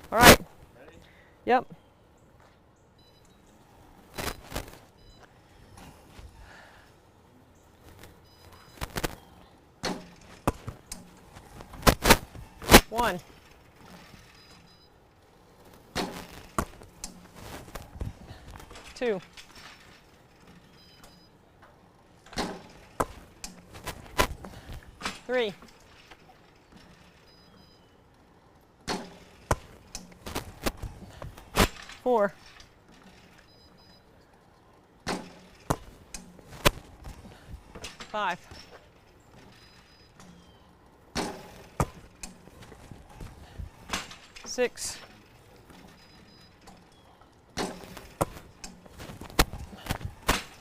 All right. Ready? Yep. One. Two. Three. Four. Five. Six.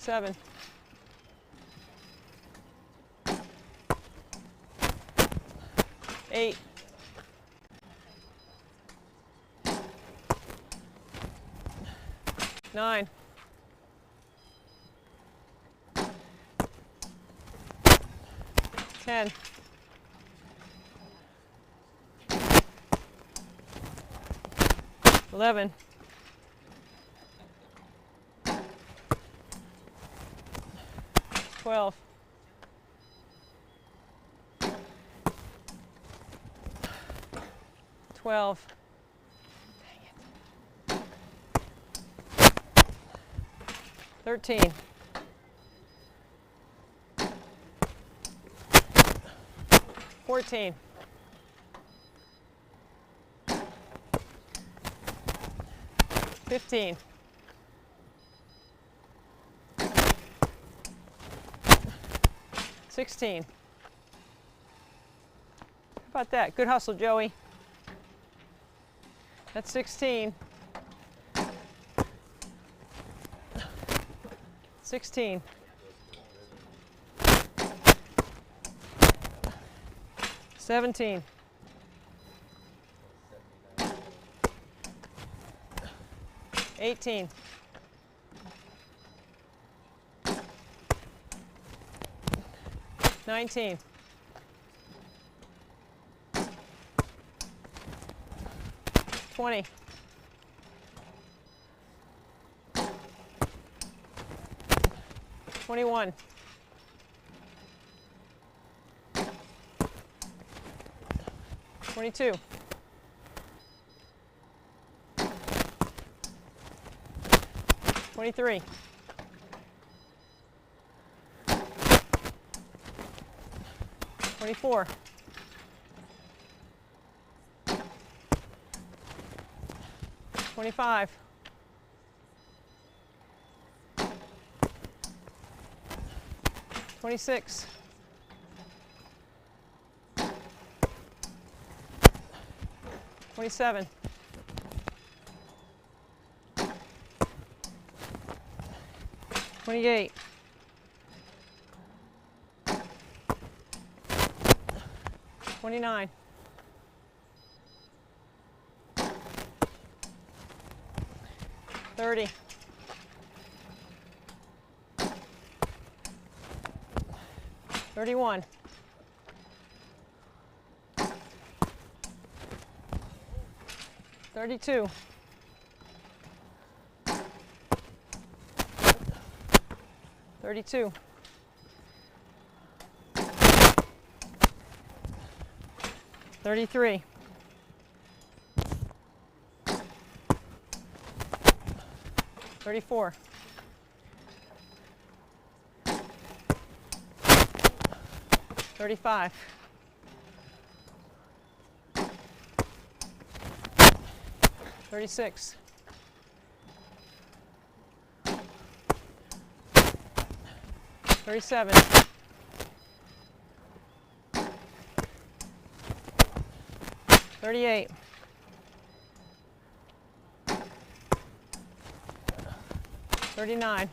Seven. Eight. Nine. 10. 11. 12. 12. Dang it. 13. 14. 15. 16. How about that? Good hustle, Joey. That's 16. 16. 17. 18. 19. 20. 21. 22. 23. 24. 25. 26. 27. 28. 29. 30. 31. 32. 32. 33. 34. 35. 36. 37. 38. 39.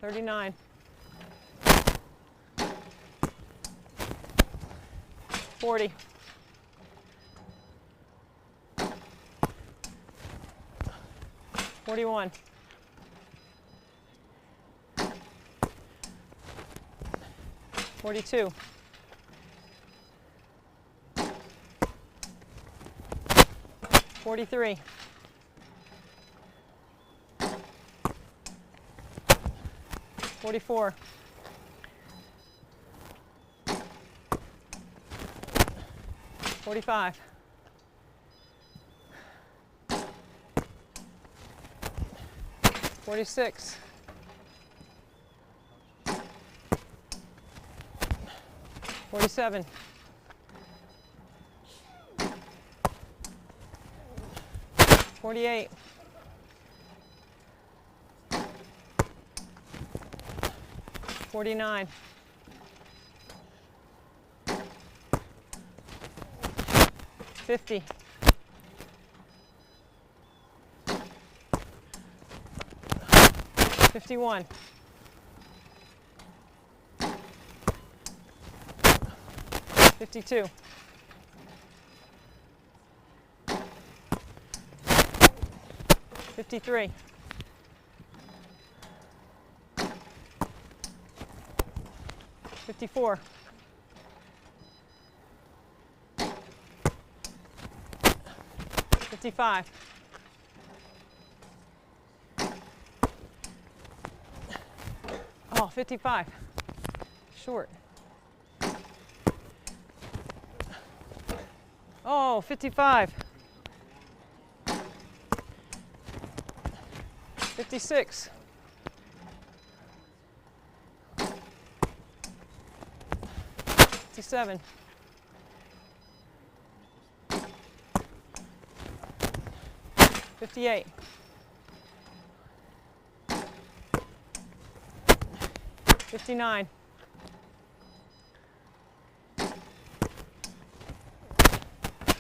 39. 40. 41. 42. 43. 44. 45. 46. 47. 48. 49. 50. 51. 52. 53. 54. 55. 55. Short. 55. 56. 57. 58. 59.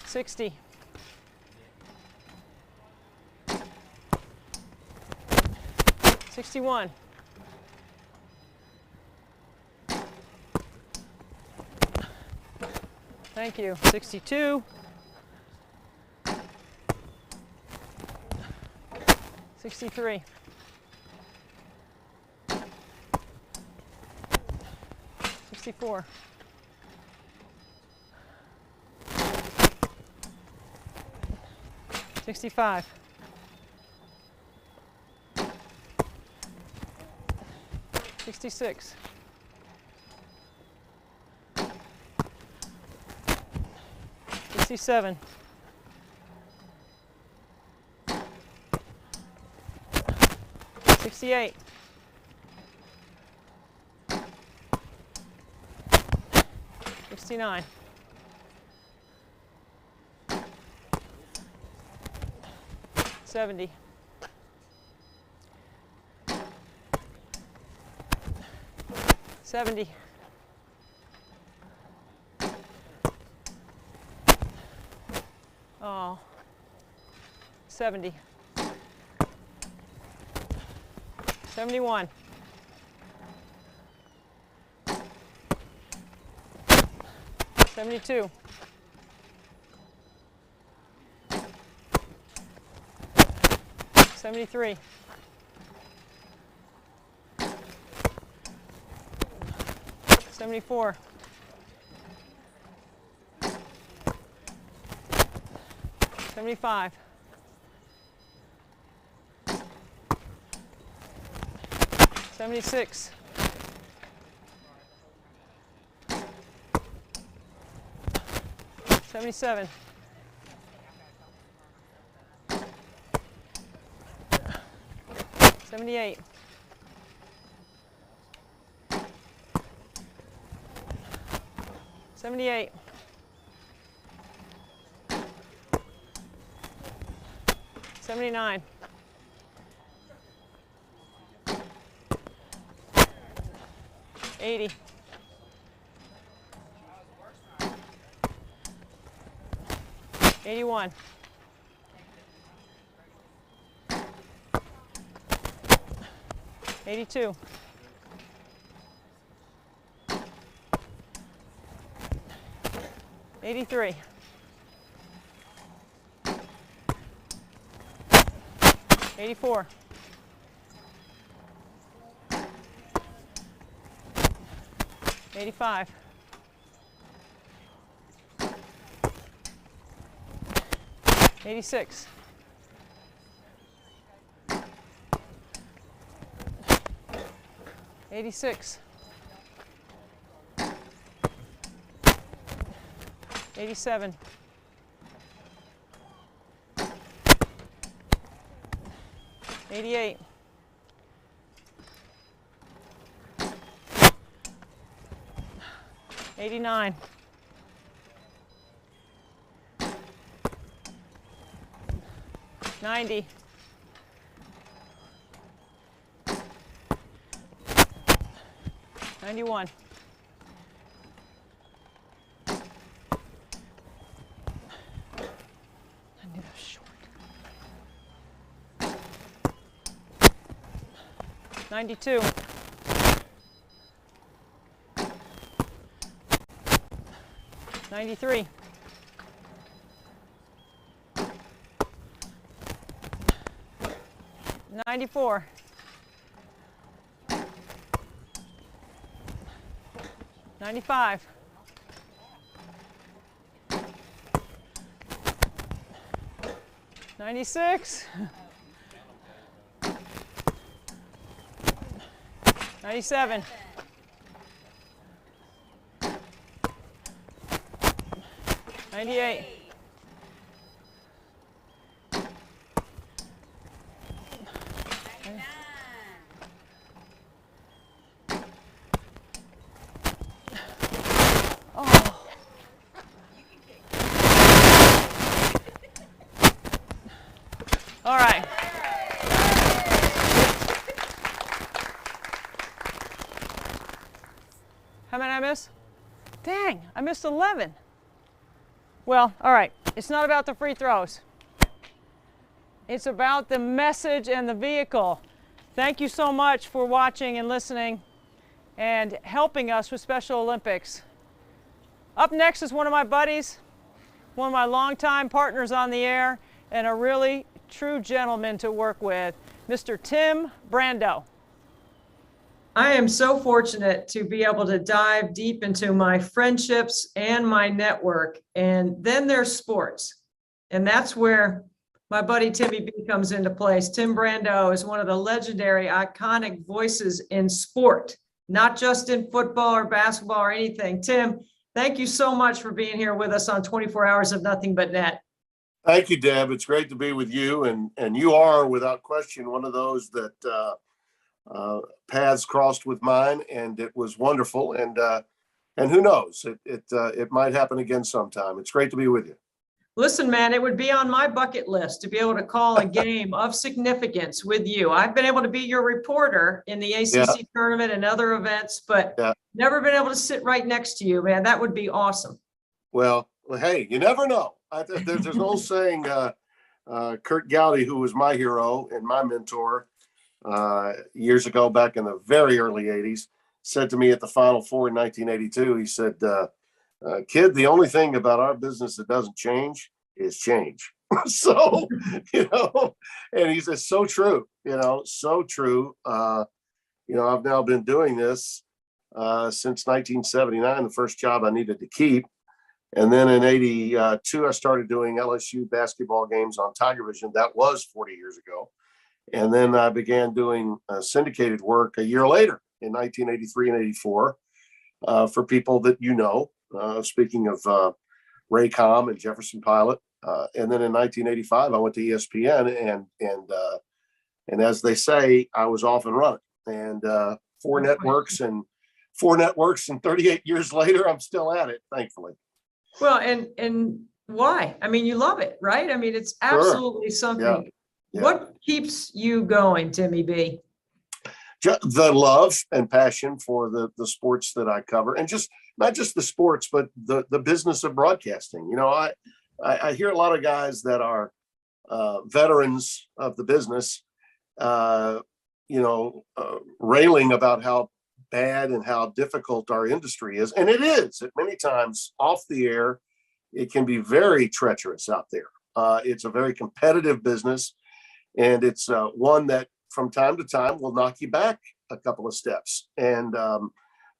60. 61. 62. 63. 64. 65. 66. 67. 68. 69. 70. 70. 70. 71. 72. 73. 74. 75. 76. 77. 78. 78. 79. 80. 81. 82. 83. 84. 85. 85. 86. 86. 87. 88. 89. 90. 91. 92. 93. 94. 95. 96. 97. 98. 11. Well, all right. It's not about the free throws. It's about the message and the vehicle. Thank you so much for watching and listening and helping us with Special Olympics. Up next is one of my buddies, one of my longtime partners on the air, and a really true gentleman to work with, Mr. Tim Brando. I am so fortunate to be able to dive deep into my friendships and my network. And then there's sports. And that's where my buddy Timmy B comes into place. Tim Brando is one of the legendary, iconic voices in sport, not just in football or basketball or anything. Tim, thank you so much for being here with us on 24 Hours of Nothing But Net. Thank you, Deb. It's great to be with you. And you are, without question, one of those that paths crossed with mine, and it was wonderful. And who knows, it might happen again sometime. It's great to be with you. Listen, man, it would be on my bucket list to be able to call a game of significance with you. I've been able to be your reporter in the ACC tournament and other events, but never been able to sit right next to you, man. That would be awesome. Well, hey, you never know. There's an old saying, Kurt Gowdy, who was my hero and my mentor years ago, back in the very early 80s, said to me at the Final Four in 1982, he said, kid, the only thing about our business that doesn't change is change. So, and he says, so true, so true. I've now been doing this since 1979, the first job I needed to keep. And then in 82, I started doing LSU basketball games on Tiger Vision. That was 40 years ago. And then I began doing syndicated work a year later in 1983 and 84 for people that speaking of Ray Com and Jefferson Pilot. And then in 1985, I went to ESPN and as they say, I was off and running. And four networks and 38 years later, I'm still at it, thankfully. Well, and why? I mean, you love it, right? I mean, it's absolutely something. Yeah. What keeps you going, Timmy B? The love and passion for the sports that I cover, and just not just the sports, but the business of broadcasting. I hear a lot of guys that are veterans of the business, railing about how bad and how difficult our industry is. And it is. At many times off the air, it can be very treacherous out there. It's a very competitive business, and it's one that from time to time will knock you back a couple of steps. And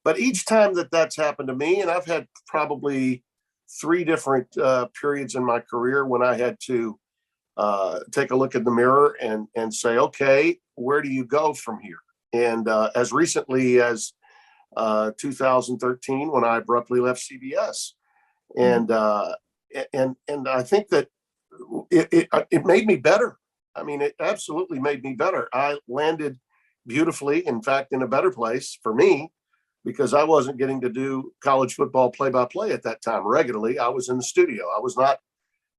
but each time that's happened to me, and I've had probably 3 different periods in my career when I had to take a look in the mirror and say, okay, where do you go from here? And as recently as 2013, when I abruptly left CBS, and I think that it made me better. I mean, it absolutely made me better. I landed beautifully, in fact, in a better place for me, because I wasn't getting to do college football play-by-play at that time regularly. I was in the studio. I was not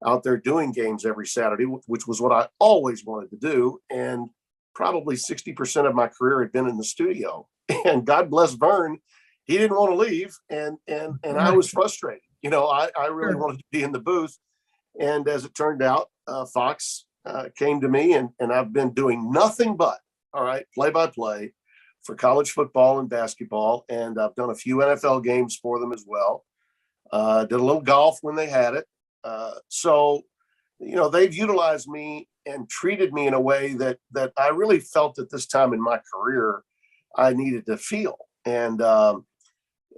out there doing games every Saturday, which was what I always wanted to do. And probably 60% of my career had been in the studio. And God bless Vern, he didn't want to leave. And I was frustrated. You know, I really wanted to be in the booth. And as it turned out, Fox came to me, and I've been doing nothing but, play-by-play for college football and basketball. And I've done a few NFL games for them as well. Did a little golf when they had it. So, you know, they've utilized me and treated me in a way that I really felt at this time in my career I needed to feel. And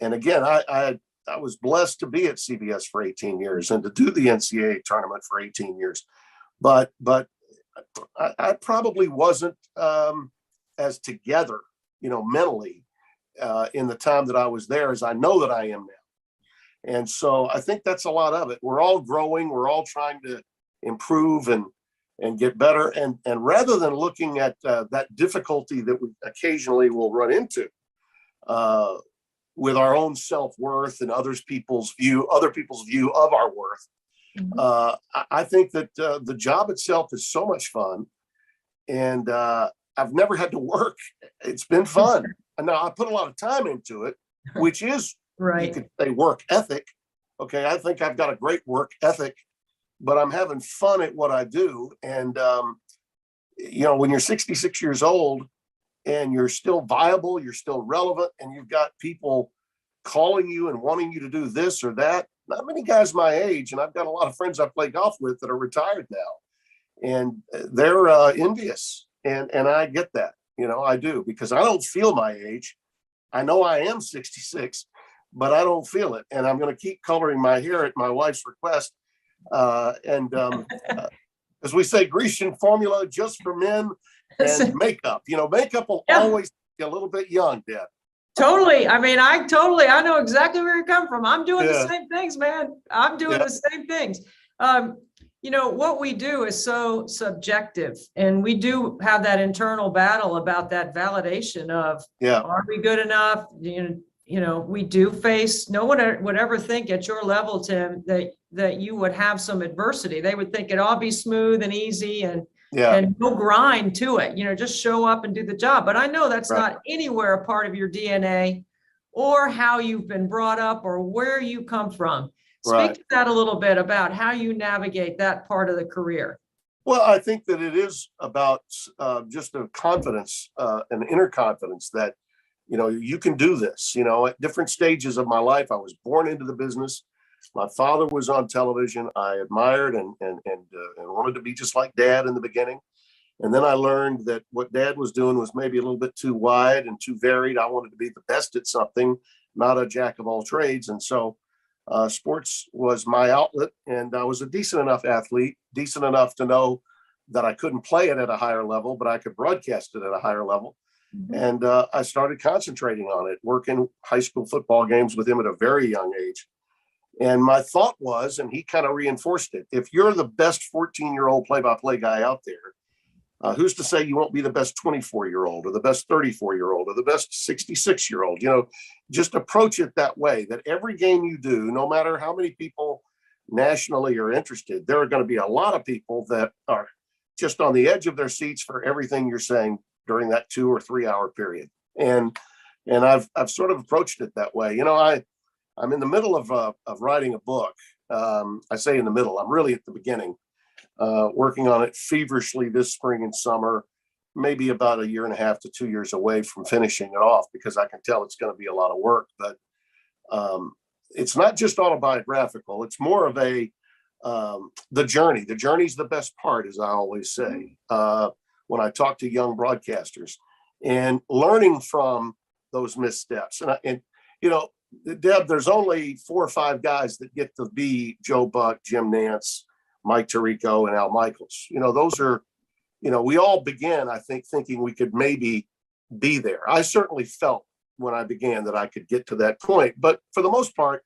again, I was blessed to be at CBS for 18 years and to do the NCAA tournament for 18 years. But I probably wasn't as together, you know, mentally in the time that I was there as I know that I am now. And so I think that's a lot of it. We're all growing. We're all trying to improve and get better. And rather than looking at that difficulty that we occasionally will run into with our own self-worth and other people's view of our worth, I think that the job itself is so much fun. And I've never had to work. It's been fun. And now I put a lot of time into it, which is, you could say, work ethic. Okay, I think I've got a great work ethic, but I'm having fun at what I do. And, you know, when you're 66 years old and you're still viable, you're still relevant, and you've got people calling you and wanting you to do this or that, not many guys my age, and I've got a lot of friends I play golf with that are retired now, and they're envious. And I get that, you know, I do, because I don't feel my age. I know I am 66, but I don't feel it. And I'm going to keep coloring my hair at my wife's request. As we say, Grecian formula just for men, and makeup. You know, makeup will always be a little bit young, Deb. Totally. I mean, I know exactly where you come from. I'm doing the same things, man. I'm doing the same things. You know, what we do is so subjective, and we do have that internal battle about that validation of, are we good enough? You know, we do face, no one would ever think at your level, Tim, that you would have some adversity. They would think it'd all be smooth and easy and no grind to it, you know, just show up and do the job. But I know that's not anywhere a part of your DNA or how you've been brought up or where you come from. Speak to that a little bit about how you navigate that part of the career. Well, I think that it is about just a confidence, an inner confidence that, you know, you can do this. You know, at different stages of my life, I was born into the business. My father was on television. I admired and wanted to be just like Dad in the beginning. And then I learned that what Dad was doing was maybe a little bit too wide and too varied. I wanted to be the best at something, not a jack of all trades. And so sports was my outlet. And I was a decent enough athlete, decent enough to know that I couldn't play it at a higher level, but I could broadcast it at a higher level. And I started concentrating on it, working high school football games with him at a very young age. And my thought was, and he kind of reinforced it, if you're the best 14-year-old play-by-play guy out there, who's to say you won't be the best 24-year-old or the best 34-year-old or the best 66-year-old? You know, just approach it that way, that every game you do, no matter how many people nationally are interested, there are going to be a lot of people that are just on the edge of their seats for everything you're saying during that 2 or 3 hour period. And I've sort of approached it that way. You know, I'm in the middle of writing a book. I say in the middle, I'm really at the beginning, working on it feverishly this spring and summer, maybe about 1.5 to 2 years away from finishing it off, because I can tell it's going to be a lot of work. But it's not just autobiographical. It's more of the journey. The journey's the best part, as I always say, when I talk to young broadcasters, and learning from those missteps. And you know, Deb, there's only 4 or 5 guys that get to be Joe Buck, Jim Nance, Mike Tirico and Al Michaels. Those are, we all began, I think, thinking we could maybe be there. I certainly felt when I began that I could get to that point. But for the most part,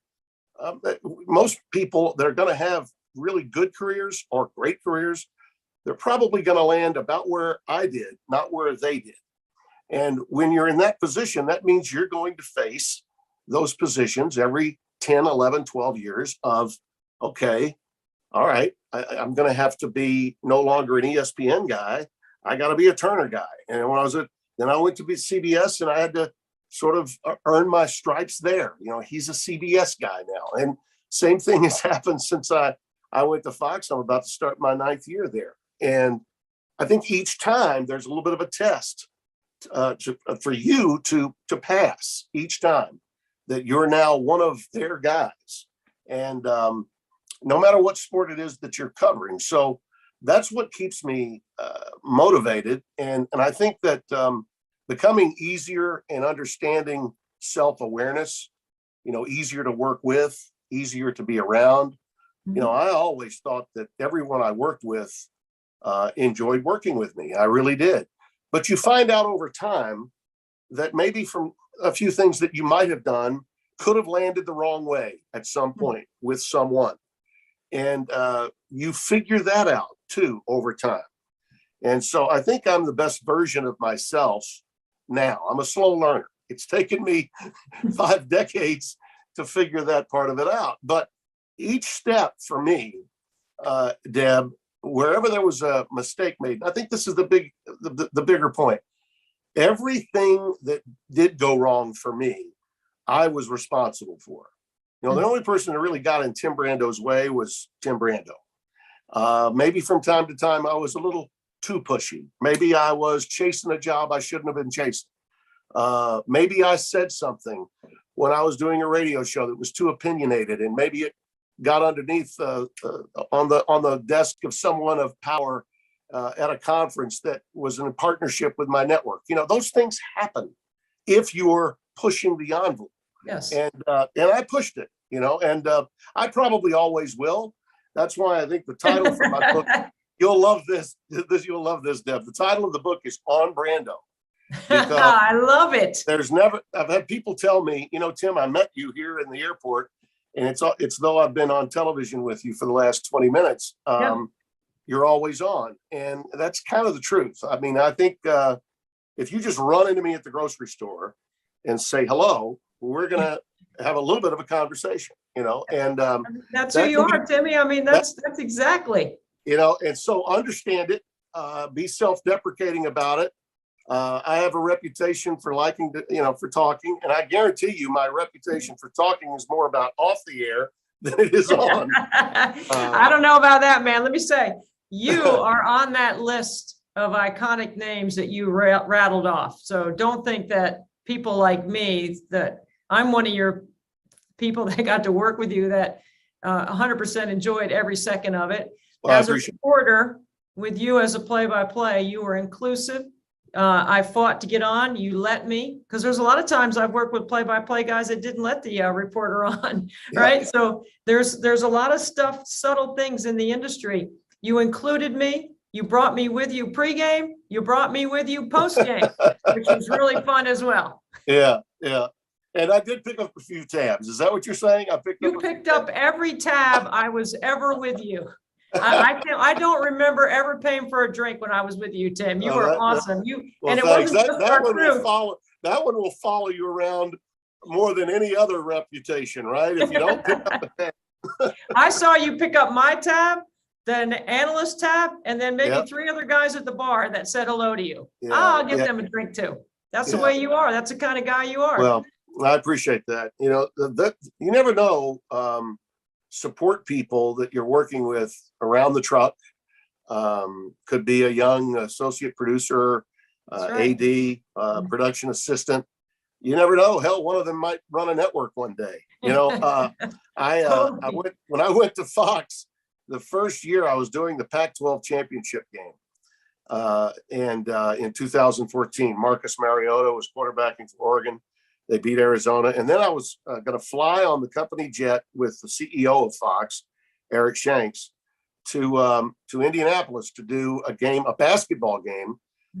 most people that are going to have really good careers or great careers, they're probably going to land about where I did, not where they did. And when you're in that position, that means you're going to face those positions every 10, 11, 12 years of, okay, all right, I'm going to have to be no longer an ESPN guy. I got to be a Turner guy. And then I went to be CBS, and I had to sort of earn my stripes there. He's a CBS guy now. And same thing has happened since I went to Fox. I'm about to start my 9th year there. And I think each time there's a little bit of a test for you to pass each time that you're now one of their guys. And no matter what sport it is that you're covering. So that's what keeps me motivated. And I think that becoming easier and understanding self-awareness, easier to work with, easier to be around. I always thought that everyone I worked with enjoyed working with me. I really did. But you find out over time that maybe from a few things that you might have done could have landed the wrong way at some point with someone. And you figure that out too over time. And so I think I'm the best version of myself now. I'm a slow learner. It's taken me 5 decades to figure that part of it out. But each step for me, Deb, wherever there was a mistake made, I think this is the bigger point. Everything that did go wrong for me, I was responsible for. The only person that really got in Tim Brando's way was Tim Brando. Maybe from time to time, I was a little too pushy. Maybe I was chasing a job I shouldn't have been chasing. Maybe I said something when I was doing a radio show that was too opinionated, and maybe it got underneath on the desk of someone of power at a conference that was in partnership with my network. Those things happen if you're pushing the envelope. Yes. And I pushed it, and I probably always will. That's why I think the title for my book, you'll love this, you'll love this, Deb. The title of the book is On Brando. I love it. I've had people tell me, Tim, I met you here in the airport, and it's though I've been on television with you for the last 20 minutes. You're always on. And that's kind of the truth. I mean, I think if you just run into me at the grocery store and say hello, we're going to have a little bit of a conversation, and that's who you are, Timmy. I mean, that's exactly, and so understand it, be self-deprecating about it. I have a reputation for liking to, for talking, and I guarantee you my reputation for talking is more about off the air than it is on. I don't know about that, man. Let me say, you are on that list of iconic names that you rattled off. So don't think that people like me, that I'm one of your people that got to work with you, that 100% enjoyed every second of it. Well, as a reporter, with you as a play-by-play, you were inclusive. I fought to get on. You let me, because there's a lot of times I've worked with play-by-play guys that didn't let the reporter on, right? So there's a lot of stuff, subtle things in the industry. You included me. You brought me with you pregame. You brought me with you postgame, which was really fun as well. Yeah. And I did pick up a few tabs. Is that what you're saying? You picked up every tab I was ever with you. I don't remember ever paying for a drink when I was with you, Tim. You were awesome. And it wasn't just our crew. That one will follow you around more than any other reputation, right? If you don't pick up a tab. I saw you pick up my tab, then the analyst tab, and then maybe 3 other guys at the bar that said hello to you. I'll give them a drink too. That's the way you are. That's the kind of guy you are. Well, I appreciate that. You never know. Support people that you're working with around the truck. Could be a young associate producer, AD, production assistant. You never know. Hell, one of them might run a network one day. When I went to Fox, the first year I was doing the Pac-12 championship game. And in 2014, Marcus Mariota was quarterbacking for Oregon. They beat Arizona. And then I was going to fly on the company jet with the CEO of Fox, Eric Shanks, to Indianapolis to do a basketball game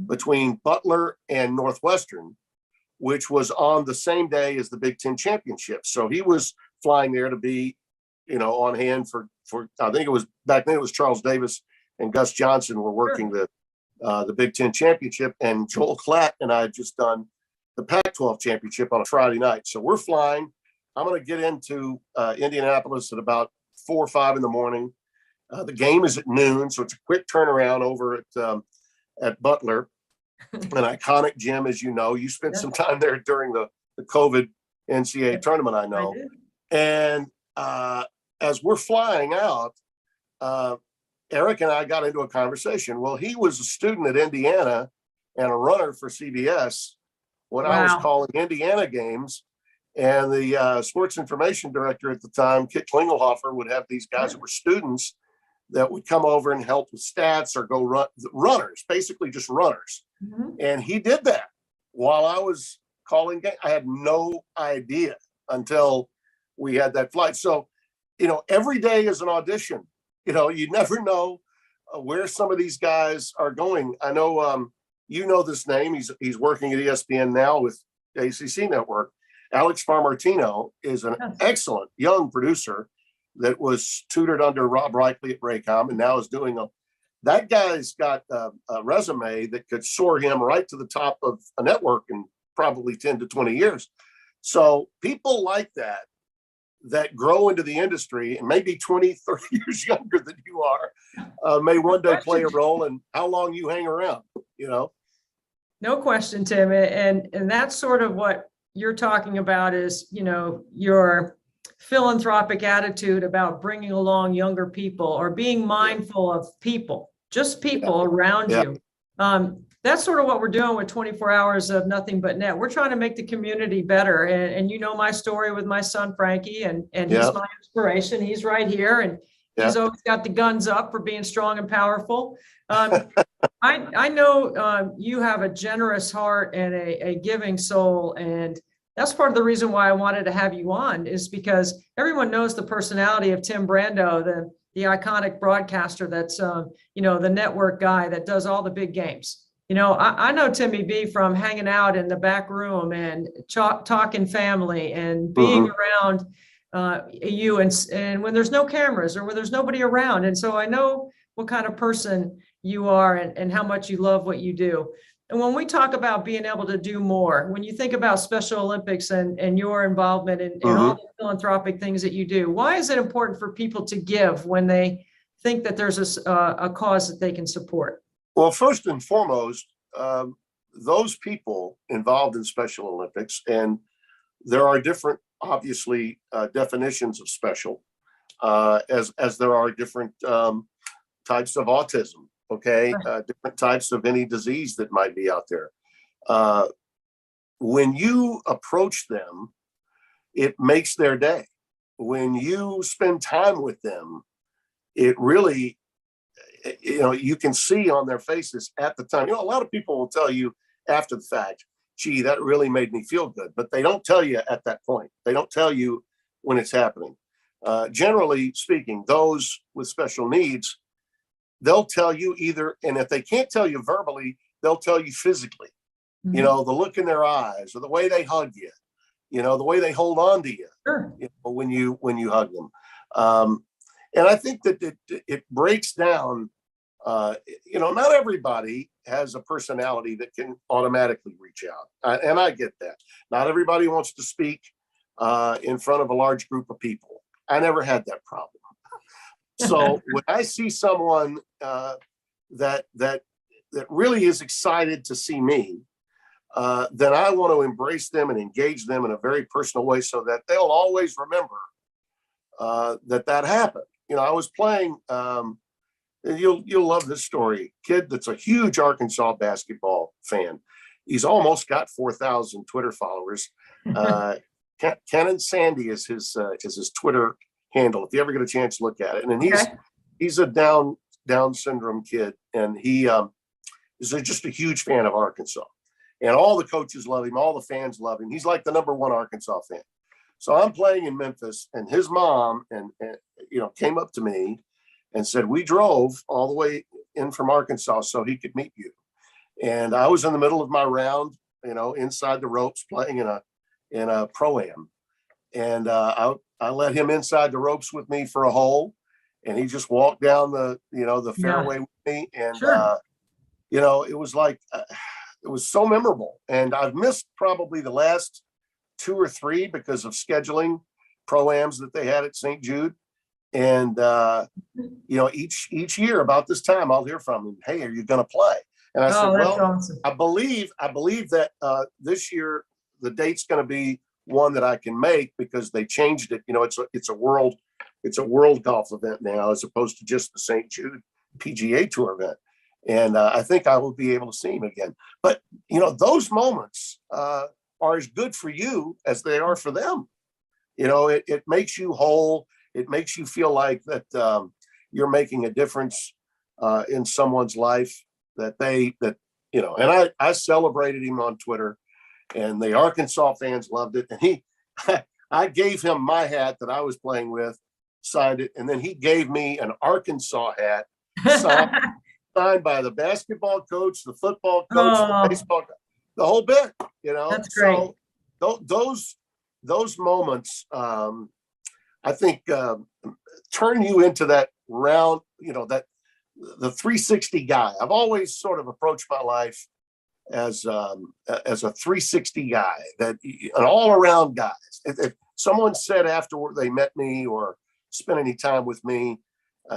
between Butler and Northwestern, which was on the same day as the Big Ten championship. So he was flying there to be, on hand for I think it was back then it was Charles Davis and Gus Johnson were working the Big Ten championship, and Joel Klatt and I had just done the Pac-12 championship on a Friday night. So we're flying. I'm going to get into Indianapolis at about 4 or 5 in the morning. The game is at noon, so it's a quick turnaround over at Butler, an iconic gym, as you know. You spent some time there during the COVID NCAA tournament, I know. And as we're flying out, Eric and I got into a conversation. Well, he was a student at Indiana and a runner for CBS when I was calling Indiana games. And the sports information director at the time, Kit Klingelhofer, would have these guys that were students that would come over and help with stats or go runners, basically just runners. And he did that while I was calling game. I had no idea until we had that flight. So, every day is an audition. You never know where some of these guys are going. I know, this name. He's working at ESPN now with ACC Network. Alex Farmartino is an excellent young producer that was tutored under Rob Reichley at Raycom and now is doing that guy's got a resume that could soar him right to the top of a network in probably 10 to 20 years. So people like that grow into the industry and maybe 20, 30 years younger than you are, may one day play a role in how long you hang around, No question, Tim. And that's sort of what you're talking about is, your philanthropic attitude about bringing along younger people or being mindful of people, just people around you. That's sort of what we're doing with 24 hours of Nothing But Net. We're trying to make the community better. And my story with my son, Frankie, and he's my inspiration. He's right here. And he's always got the guns up for being strong and powerful. I know you have a generous heart and a giving soul. And that's part of the reason why I wanted to have you on, is because everyone knows the personality of Tim Brando, the iconic broadcaster that's, the network guy that does all the big games. I know Timmy B from hanging out in the back room and talking family and being around you and when there's no cameras or when there's nobody around. And so I know what kind of person you are and how much you love what you do. And when we talk about being able to do more, when you think about Special Olympics and your involvement in all the philanthropic things that you do, why is it important for people to give when they think that there's a cause that they can support? Well, first and foremost, those people involved in Special Olympics, and there are different, obviously, definitions of special, as there are different types of autism. Different types of any disease that might be out there. When you approach them, it makes their day. When you spend time with them, it really, you can see on their faces at the time. A lot of people will tell you after the fact, gee, that really made me feel good, but they don't tell you at that point. They don't tell you when it's happening. Generally speaking, those with special needs, they'll tell you either, and if they can't tell you verbally, they'll tell you physically, the look in their eyes or the way they hug you, the way they hold on to you, when you hug them. And I think that it breaks down, not everybody has a personality that can automatically reach out. And I get that. Not everybody wants to speak in front of a large group of people. I never had that problem. So when I see someone that really is excited to see me, then I want to embrace them and engage them in a very personal way so that they'll always remember that happened. I was playing, and you'll love this story. Kid that's a huge Arkansas basketball fan. He's almost got 4,000 Twitter followers. Kenan Sandy is his Twitter handle, if you ever get a chance to look at it. And he's a Down syndrome kid, and he is just a huge fan of Arkansas. And all the coaches love him, all the fans love him. He's like the number one Arkansas fan. So I'm playing in Memphis, and his mom and came up to me and said, we drove all the way in from Arkansas so he could meet you. And I was in the middle of my round, inside the ropes playing in a pro-am. And I let him inside the ropes with me for a hole, and he just walked down the fairway with me. And, Sure. it was like, it was so memorable. And I've missed probably the last 2 or 3 because of scheduling pro-ams that they had at St. Jude. And, each year about this time, I'll hear from him, hey, are you going to play? And I said, well, awesome. I believe that this year, the date's going to be one that I can make because they changed it. It's a world golf event now, as opposed to just the St. Jude PGA Tour event. And I think I will be able to see him again. But, those moments are as good for you as they are for them. It makes you whole. It makes you feel like that you're making a difference in someone's life and I celebrated him on Twitter, and the Arkansas fans loved it. And I gave him my hat that I was playing with, signed it. And then he gave me an Arkansas hat signed by the basketball coach, the football coach, the baseball coach, the whole bit, That's great. So those moments, I think, turn you into that round, the 360 guy. I've always sort of approached my life as a 360 guy, that an all-around guy. If someone said afterward they met me or spent any time with me,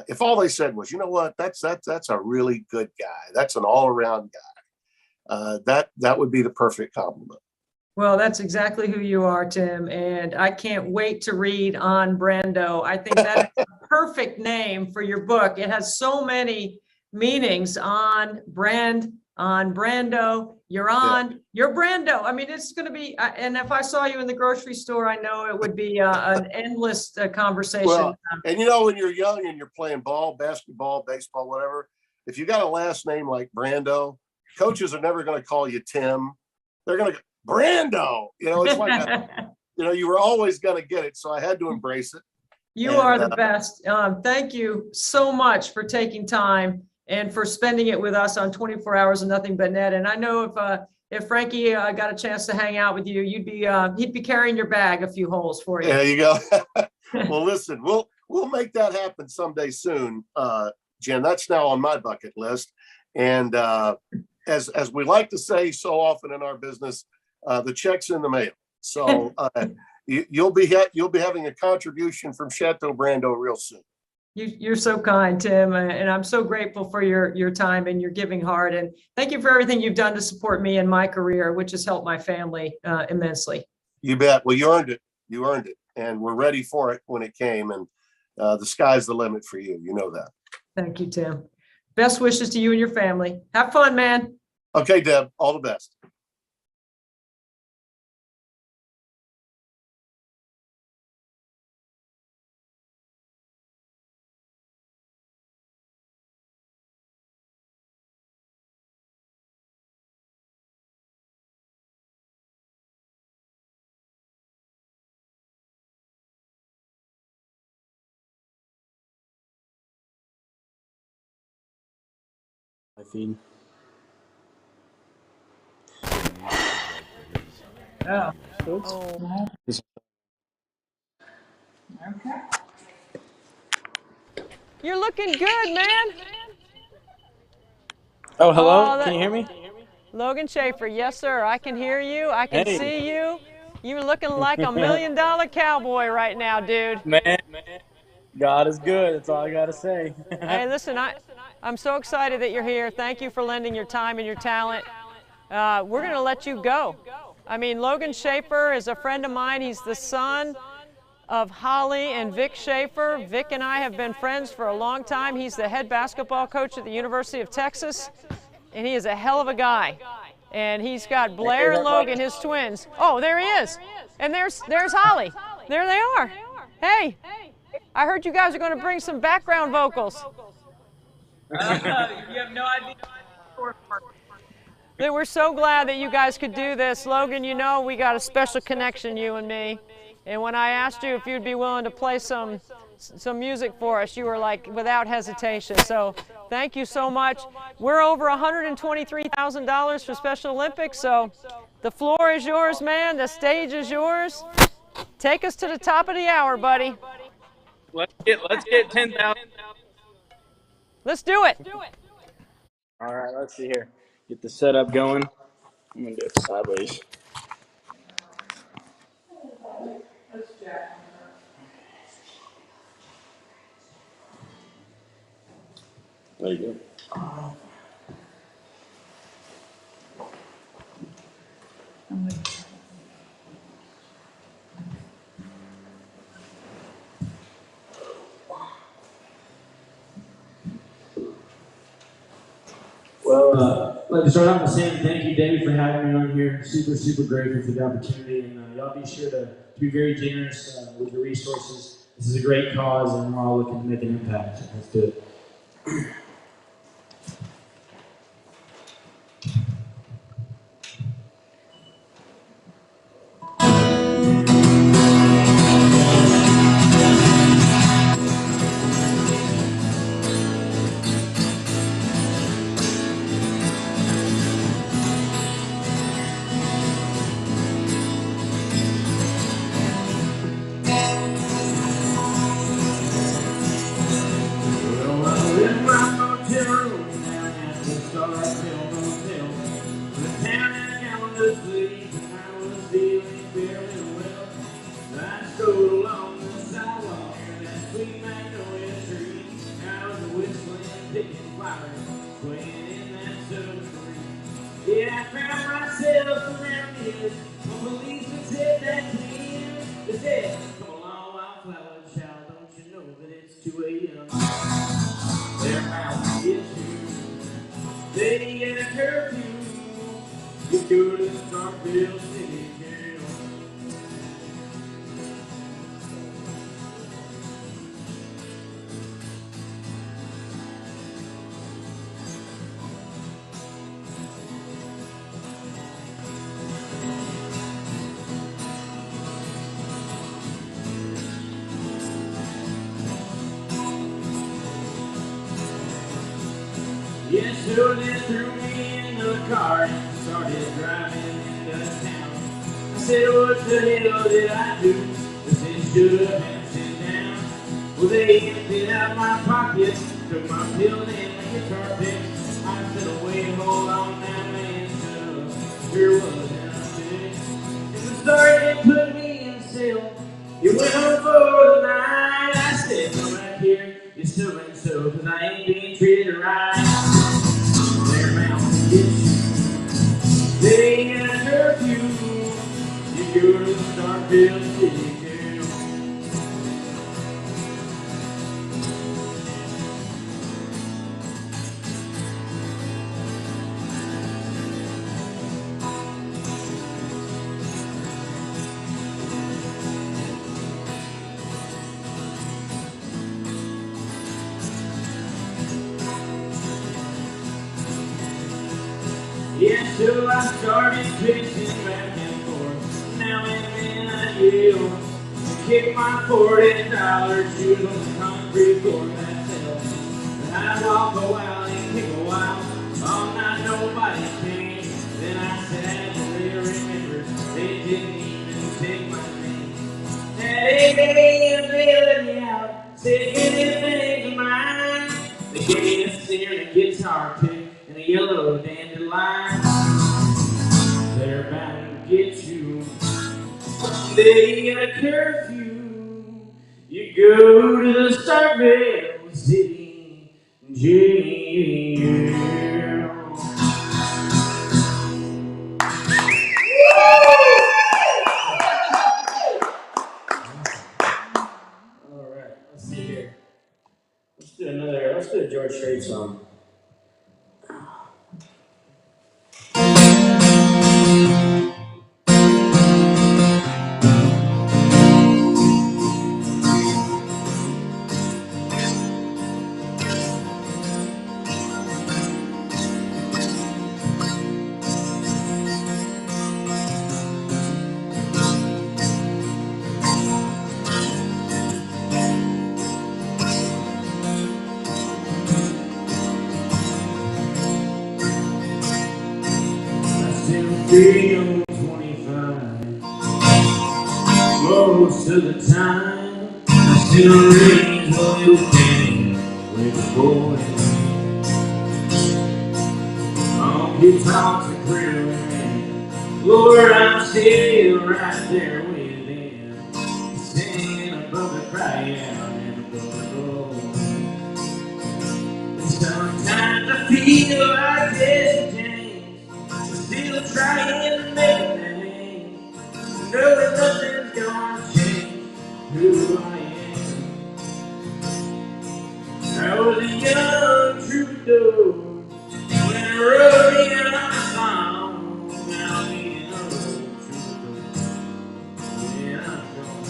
if all they said was, you know what, that's a really good guy, that's an all-around guy, that would be the perfect compliment. Well, that's exactly who you are, Tim. And I can't wait to read On Brando. I think that is a perfect name for your book. It has so many meanings. On brand, on Brando, you're on, you're Brando. I mean, it's going to be, and if I saw you in the grocery store, I know it would be an endless conversation. Well, and when you're young and you're playing ball, basketball, baseball, whatever, if you got a last name like Brando, coaches are never going to call you Tim. They're going to Brando, it's like, you were always going to get it. So I had to embrace it. You are the best. Thank you so much for taking time and for spending it with us on 24 Hours of Nothing But Net. And I know if Frankie got a chance to hang out with you, he'd be carrying your bag a few holes for you. There you go. Well, listen, we'll make that happen someday soon, Jen. That's now on my bucket list. And as we like to say so often in our business, the check's in the mail. So you'll be having a contribution from Chateau Brando real soon. You're so kind, Tim, and I'm so grateful for your time and your giving heart. And thank you for everything you've done to support me in my career, which has helped my family immensely. You bet. Well, you earned it, and we're ready for it when it came. And the sky's the limit for you. You know that. Thank you, Tim. Best wishes to you and your family. Have fun, man. Okay, Deb. All the best. My feed. Oh. Okay. You're looking good, man. Oh, hello. Can you hear me? Logan Schaefer. Yes, sir. I can hear you. I can Hey. see you. You're looking like $1 million cowboy right now, dude. Man, God is good. That's all I got to say. Hey, listen, I'm so excited that you're here. Thank you for lending your time and your talent. We're going to let you go. I mean, Logan Schaefer is a friend of mine. He's the son of Holly and Vic Schaefer. Vic and I have been friends for a long time. He's the head basketball coach at the University of Texas, and he is a hell of a guy. And he's got Blair and Logan, his twins. Oh, there he is. And there's Holly. There they are. Hey, I heard you guys are going to bring some background vocals. You have no idea. We're so glad that you guys could do this. Logan, we got a special connection, you and me. And when I asked you if you'd be willing to play some music for us, you were like, without hesitation. So thank you so much. We're over $123,000 for Special Olympics, so the floor is yours, man. The stage is yours. Take us to the top of the hour, buddy. Let's get 10,000. Let's do it. All right, let's see here. Get the setup going. I'm gonna do it sideways. There you go. Well, I'd like to start off by saying thank you, Debbie, for having me on here. Super grateful for the opportunity, and y'all be sure to be very generous with your resources. This is a great cause, and we're all looking to make an impact. Let's do it. Yes, so they threw me in the car and started driving into town. I said, what the hell did I do? They said, should have been sit down. Well, they emptied out my pockets, took my pills and my guitar pick. I said, oh, wait, hold on now, man, so here was nothing. And the story they put me in cell. You went on for the night. I said, come back here, you're so and so, cause I ain't being treated right. They got a curfew. You go to Starkville City Jail. Yeah, so I started pacing back and forth. Now and then I yell, kick my $40 shoes on the concrete floor. That's hell. And I walk a while and kick a while. All night nobody came. Then I sat and they remembered they didn't even take my name. That ain't bailing me out. Said anything of mine. They gave me a singer and a guitar pick. And a yellow dandelion, they're bound to get you. They got a curfew. You go to the Starkville City Jail. All right, let's see here. Let's do a George Strait song. Being 25, most of the time, I still raise a little thing with a boy. On guitars and grilling, Lord, I'm still right there with him, singing above the crying and above the roll. And sometimes I feel like Jesse James, still trying to make a name, knowing nothing's gonna change who I am. I was a young troubadour when I wrote in a song. Now me an old troubadour when I'm gone.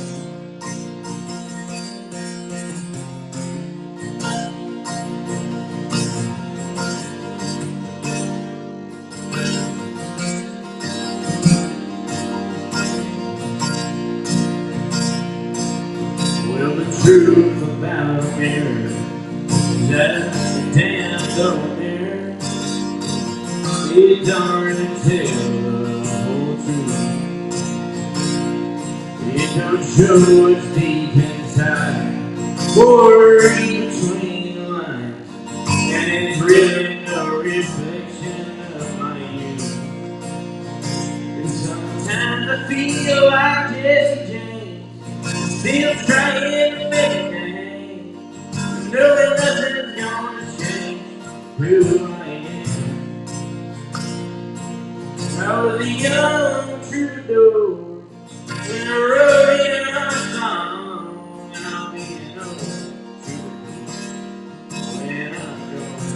Well, the truth about America is that the damn don't mirror. It don't really tell the whole truth. It don't show what's deep inside or read between the lines. And it's really no reflection of my youth. And sometimes I feel like Jesse James, still trying to make a name, knowing nothing's gonna change who I am. I was a young troubadour when I wrote in a song, and I'll be an old troubadour when I'm gone.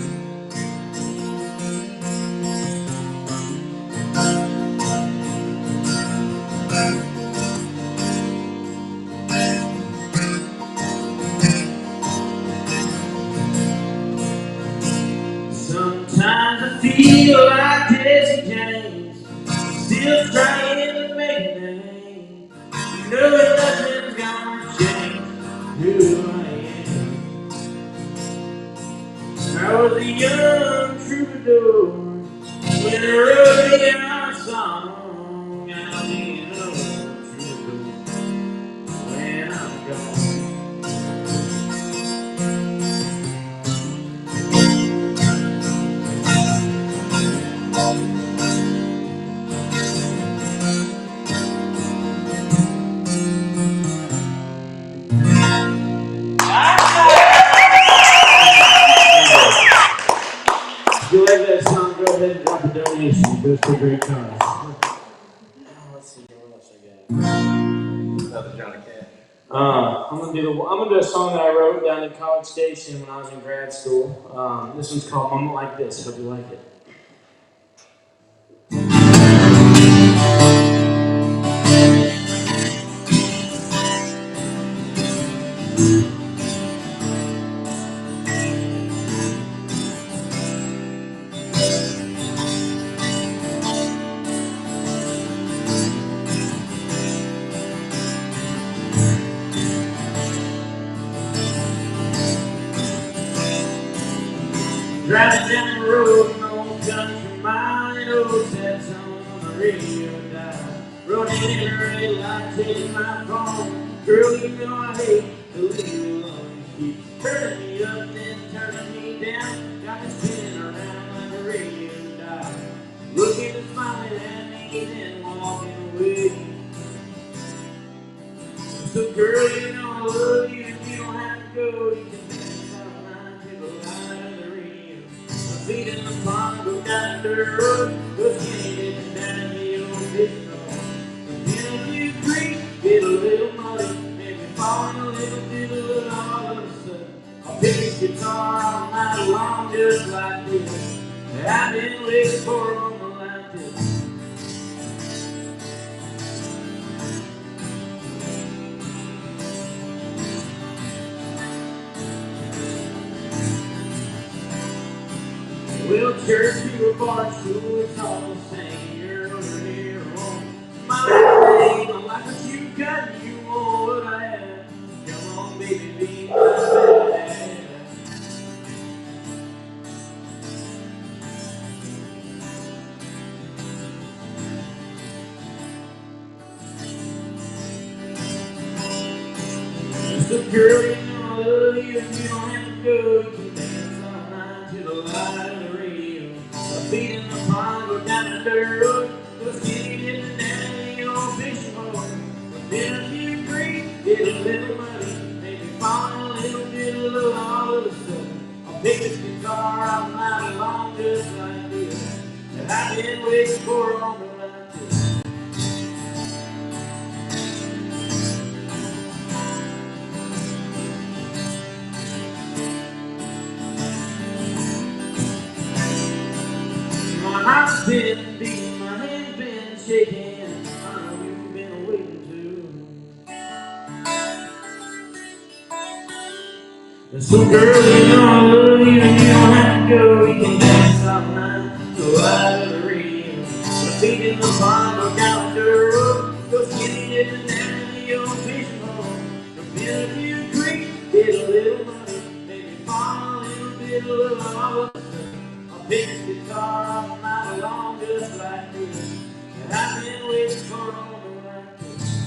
Sometimes I feel like Jesse James, still trying to make a name, knowing nothing's gonna change who I am. I was a young troubadour when I wrote in a song, and I'll be an old troubadour when I'm gone. If you like that song, go ahead and drop a donation. It goes to a great cause. Let's see here, what else I got. Another Johnny Cash. I'm gonna do a song that I wrote down in College Station when I was in grad school. This one's called "Moment Like This." Hope you like it. Driving down the road, an old country mine, old sad song on the radio dial. Running in a red light, taking my phone. Girl, you know I hate to leave you alone. You keep turning me up, then turning me down. Got me spinning around like a radio dial. Looking and smiling at me, then walking away. So girl, you know I love you, and you don't have to go. You can dance out line to the light of the radio. Feet in the pond, go down the dirt road, go skinny dipping down the old fishing hole. In a few creeks, get a little muddy, maybe falling a little bit of all of a sudden. I'll pick his guitar all night long just like this. I've been waiting for a moment like this. Well, church, you were bar, school, it's all the same. You're over here on my name. I like what you got, you want what I have. Come on, baby, be my man. girl, you know I love you, and you don't have to go. You can dance all night to the light of the radio. My feet in the pond, go down the dirt road. Go skinny dipping down in the old fishing hole. Then a few creeks, get a little money, maybe find a little bit of love all of a sudden. I'll pick this guitar out and ride along just like this. And I've been waiting for a moment like this. My heart's been beating, my hand's been shaking. I know you've been waiting too. So girl, you know I love you, and you don't have to go. You can dance all night, go out of the radio. My feet in the pond, go down the road. Go skinny dipping down in the old fishing hole. Go build a few creeks, get a little money, maybe find a little bit of love all of a sudden. I'll pick this guitar all night long just like this. And I've been waiting for a moment like this.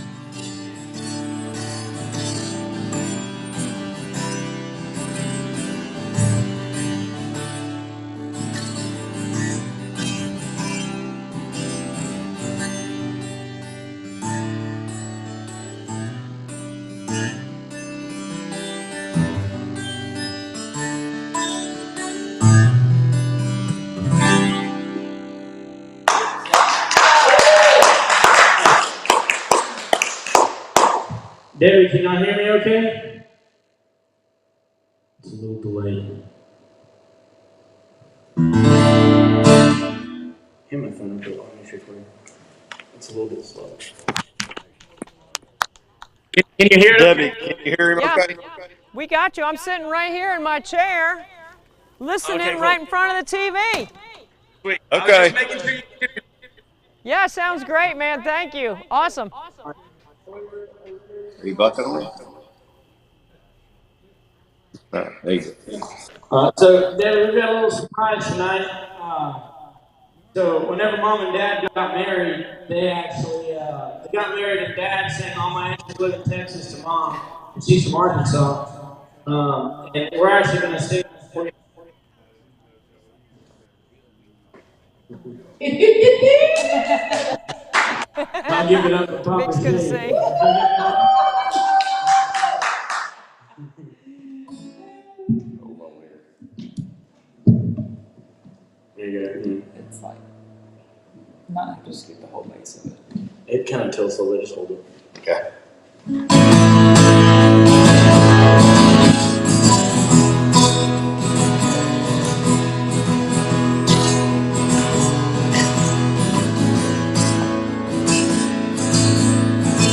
Debbie, can y'all hear me okay? It's a little delayed. Hear my phone up. Let me check for you. It's a little bit slow. Can you hear it? Debbie, can you hear him Yeah. okay? We got you. I'm sitting right here in my chair, listening Okay, cool. right in front of the TV. Sweet. Okay. Yeah, sounds great, man. Thank you. Awesome. Are you bucking me? There you go. So, Debbie, we've got a little surprise tonight. So, whenever Mom and Dad got married, they actually they got married, and Dad sent all my aunts who live in Texas to Mom, and she's from Arkansas. And we're actually going to sing for you. I'll give it up to Papa. Vic's gonna sing. There you go. It's like, not have to skip the whole base of it. It kind of tilts, so they just hold it. Okay.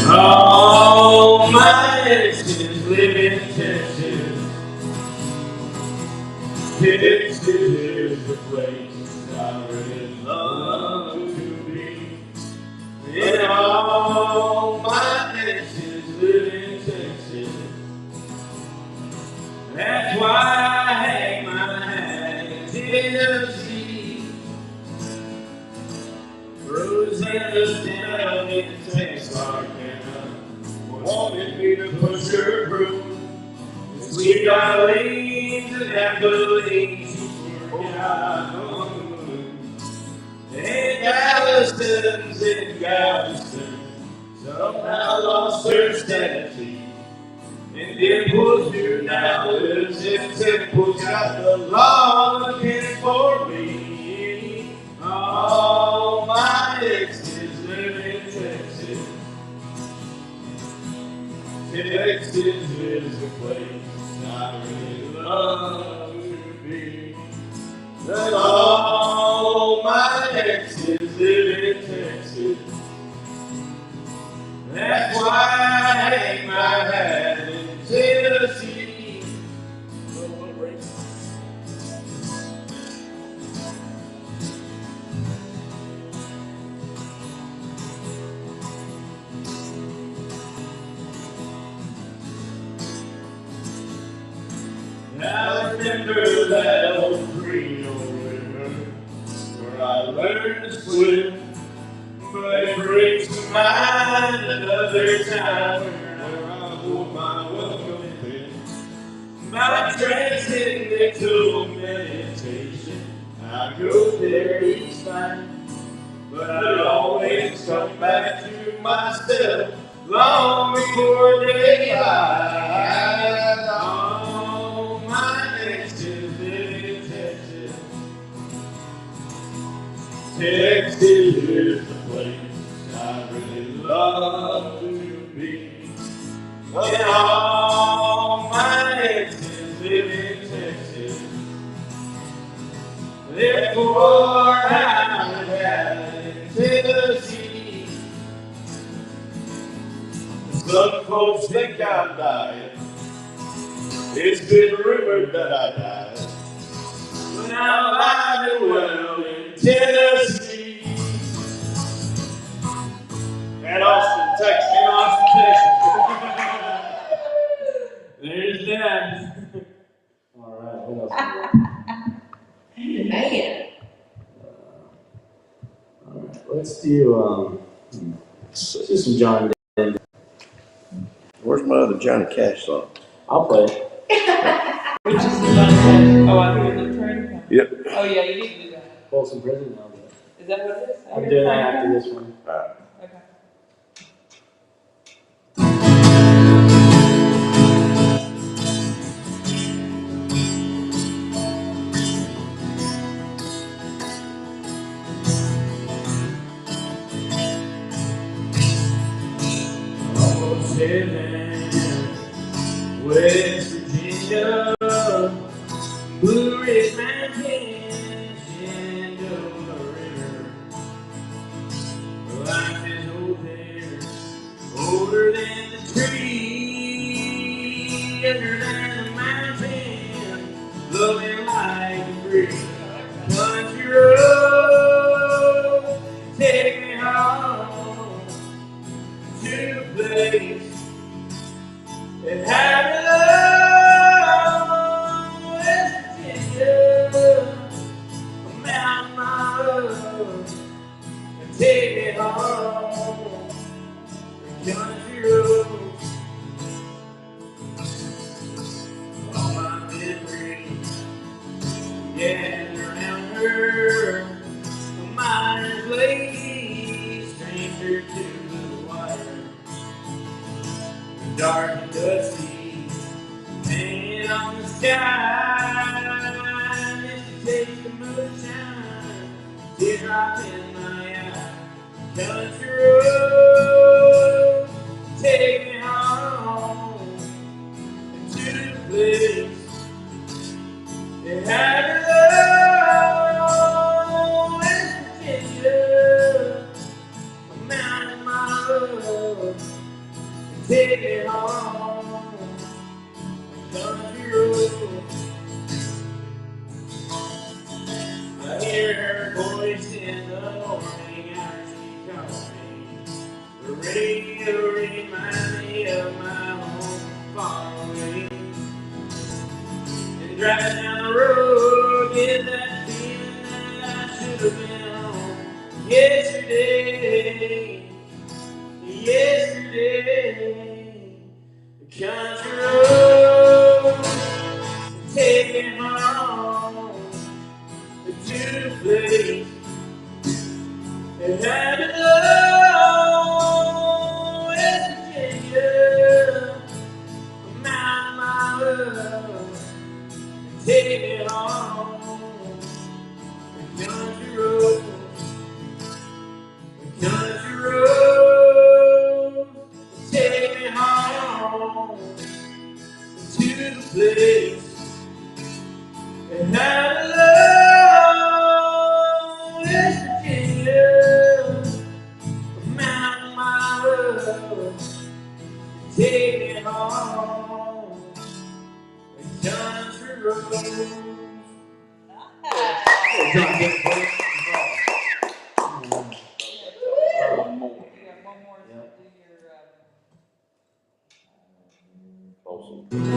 All my exes live in Texas. Texas is the place I really love to be. And all my exes live in Texas. That's why I hang my hat in Tennessee. Rosanna down in Texarkana wanted me to push her broom. Sweet Darlene and Appalachia, she's working out on the moon. And Galveston's in Galveston somehow lost her sanity. And Dimples, who now lives in Temple, got the law looking for me. All my exes live in Texas. Texas is a place I really love to be. And all my exes live in Texas. That's why I hang my hat in Tennessee. I remember that old Creole river where I learned to swim. But it brings to mind another time where I wore my welcome pin. transcendental meditation. I go there each night, but I always come back to myself long before daylight. All my nation live in Texas. Texas is the place I really love to be. And all my nation live in Texas. Therefore I'm in Tennessee. Some folks think I'm dying. It's been rumored that I died. But I'm alive and well in Tennessee. And Austin, Texas. There's that. All right, what else? Man. All right, let's do some John Denver. Where's my other Johnny Cash song? I'll play it. Which is the one? Oh, I hear the train. Yep. Oh, yeah, you need to do that. Folsom Prison, I'll do it. Is that what it is? I'm doing that after this one. Okay. Almost heaven, West Virginia, Blue Ridge Mountains, Shenandoah River. Life is old there, older than the tree, younger than the mountain, loving like a breeze. Country road, take me home to the place that had love, West Virginia, a mountain love, and take me home, the country roads, all my memories gather around her, a miner's lady, stranger to the water. Dark and dusty, hanging on the sky. Miss the taste of moonshine, teardrop in my eye. Country road, take me home to the place that had love, West Virginia, a mountain love. Take it home, country road. I hear her voice in the morning hour she calls me. The radio reminds me of my home far away. And driving down the road, get that feeling that I should have been home yesterday. Yesterday, the country road, take me home to the place that had love, West Virginia, a mountain love, take me home, the country road, the country road. Take me home to the place that had love, West Virginia, a mountain love. Take me home, the country road. John Denver. One more. Yep. Do your,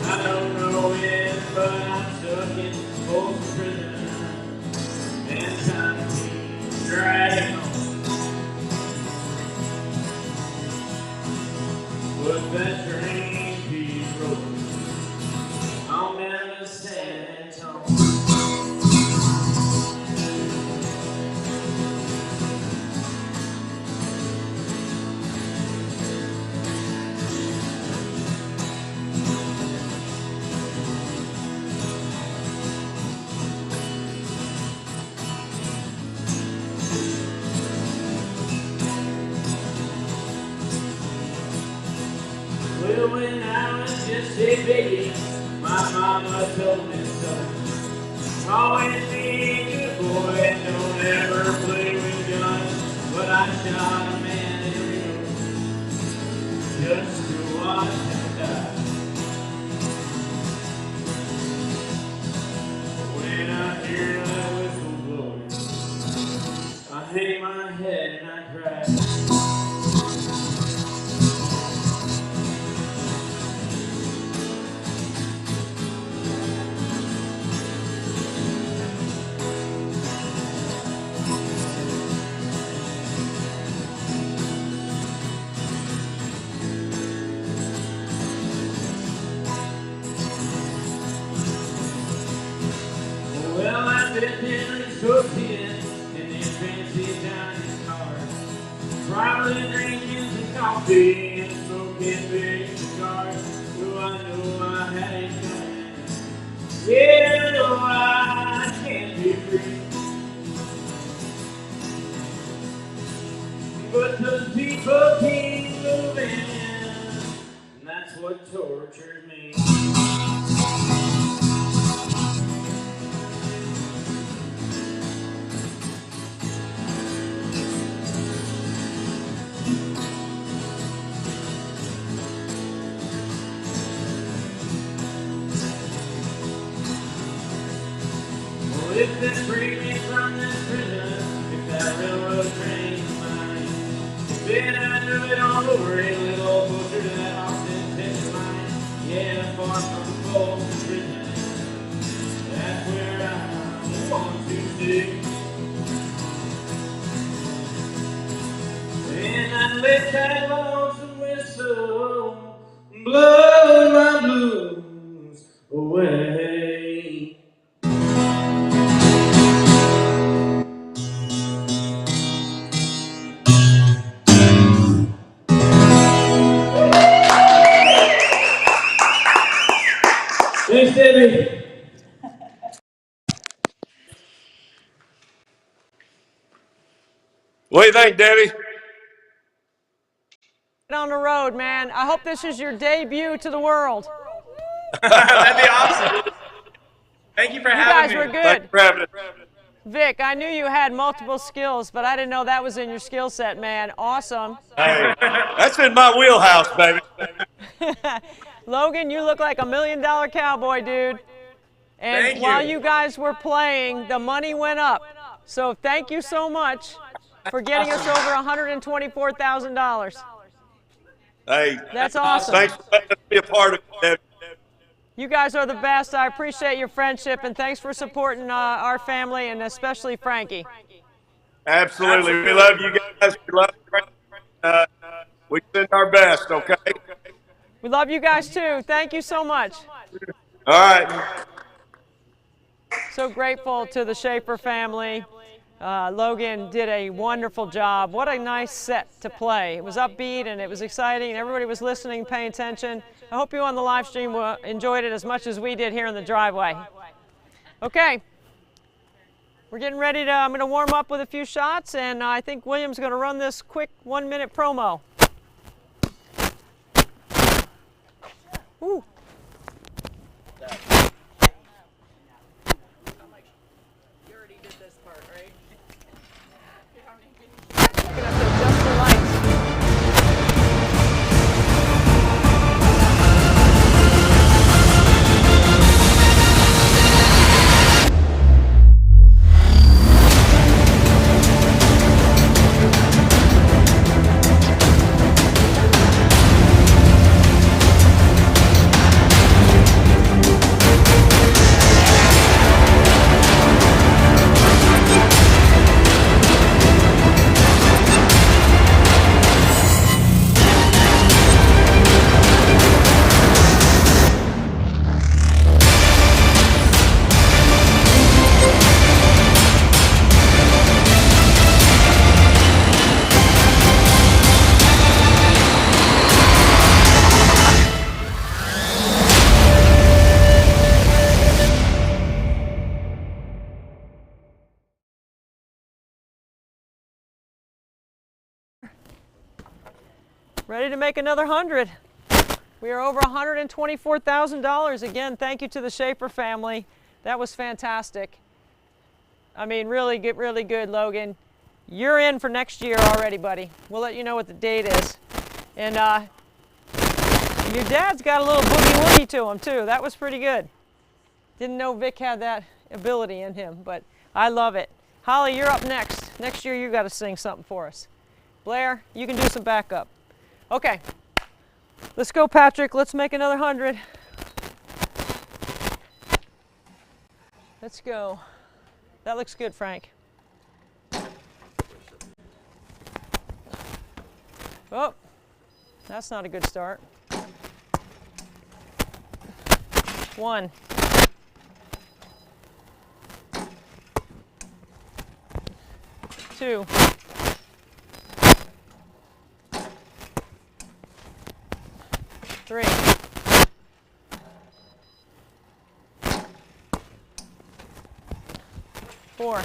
I don't know it, but I'm stuck in Folsom Prison, and time keeps dragging on. But that train keeps rolling on down to San Antonio. Well, when I was just a baby, my mama told me so. Always be a good boy and don't ever play with guns. But I shot a man in Rio just to watch him die. When I hear that whistle blowing, I hang my head and I cry. Well, I've been in Spokane in the fancy dining car, probably drinking some coffee and smoking big cigars. Do I know I had a chance? Yeah, no, I can't be free. But those people keep moving, and that's what tortures me. Well, if they free me from this prison, if that railroad train is mine, then I do it all over a little closer to that Austin, Texas line. Yeah, far from Folsom Prison, that's where I want to stay. And I let that lonesome whistle blow my blues away. Thanks, Debbie. What do you think, Debbie? On the road, man. I hope this is your debut to the world. That'd be awesome. Thank you for having me. You guys were good. Thank you for having us. Vic, I knew you had multiple skills, but I didn't know that was in your skill set, man. Awesome. Hey, that's in my wheelhouse, baby. Logan, you look like $1 million cowboy, dude. And Thank while you. you guys were playing, the money went up. So thank you so much for getting us over $124,000. Hey, That's awesome. thanks for letting us be a part of it, Debbie. You guys are the best. I appreciate your friendship, and thanks for supporting our family, and especially Frankie. Absolutely. We love you guys. We love you. We send our best, okay? We love you guys, too. Thank you so much. All right. So grateful to the Schaefer family. Logan did a wonderful job. What a nice set to play. It was upbeat and it was exciting and everybody was listening, paying attention. I hope you on the live stream enjoyed it as much as we did here in the driveway. Okay, we're getting ready to, I'm going to warm up with a few shots, and I think William's going to run this quick 1-minute promo. Ooh. Ready to make another 100. We are over $124,000. Again, thank you to the Schaefer family. That was fantastic. I mean, really good, Logan. You're in for next year already, buddy. We'll let you know what the date is. And your dad's got a little boogie-woogie to him, too. That was pretty good. Didn't know Vic had that ability in him, but I love it. Holly, you're up next. Next year, you got to sing something for us. Blair, you can do some backup. Okay. Let's go, Patrick. Let's make another 100. Let's go. That looks good, Frank. Oh, that's not a good start. 1. 2. 3. 4.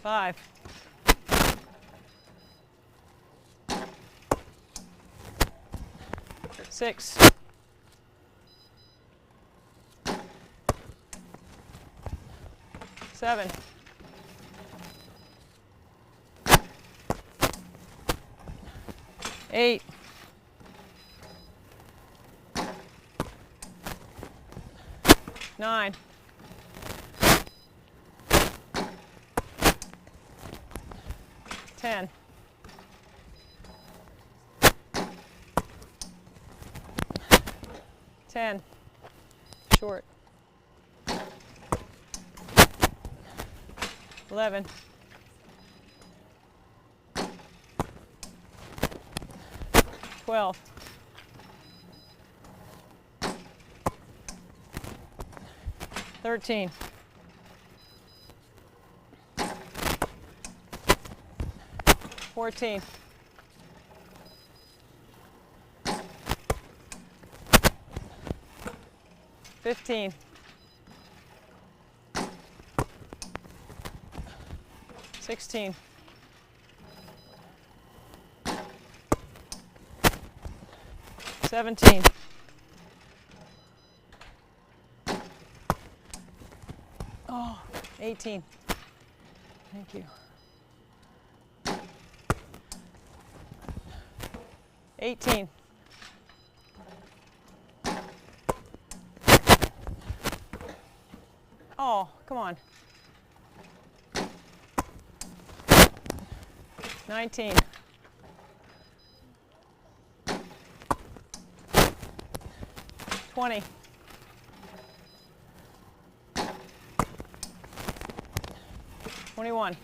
5. 6. 7. 8. 9. 10. 10. Short. 11. 12. 13. 14. 15. 16. 17. 18. Thank you. 18. 'Come on. 19. 20. 21.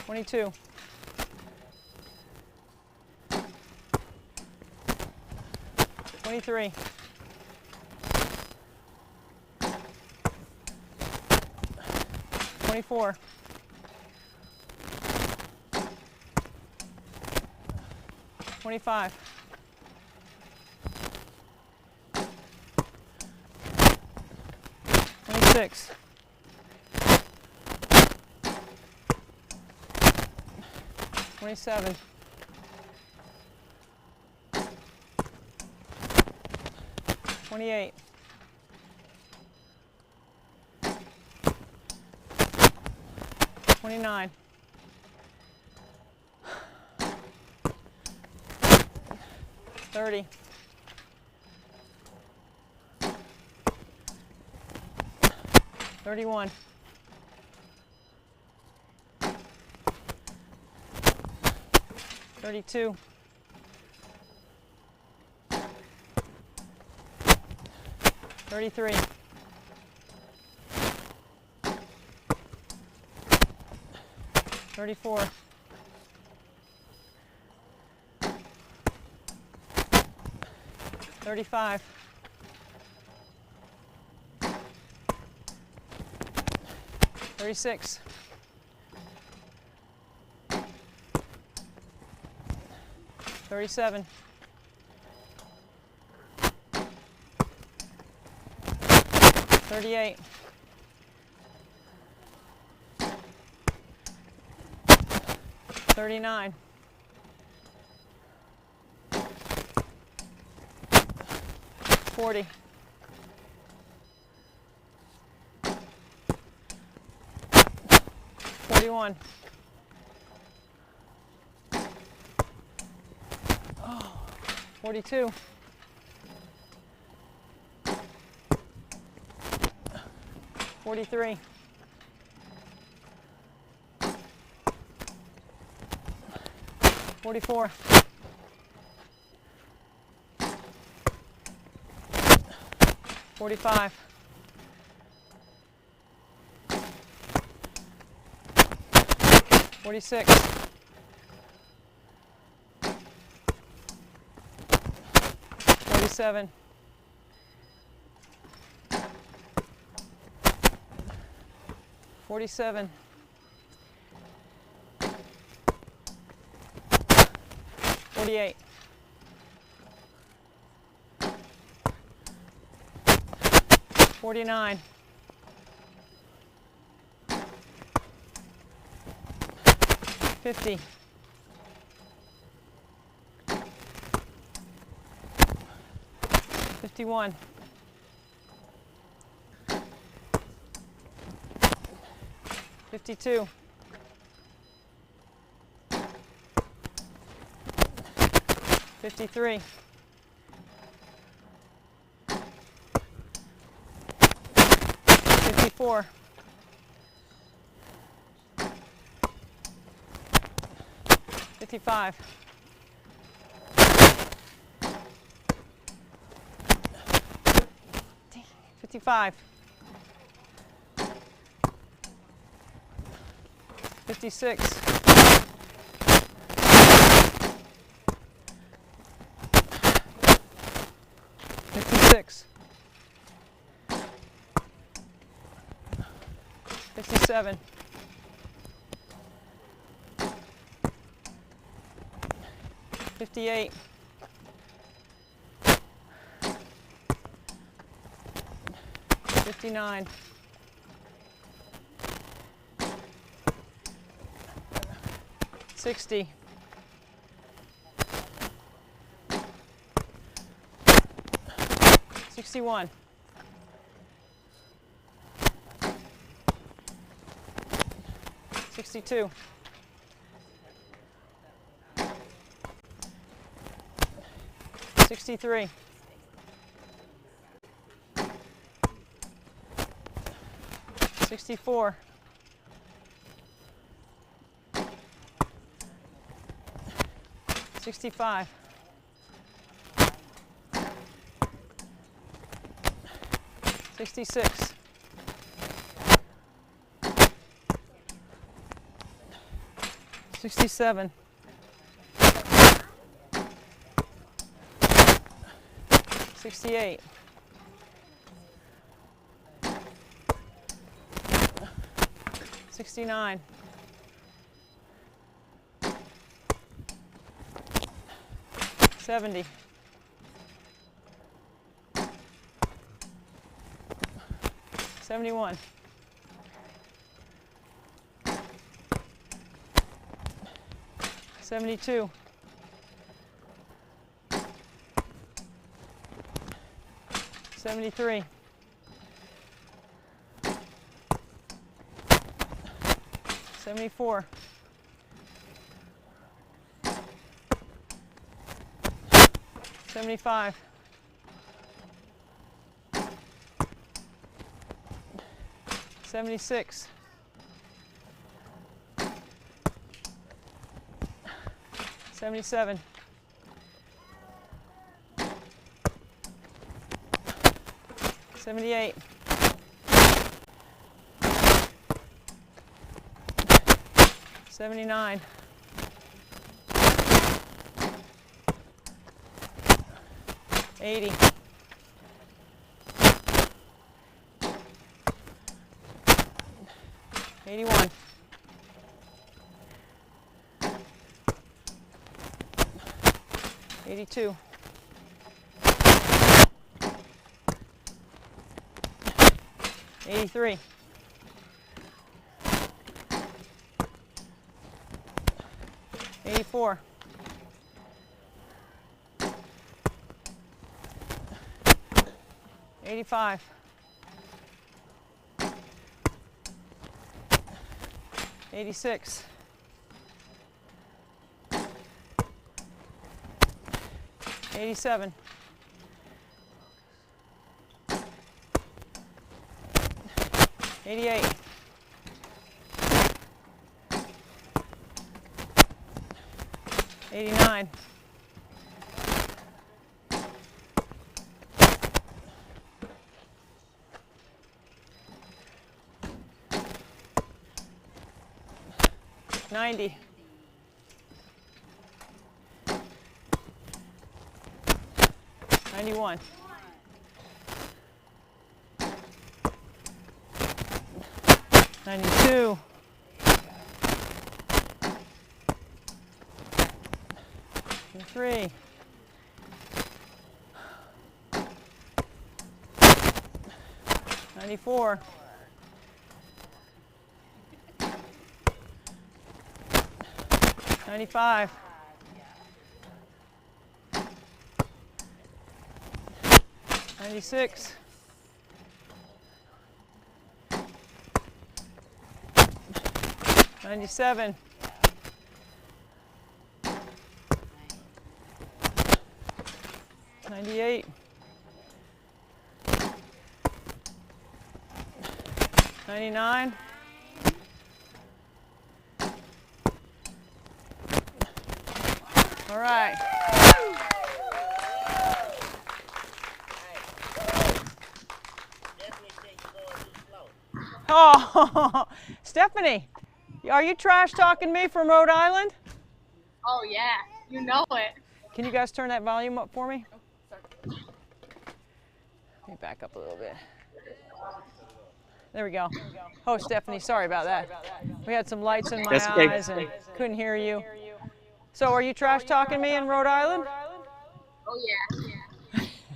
22. 23. 24. 25. 26. 27. 28. 29. 30. 31. 32. 33. 34. 35. 36. 37. 38. 38. 39. 40. 41. 42. 43. 44. 45. 46. 47. 47. 48. 49. 50. 51. 52. 53. 54. 55. 55. 56. 56. 57. 58. 59. 60. 61. 62. 63. 64. 65. 66. 67. 68. 69. 70. 71. 72. 73. 74. 75. 76. 77. 78. 79. 80. 81. 82. 83. 83. 84. 85. 86. 87. 88. 89. 90. 91. 92. 93. 94. 95. 96. 97. 98. 99. 'All right. Oh, Stephanie, are you trash talking me from Rhode Island? Oh yeah, you know it. Can you guys turn that volume up for me? Let me back up a little bit. There we go. Oh, Stephanie, sorry about that. We had some lights in my eyes and couldn't hear you. So are you trash talking me in Rhode Island? Oh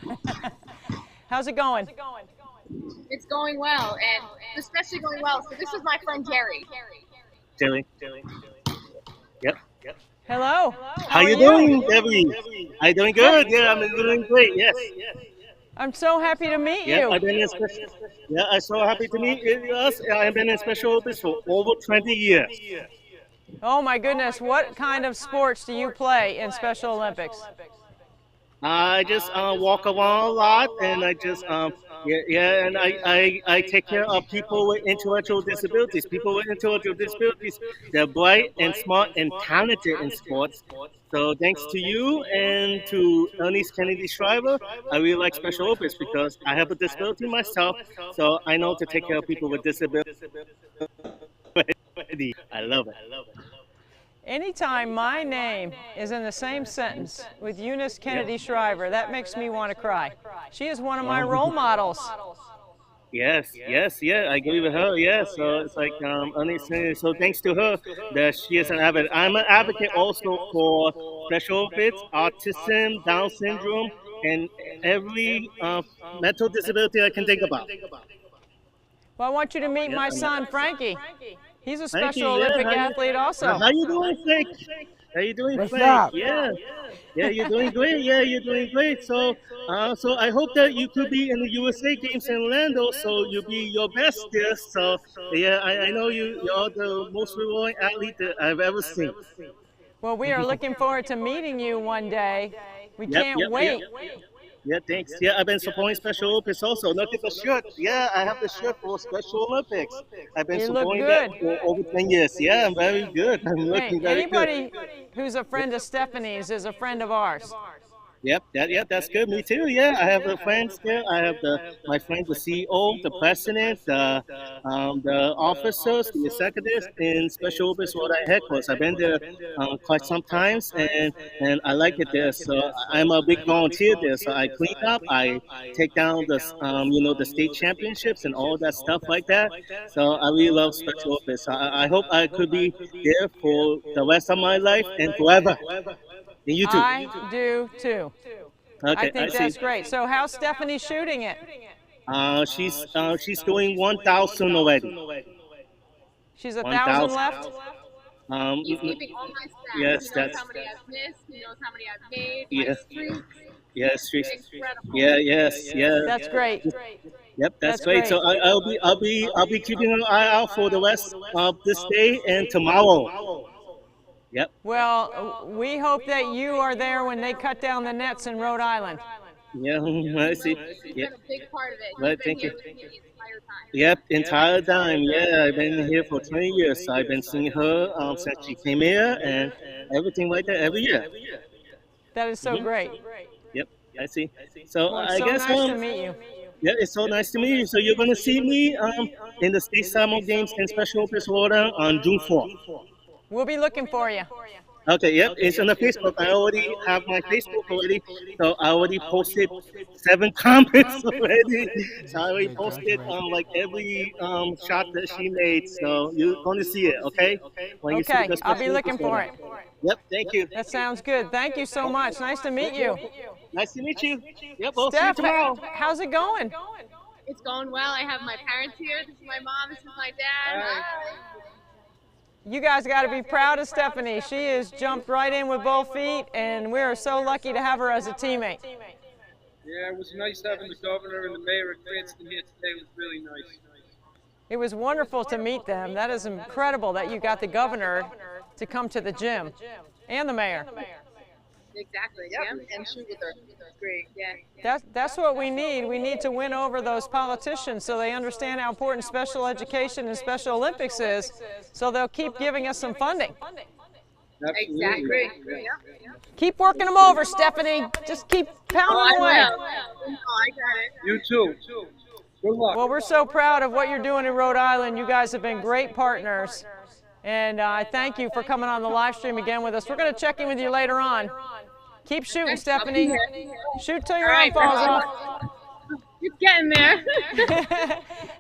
yeah. How's it going? It's going well, and especially going well. So this is my friend Jerry. Jerry. Yep. Hello. How you doing, Debbie? Are you doing good? Yeah, I'm doing great. Yes. I'm so happy to meet you. I've been in special. Yeah, I'm so happy to meet us. I've been in Special Olympics for over 20 years. Oh my goodness, what kind of sports do you play in Special Olympics? I just walk around a lot, and I just and I take care of people with intellectual disabilities. People with intellectual disabilities, they're bright and smart and talented in sports. So thanks to you and to Ernest Kennedy Shriver, I really like Special Olympics because I have a disability myself, so I know to take care of people with disabilities. I love it. Anytime my name is in the same sentence with Eunice Kennedy Shriver, that makes me want to cry. She is one of my role models. Yes, I agree with her. Yes, so it's like so thanks to her that she is an advocate. I'm an advocate also for special Olympics, autism, Down syndrome, and every mental disability I can think about. Well, I want you to meet my son, Frankie. He's a Special Olympic athlete also. How you doing, Frank? How you doing, What's Frank? up? Yeah, you're doing great. Yeah, you're doing great. So, so I hope that you could be in the USA Games in Orlando. So you'll be your best there. So yeah, I know you're the most rewarding athlete that I've ever seen. Well, we are looking forward to meeting you one day. We can't wait. Yeah, thanks. Yeah, I've been supporting Special Olympics also. Look at the shirt. Yeah, I have the shirt for Special Olympics. I've been supporting that for over 10 years. Yeah, I'm very good. I'm looking very good. Anybody who's a friend of Stephanie's is a friend of ours. Yep, that's good. Me too. Yeah, I have the friends there. I have my friends, the CEO, the president, the officers, the executives in Special Olympics Rhode Island headquarters. I've been there quite some times, and I like it there. So I'm a big volunteer there. So I clean up, I take down the the state championships and all that stuff like that. So I really love Special Olympics. I hope I could be there for the rest of my life and forever. And you too. I do too. Okay, I think that's great. So how's Stephanie shooting it? She's doing 1,000 already. She's 1,000 1,000. left? He's keeping all my stats. Yes, He knows that's how many I've missed. He knows how many I've made. yeah, My streaks. yes, she's Incredible. yeah, yes, yeah. That's great. Yep, that's That's great. great. So I'll be keeping an eye out for the rest of this day and tomorrow. Yep. Well, we hope that you are there when they cut down the nets in Rhode Island. Yeah, I see. He's Yeah. been a big part of it. He's Right, been thank here you. with me the entire time. Yep, entire time. Yeah, I've been here for 20 years. So I've been seeing her since she came here and everything like that every year. That is so great. Yep, I see. So Well, it's I so guess nice to meet you. yeah, it's so nice to meet you. So you're gonna see me in the state summer games in Special Olympics Florida on June 4th. We'll be looking for you. Okay, yep, it's on the Facebook. I already have my Facebook already, so I already posted 7 comments already. So I already posted like every shot that she made. So you're going to see it, okay? When you see Okay, the I'll be Special looking for Olympics it. photo. Yep, thank you. That sounds good. Thank you so much. Nice to meet you. Nice to meet you. Yep, we'll see you Steph, tomorrow. how's it going? It's going well. I have my parents here. This is my mom. This is my dad. Hi. You guys got to be proud of Stephanie. She has jumped right in with both feet, and we are so lucky to have her as a teammate. Yeah, it was nice having the governor and the mayor of Cranston here today. It was really nice. It was wonderful to meet them. That is incredible that you got the governor to come to the gym, and the mayor. Exactly. Yep. And shoot with her. That's great. Yeah. That's what we need. We need to win over those politicians so they understand how important special education and Special Olympics is, so they'll keep giving us some funding. Absolutely. Exactly. Yeah. Keep working them over, Stephanie. Just keep pounding away. I got it. You too. Good luck. Well, we're so proud of what you're doing in Rhode Island. You guys have been great partners. And I thank you for coming on the live stream again with us. We're going to check in with you later on. Keep shooting, Stephanie. Shoot till your arm falls off. It's getting there.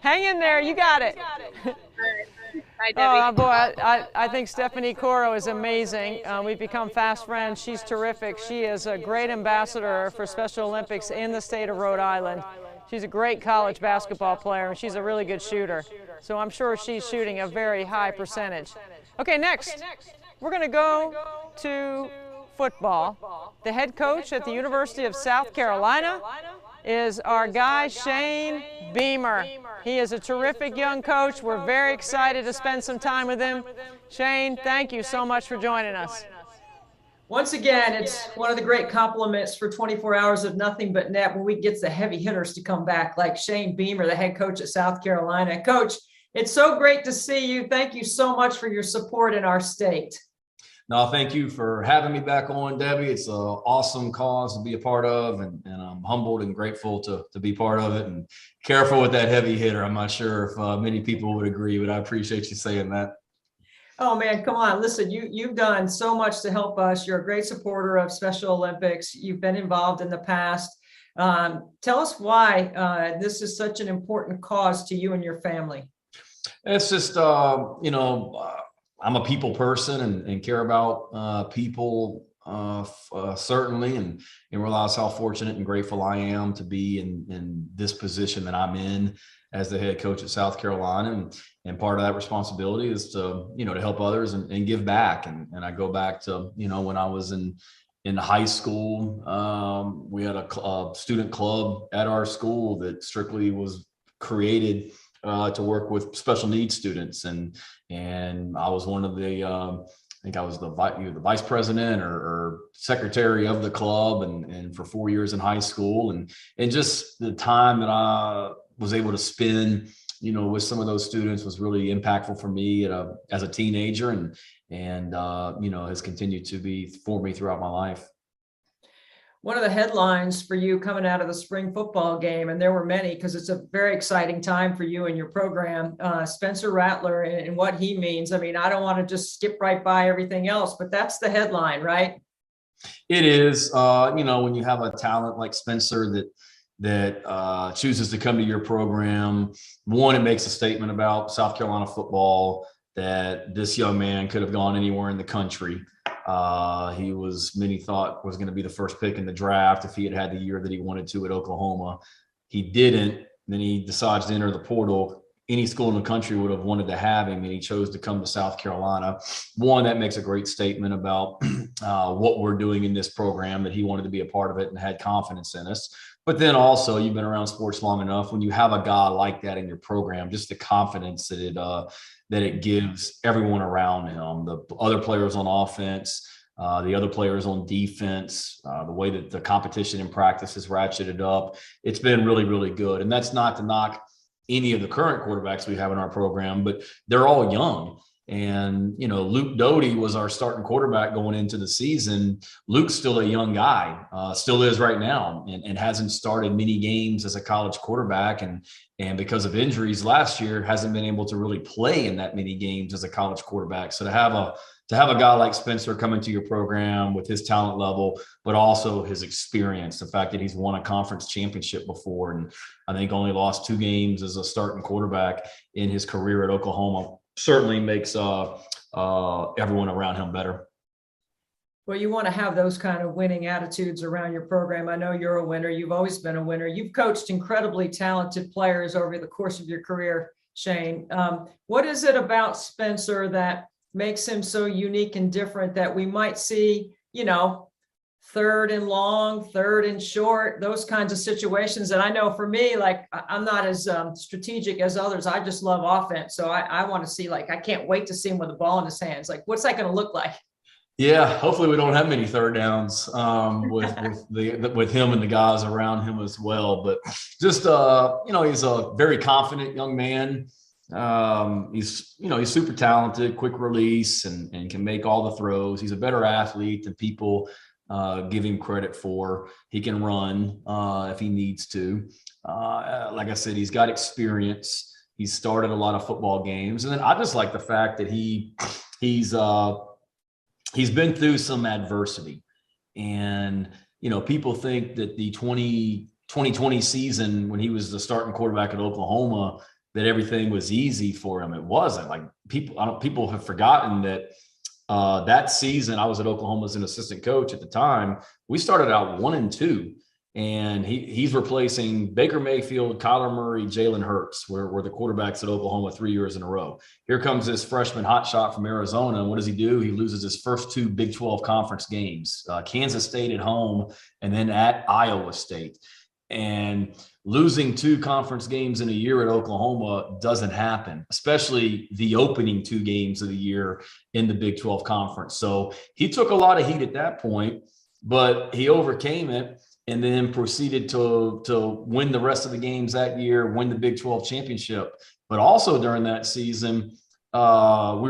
Hang in there. You got it. Bye, Debbie. Oh, boy, I think Stephanie Coro is amazing. We've become fast friends. She's terrific. She is a great ambassador for Special Olympics in the state of Rhode Island. She's a great college basketball player, and she's a really good shooter. So I'm sure she's shooting a very high percentage. Okay, next, we're going to go to football. The head coach at the University of South Carolina is our guy, Shane Beamer. He is a terrific young coach. We're very excited to spend some time with him. Shane, thank you so much for joining us. Once again, it's one of the great compliments for 24 hours of nothing but net when we get the heavy hitters to come back, like Shane Beamer, the head coach at South Carolina. Coach, it's so great to see you. Thank you so much for your support in our state. No, thank you for having me back on, Debbie. It's an awesome cause to be a part of, and I'm humbled and grateful to be part of it. And careful with that heavy hitter. I'm not sure if many people would agree, but I appreciate you saying that. Oh man, come on. Listen, you've done so much to help us. You're a great supporter of Special Olympics. You've been involved in the past. Tell us why this is such an important cause to you and your family. It's just, I'm a people person and care about people certainly, and realize how fortunate and grateful I am to be in this position that I'm in as the head coach at South Carolina. And part of that responsibility is to, to help others and give back. And I go back to, when I was in high school, we had a student club at our school that strictly was created to work with special needs students. And I was one of the, I think I was the vice president or secretary of the club and for 4 years in high school. And just the time that I was able to spend, with some of those students was really impactful for me as a teenager and has continued to be for me throughout my life. One of the headlines for you coming out of the spring football game, and there were many because it's a very exciting time for you and your program, Spencer Rattler and what he means. I mean, I don't want to just skip right by everything else, but that's the headline, right? It is, when you have a talent like Spencer that chooses to come to your program, one, it makes a statement about South Carolina football that this young man could have gone anywhere in the country. Many thought was going to be the first pick in the draft if he had had the year that he wanted to at Oklahoma. He didn't, Then he decides to enter the portal. Any school in the country would have wanted to have him, and he chose to come to South Carolina. One, that makes a great statement about what we're doing in this program, that he wanted to be a part of it and had confidence in us. But then also, you've been around sports long enough, when you have a guy like that in your program, just the confidence that it gives everyone around him, the other players on offense, the other players on defense, the way that the competition in practice has ratcheted up. It's been really, really good. And that's not to knock any of the current quarterbacks we have in our program, but they're all young. And, Luke Doty was our starting quarterback going into the season. Luke's still a young guy, still is right now, and hasn't started many games as a college quarterback. And because of injuries last year, hasn't been able to really play in that many games as a college quarterback. So to have a guy like Spencer come into your program with his talent level, but also his experience, the fact that he's won a conference championship before, and I think only lost 2 games as a starting quarterback in his career at Oklahoma, certainly makes everyone around him better. Well, you want to have those kind of winning attitudes around your program. I know you're a winner. You've always been a winner. You've coached incredibly talented players over the course of your career, Shane. What is it about Spencer that makes him so unique and different that we might see, 3rd and long, 3rd and short, those kinds of situations? And I know for me, like, I'm not as strategic as others. I just love offense. So I want to see, I can't wait to see him with the ball in his hands. Like, what's that going to look like? Yeah, hopefully we don't have many 3rd downs with him and the guys around him as well. But just, he's a very confident young man. He's super talented, quick release, and can make all the throws. He's a better athlete than people give him credit for. He can run if he needs to. Like I said, he's got experience. He's started a lot of football games. And then I just like the fact that he's been through some adversity. And, people think that the 2020 season, when he was the starting quarterback at Oklahoma, that everything was easy for him. It wasn't. Like, people have forgotten that that season I was at Oklahoma as an assistant coach at the time. We started out 1-2, and he's replacing Baker Mayfield, Kyler Murray, Jalen Hurts, were the quarterbacks at Oklahoma 3 years in a row. Here comes this freshman hotshot from Arizona. And what does he do? He loses his first 2 Big 12 conference games, Kansas State at home and then at Iowa State. And losing 2 conference games in a year at Oklahoma doesn't happen, especially the opening 2 games of the year in the Big 12 conference. So he took a lot of heat at that point, but he overcame it and then proceeded to win the rest of the games that year, win the Big 12 championship. But also during that season, we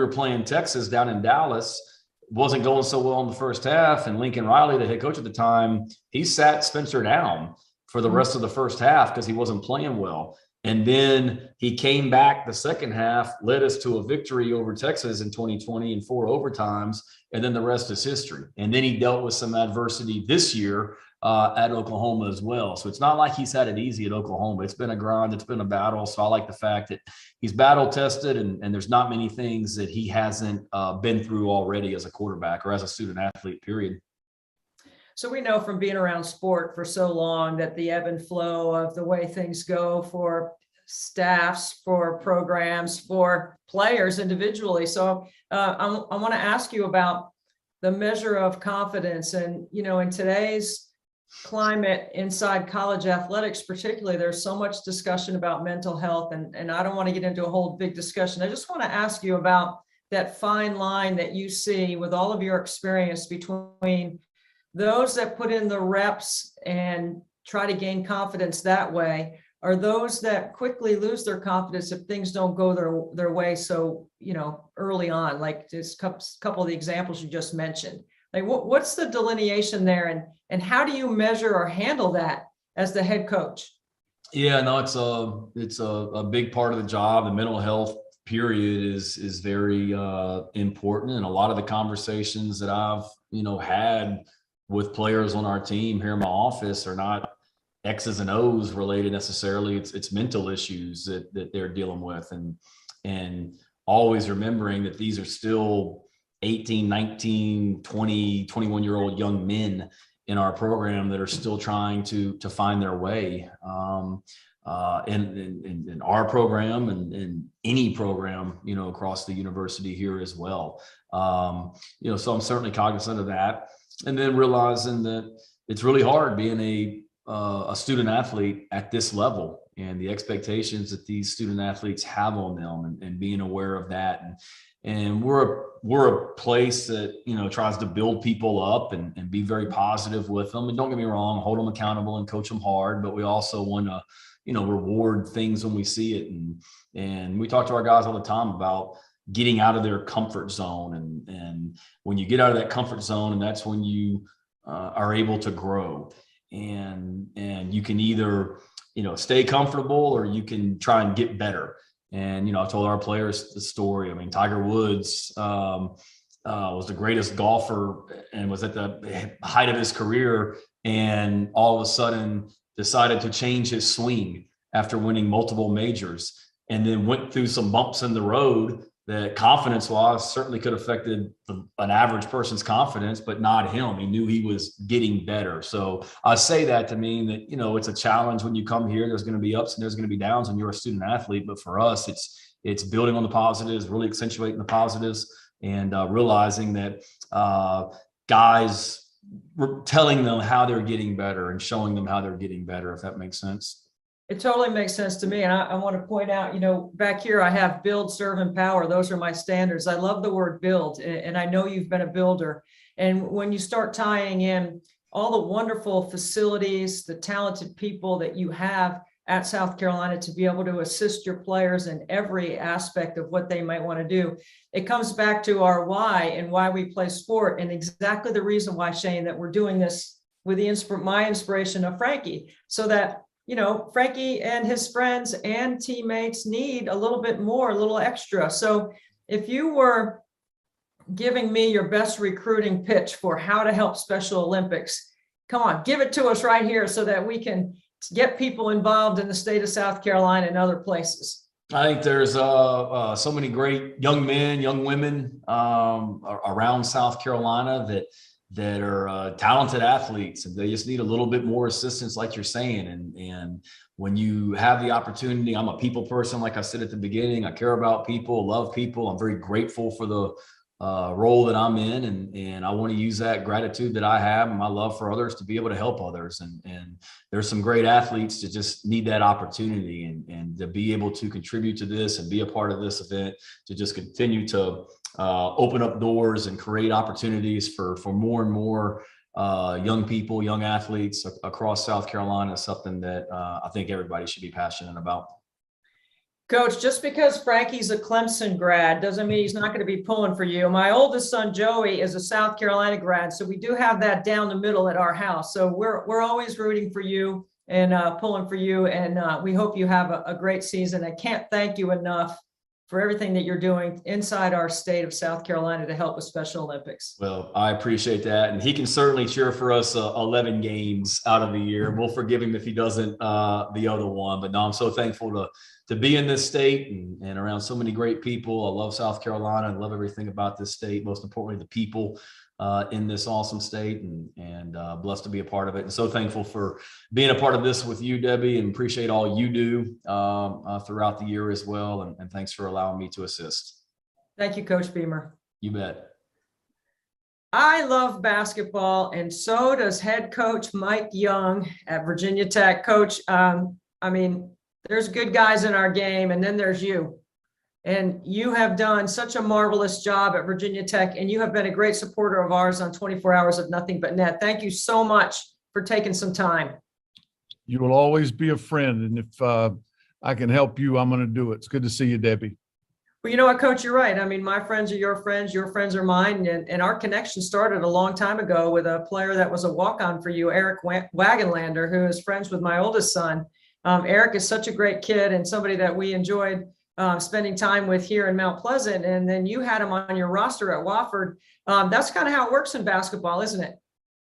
were playing Texas down in Dallas. Wasn't going so well in the first half. And Lincoln Riley, the head coach at the time, he sat Spencer down for the rest of the first half because he wasn't playing well. And then he came back the second half, led us to a victory over Texas in 2020 in 4 overtimes, and then the rest is history. And then he dealt with some adversity this year at Oklahoma as well. So it's not like he's had it easy at Oklahoma. It's been a grind. It's been a battle. So I like the fact that he's battle tested, and there's not many things that he hasn't been through already as a quarterback or as a student athlete, period. So we know from being around sport for so long that the ebb and flow of the way things go for staffs, for programs, for players individually. So I want to ask you about the measure of confidence. And, in today's climate inside college athletics, particularly, there's so much discussion about mental health. And I don't want to get into a whole big discussion. I just want to ask you about that fine line that you see with all of your experience between those that put in the reps and try to gain confidence that way, are those that quickly lose their confidence if things don't go their way. So, early on, like just a couple of the examples you just mentioned, like what's the delineation there, and how do you measure or handle that as the head coach? Yeah, no, it's a big part of the job. The mental health period is very important. And a lot of the conversations that I've, had with players on our team here in my office are not X's and O's related necessarily. It's mental issues that they're dealing with, and always remembering that these are still 18, 19, 20, 21-year-old young men in our program that are still trying to find their way. in our program and in any program, across the university here as well. So I'm certainly cognizant of that. And then realizing that it's really hard being a student athlete at this level, and the expectations that these student athletes have on them, and being aware of that. And we're a place that, tries to build people up and be very positive with them. And don't get me wrong, hold them accountable and coach them hard, but we also want to, reward things when we see it. And we talk to our guys all the time about getting out of their comfort zone. And when you get out of that comfort zone, and that's when you are able to grow. And you can either, stay comfortable, or you can try and get better. And, I told our players the story. I mean, Tiger Woods was the greatest golfer and was at the height of his career, and all of a sudden decided to change his swing after winning multiple majors, and then went through some bumps in the road that confidence-wise certainly could have affected an average person's confidence, but not him. He knew he was getting better. So I say that to mean that, it's a challenge when you come here. There's going to be ups and there's going to be downs when you're a student athlete. But for us, it's building on the positives, really accentuating the positives, and realizing that guys, we're telling them how they're getting better and showing them how they're getting better, if that makes sense. It totally makes sense to me. And I want to point out, back here I have build, serve, empower. Those are my standards. I love the word build, and I know you've been a builder. And when you start tying in all the wonderful facilities, the talented people that you have at South Carolina to be able to assist your players in every aspect of what they might want to do, it comes back to our why and why we play sport, and exactly the reason why, Shane, that we're doing this with my inspiration of Frankie, so that Frankie and his friends and teammates need a little bit more, a little extra. So if you were giving me your best recruiting pitch for how to help Special Olympics, come on, give it to us right here so that we can get people involved in the state of South Carolina and other places. I think there's so many great young men, young women around South Carolina that are talented athletes, and they just need a little bit more assistance, like you're saying. And when you have the opportunity, I'm a people person, like I said at the beginning. I care about people, love people. I'm very grateful for the role that I'm in, and I want to use that gratitude that I have and my love for others to be able to help others. And there's some great athletes that just need that opportunity, and to be able to contribute to this and be a part of this event, to just continue to open up doors and create opportunities for more and more young people, young athletes across South Carolina is something that I think everybody should be passionate about. Coach, just because Frankie's a Clemson grad doesn't mean he's not going to be pulling for you. My oldest son, Joey, is a South Carolina grad, so we do have that down the middle at our house. So we're always rooting for you and pulling for you, and we hope you have a great season. I can't thank you enough for everything that you're doing inside our state of South Carolina to help with Special Olympics. Well, I appreciate that. And he can certainly cheer for us 11 games out of the year. We'll forgive him if he doesn't the other one. But no, I'm so thankful to be in this state and around so many great people. I love South Carolina. I love everything about this state, most importantly, the people in this awesome state, and blessed to be a part of it. And so thankful for being a part of this with you, Debbie, and appreciate all you do throughout the year as well. And thanks for allowing me to assist. Thank you, Coach Beamer. You bet. I love basketball, and so does head coach Mike Young at Virginia Tech. Coach, there's good guys in our game, and then there's you. And you have done such a marvelous job at Virginia Tech, and you have been a great supporter of ours on 24 Hours of Nothing But Net. Thank you so much for taking some time. You will always be a friend, and if I can help you, I'm going to do it. It's good to see you, Debbie. Well, you know what, Coach, you're right. I mean, my friends are your friends are mine, and our connection started a long time ago with a player that was a walk-on for you, Eric Wagenlander, who is friends with my oldest son. Eric is such a great kid and somebody that we enjoyed spending time with here in Mount Pleasant. And then you had him on your roster at Wofford. That's kind of how it works in basketball, isn't it?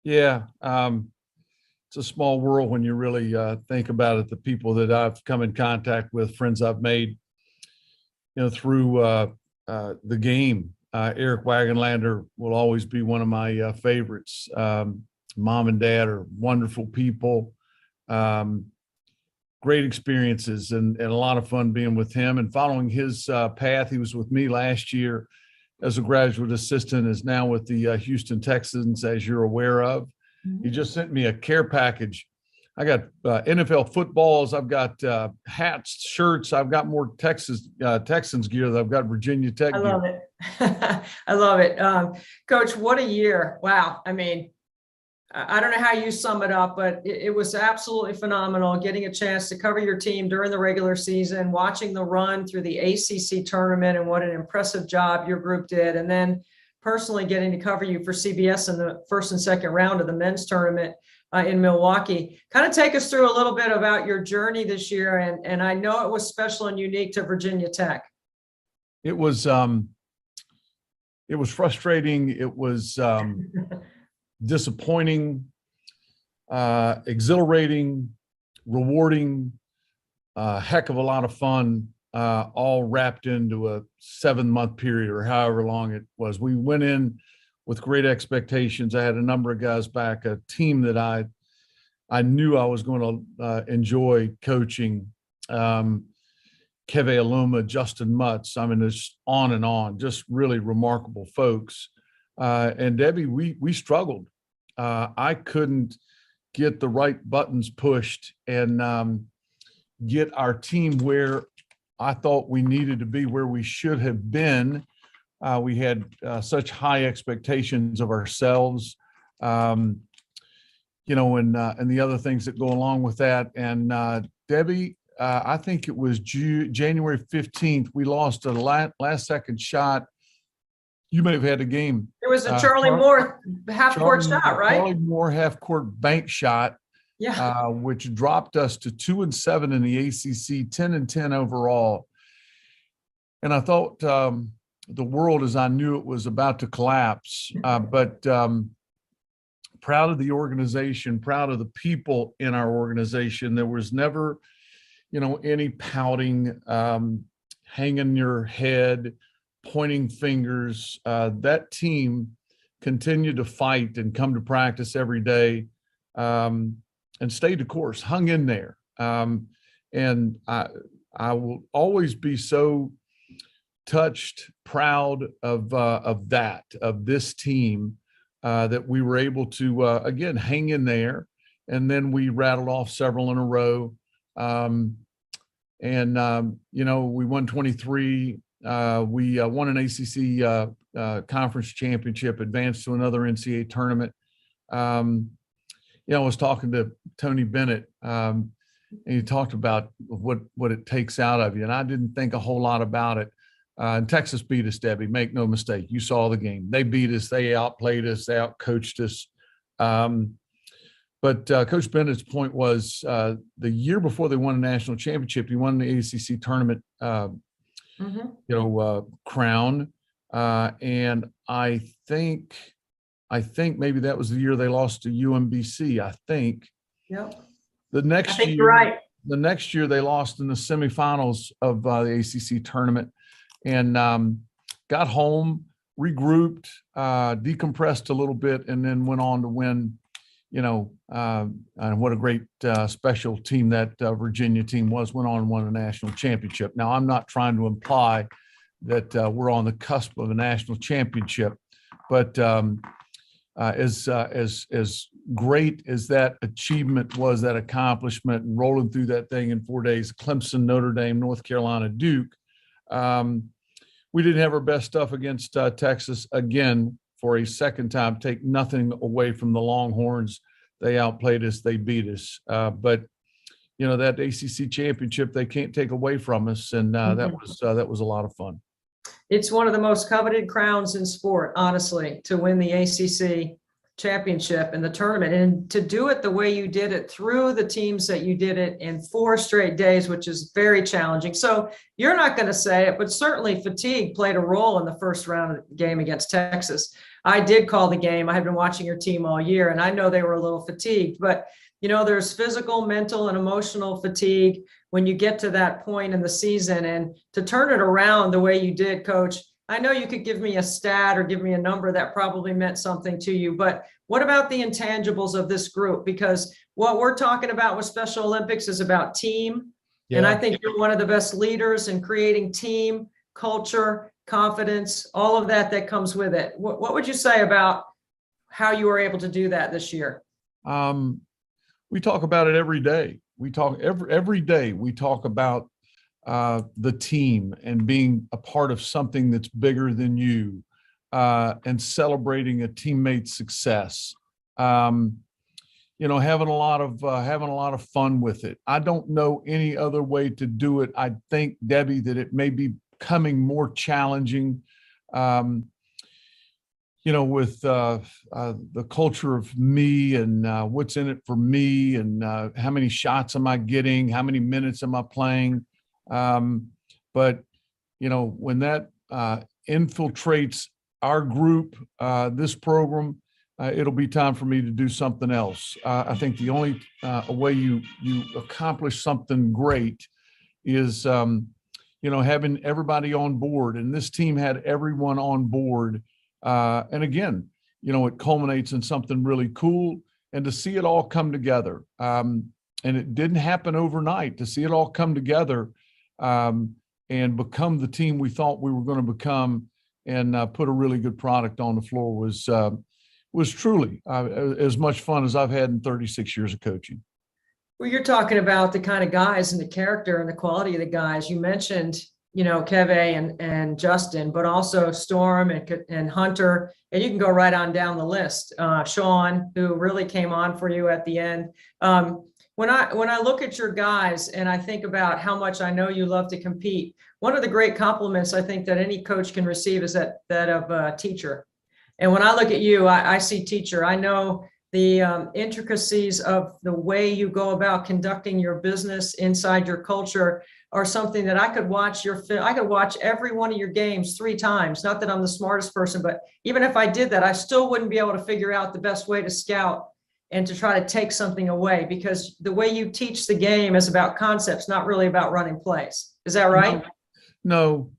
Yeah. It's a small world when you really think about it. The people that I've come in contact with, friends I've made, through the game. Eric Wagenlander will always be one of my favorites. Mom and dad are wonderful people. great experiences and a lot of fun being with him and following his path. He was with me last year as a graduate assistant, is now with the Houston Texans, as you're aware of. He just sent me a care package. I got NFL footballs. I've got hats, shirts. I've got more Texans gear than I've got Virginia Tech gear. I love it. I love it. Coach, what a year. Wow. I mean, I don't know how you sum it up, but it was absolutely phenomenal getting a chance to cover your team during the regular season, watching the run through the ACC tournament and what an impressive job your group did. And then personally getting to cover you for CBS in the first and second round of the men's tournament in Milwaukee. Kind of take us through a little bit about your journey this year. And I know it was special and unique to Virginia Tech. It was frustrating. It was disappointing, exhilarating, rewarding, heck of a lot of fun, all wrapped into a 7-month period or however long it was. We went in with great expectations. I had a number of guys back, a team that I knew I was going to enjoy coaching. Keve Aluma, Justin Mutz, I mean, it's on and on, just really remarkable folks. And Debbie, we struggled. I couldn't get the right buttons pushed and get our team where I thought we needed to be, where we should have been. We had such high expectations of ourselves, and the other things that go along with that. And Debbie, I think it was January 15th, we lost a last second shot. You may have had a game. It was a Charlie Moore half-court shot, right? Charlie Moore half-court bank shot, which dropped us to 2-7 in the ACC, 10-10 overall. And I thought the world, as I knew it, was about to collapse. But proud of the organization, proud of the people in our organization. There was never, any pouting, hanging your head, pointing fingers. That team continued to fight and come to practice every day, and stayed the course, hung in there. And I will always be so touched, proud of this team, that we were able to again hang in there, and then we rattled off several in a row. We won 23. We won an ACC conference championship, advanced to another NCAA tournament. I was talking to Tony Bennett, and he talked about what it takes out of you, and I didn't think a whole lot about it. And Texas beat us, Debbie. Make no mistake. You saw the game. They beat us. They outplayed us. They outcoached us. But Coach Bennett's point was the year before they won a national championship, he won the ACC tournament crown. And I think maybe that was the year they lost to UMBC, I think. Yep. The next year, you're right. The next year they lost in the semifinals of the ACC tournament, and got home, regrouped, decompressed a little bit, and then went on to win, and what a great special team that Virginia team was, went on and won a national championship. Now, I'm not trying to imply that we're on the cusp of a national championship, but as great as that achievement was, that accomplishment, and rolling through that thing in 4 days, Clemson, Notre Dame, North Carolina, Duke, we didn't have our best stuff against Texas again for a second time. Take nothing away from the Longhorns. They outplayed us. They beat us. But that ACC championship, they can't take away from us. And that was a lot of fun. It's one of the most coveted crowns in sport, honestly, to win the ACC championship in the tournament, and to do it the way you did it through the teams that you did it in 4 straight days, which is very challenging. So you're not going to say it, but certainly fatigue played a role in the first round of the game against Texas. I did call the game. I had been watching your team all year, and I know they were a little fatigued, but there's physical, mental, and emotional fatigue when you get to that point in the season. And to turn it around the way you did, Coach, I know you could give me a stat or give me a number that probably meant something to you, but what about the intangibles of this group? Because what we're talking about with Special Olympics is about team. And I think you're one of the best leaders in creating team, culture, confidence, all of that that comes with it. What would you say about how you were able to do that this year? We talk about it every day. We talk every day. We talk about the team and being a part of something that's bigger than you, and celebrating a teammate's success. You know, having a lot of fun with it. I don't know any other way to do it. I think, Debbie, that it may be becoming more challenging. You know, with the culture of me and what's in it for me, and how many shots am I getting, how many minutes am I playing? But you know, when that infiltrates our group, this program, it'll be time for me to do something else. I think the only way you accomplish something great is, you know, having everybody on board, and this team had everyone on board. And again, you know, it culminates in something really cool, and to see it all come together. And it didn't happen overnight. To see it all come together and become the team we thought we were going to become, and put a really good product on the floor was truly as much fun as I've had in 36 years of coaching. Well, you're talking about the kind of guys and the character and the quality of the guys. You mentioned, you know, Keve and Justin, but also Storm and Hunter, and you can go right on down the list. Sean, who really came on for you at the end. When I look at your guys and I think about how much I know you love to compete, one of the great compliments I think that any coach can receive is that of a teacher. And when I look at you, I see teacher. I know the intricacies of the way you go about conducting your business inside your culture are something that I could watch I could watch every one of your games 3 times. Not that I'm the smartest person, but even if I did that, I still wouldn't be able to figure out the best way to scout and to try to take something away, because the way you teach the game is about concepts, not really about running plays. Is that right? No,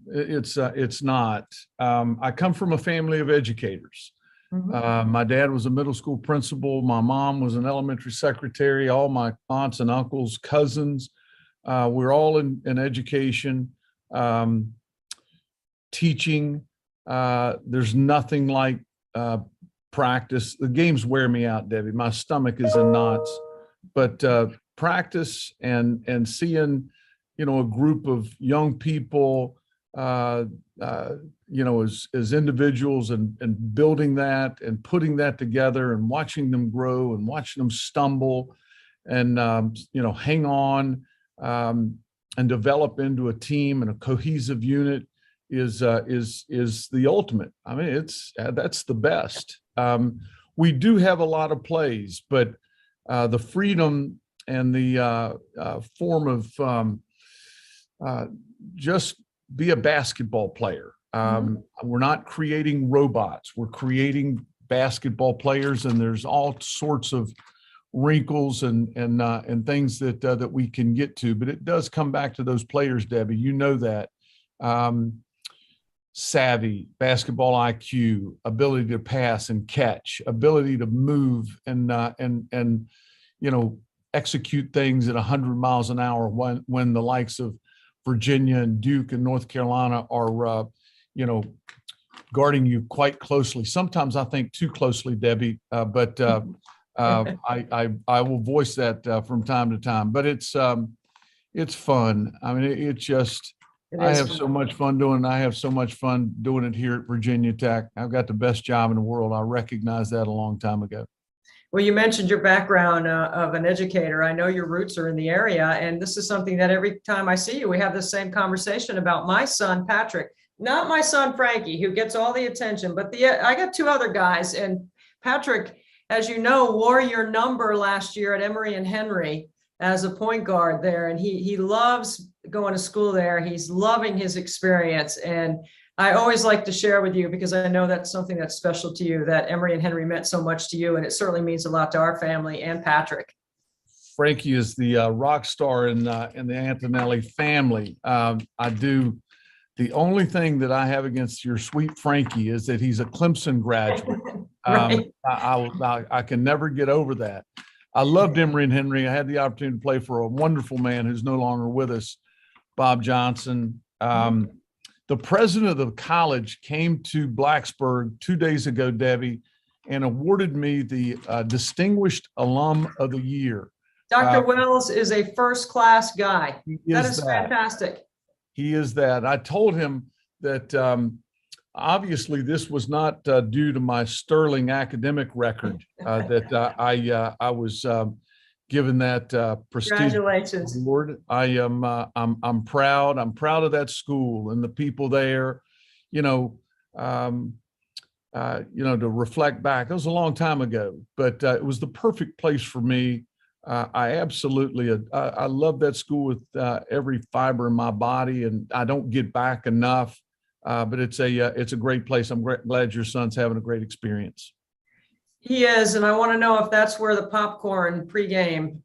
it's not. I come from a family of educators. My dad was a middle school principal. My mom was an elementary secretary. All my aunts and uncles, cousins, we're all in education, teaching. There's nothing like practice. The games wear me out, Debbie. My stomach is in knots. But practice and seeing, you know, a group of young people, you know, as individuals, and building that and putting that together and watching them grow and watching them stumble and, you know, hang on and develop into a team and a cohesive unit is the ultimate. I mean, that's the best. We do have a lot of plays, but the freedom and the form of just be a basketball player. We're not creating robots. We're creating basketball players, and there's all sorts of wrinkles and things that we can get to. But it does come back to those players, Debbie. You know that. Savvy, basketball IQ, ability to pass and catch, ability to move and you know, execute things at 100 miles an hour when the likes of Virginia and Duke and North Carolina are, you know, guarding you quite closely. Sometimes I think too closely, Debbie, but I will voice that from time to time. But it's fun. I mean, it just. I have so much fun doing it. I have so much fun doing it here at Virginia Tech. I've got the best job in the world. I recognized that a long time ago. Well, you mentioned your background of an educator. I know your roots are in the area, and this is something that every time I see you, we have the same conversation about. My son, Patrick, not my son, Frankie, who gets all the attention, but I got 2 other guys, and Patrick, as you know, wore your number last year at Emory and Henry as a point guard there, and he loves going to school there. He's loving his experience, and I always like to share with you, because I know that's something that's special to you, that Emory and Henry meant so much to you, and it certainly means a lot to our family and Patrick. Frankie is the rock star in the Antonelli family. The only thing that I have against your sweet Frankie is that he's a Clemson graduate. Right. I can never get over that. I loved Emory and Henry. I had the opportunity to play for a wonderful man who's no longer with us, Bob Johnson. The president of the college came to Blacksburg 2 days ago, Debbie, and awarded me the Distinguished Alum of the Year. Dr. Wells is a first-class guy. That is fantastic. He is that. I told him that obviously this was not due to my sterling academic record that I was given that prestigious award. I'm proud. I'm proud of that school and the people there. To reflect back, it was a long time ago, but it was the perfect place for me. I absolutely, I love that school with every fiber in my body, and I don't get back enough. But it's a great place. I'm glad your son's having a great experience. He is, and I want to know if that's where the popcorn pregame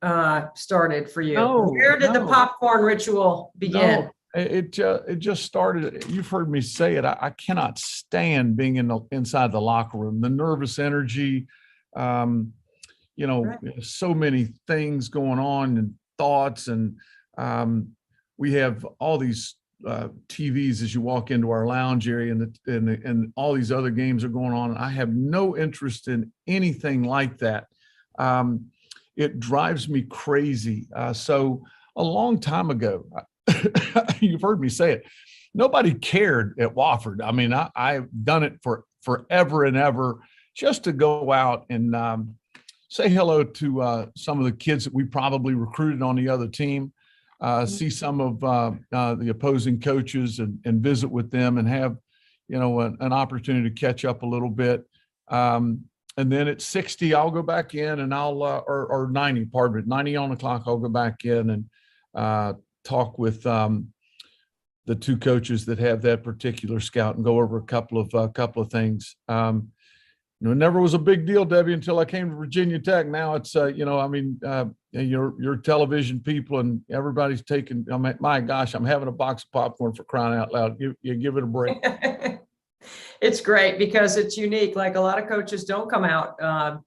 started for you. Where did the popcorn ritual begin? No, it just started. You've heard me say it. I cannot stand being inside the locker room. The nervous energy. So many things going on and thoughts, and we have all these TVs as you walk into our lounge area, and all these other games are going on. I have no interest in anything like that. It drives me crazy. So a long time ago, you've heard me say it, nobody cared at Wofford. I mean, I've done it for forever and ever, just to go out and say hello to some of the kids that we probably recruited on the other team, see some of the opposing coaches and visit with them and have, an opportunity to catch up a little bit. And then at 60, I'll go back in and or 90, pardon me, 90 on the clock, I'll go back in and talk with the two coaches that have that particular scout and go over a couple of things. It never was a big deal, Debbie, until I came to Virginia Tech. Now it's, your television people and everybody's taking, my gosh, I'm having a box of popcorn for crying out loud. You give it a break. It's great because it's unique. Like a lot of coaches don't come out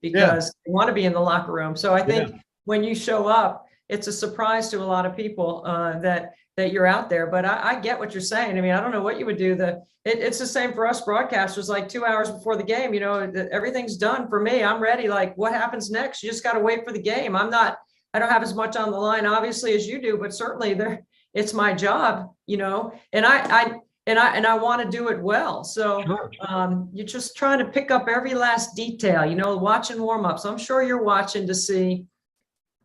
because they want to be in the locker room. So I think when you show up, it's a surprise to a lot of people that you're out there. But I get what you're saying. I mean, I don't know what you would do. It's the same for us broadcasters. Like 2 hours before the game, everything's done for me. I'm ready. Like, what happens next? You just got to wait for the game. I don't have as much on the line, obviously, as you do, but certainly it's my job, and I want to do it well. So you're just trying to pick up every last detail, watching warmups. I'm sure you're watching to see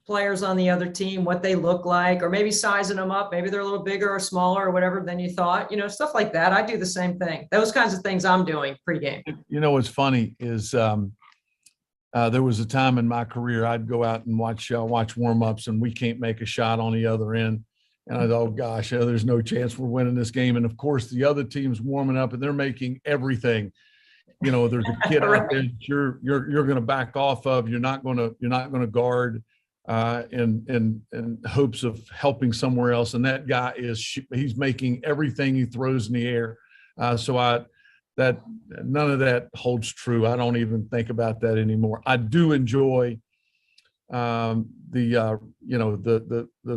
players on the other team, what they look like, or maybe sizing them up. Maybe they're a little bigger or smaller or whatever than you thought, stuff like that. I do the same thing. Those kinds of things I'm doing pregame. What's funny is there was a time in my career I'd go out and watch warmups and we can't make a shot on the other end. And I thought, oh gosh, there's no chance we're winning this game. And of course, the other team's warming up and they're making everything. There's a kid out there that you're going to back off of. You're not going to guard. In hopes of helping somewhere else. And that guy he's making everything he throws in the air. So none of that holds true. I don't even think about that anymore. I do enjoy the